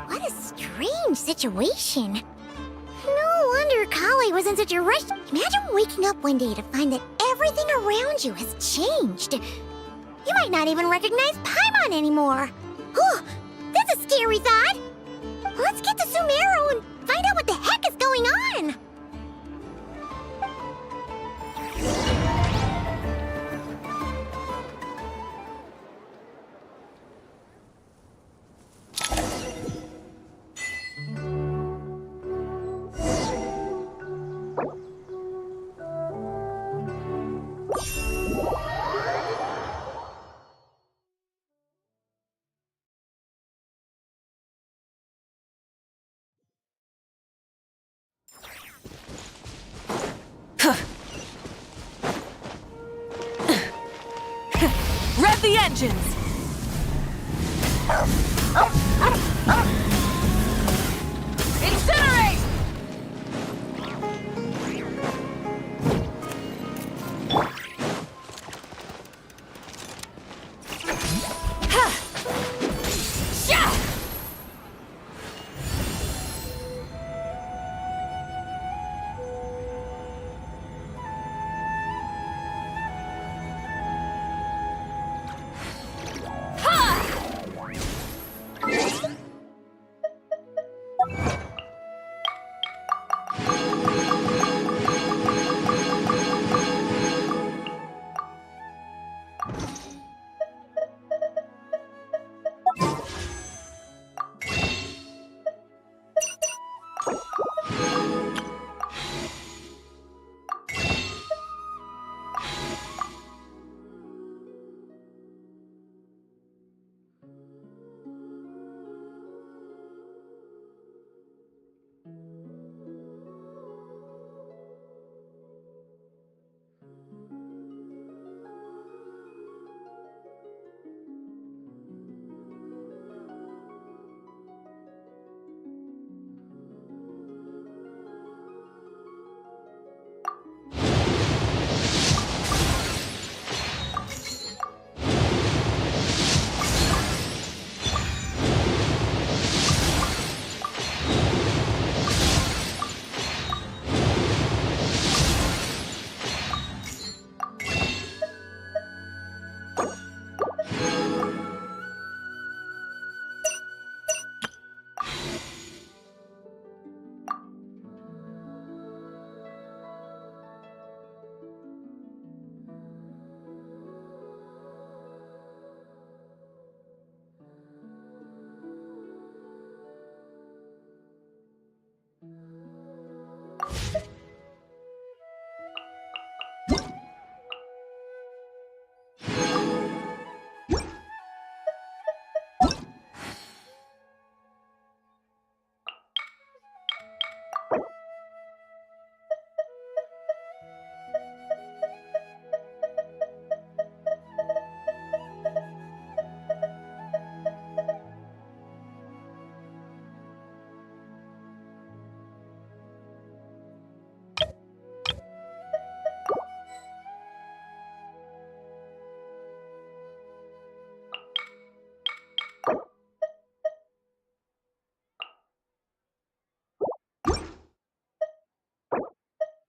What a strange situation. No wonder Kale was in such a rush. Imagine waking up one day to find that everything around you has changed. You might not even recognize Paimon anymore. Oh, that's a scary thought. Let's get to Sumeru and find out what the heck is going on. Rev the engines! Incinerate!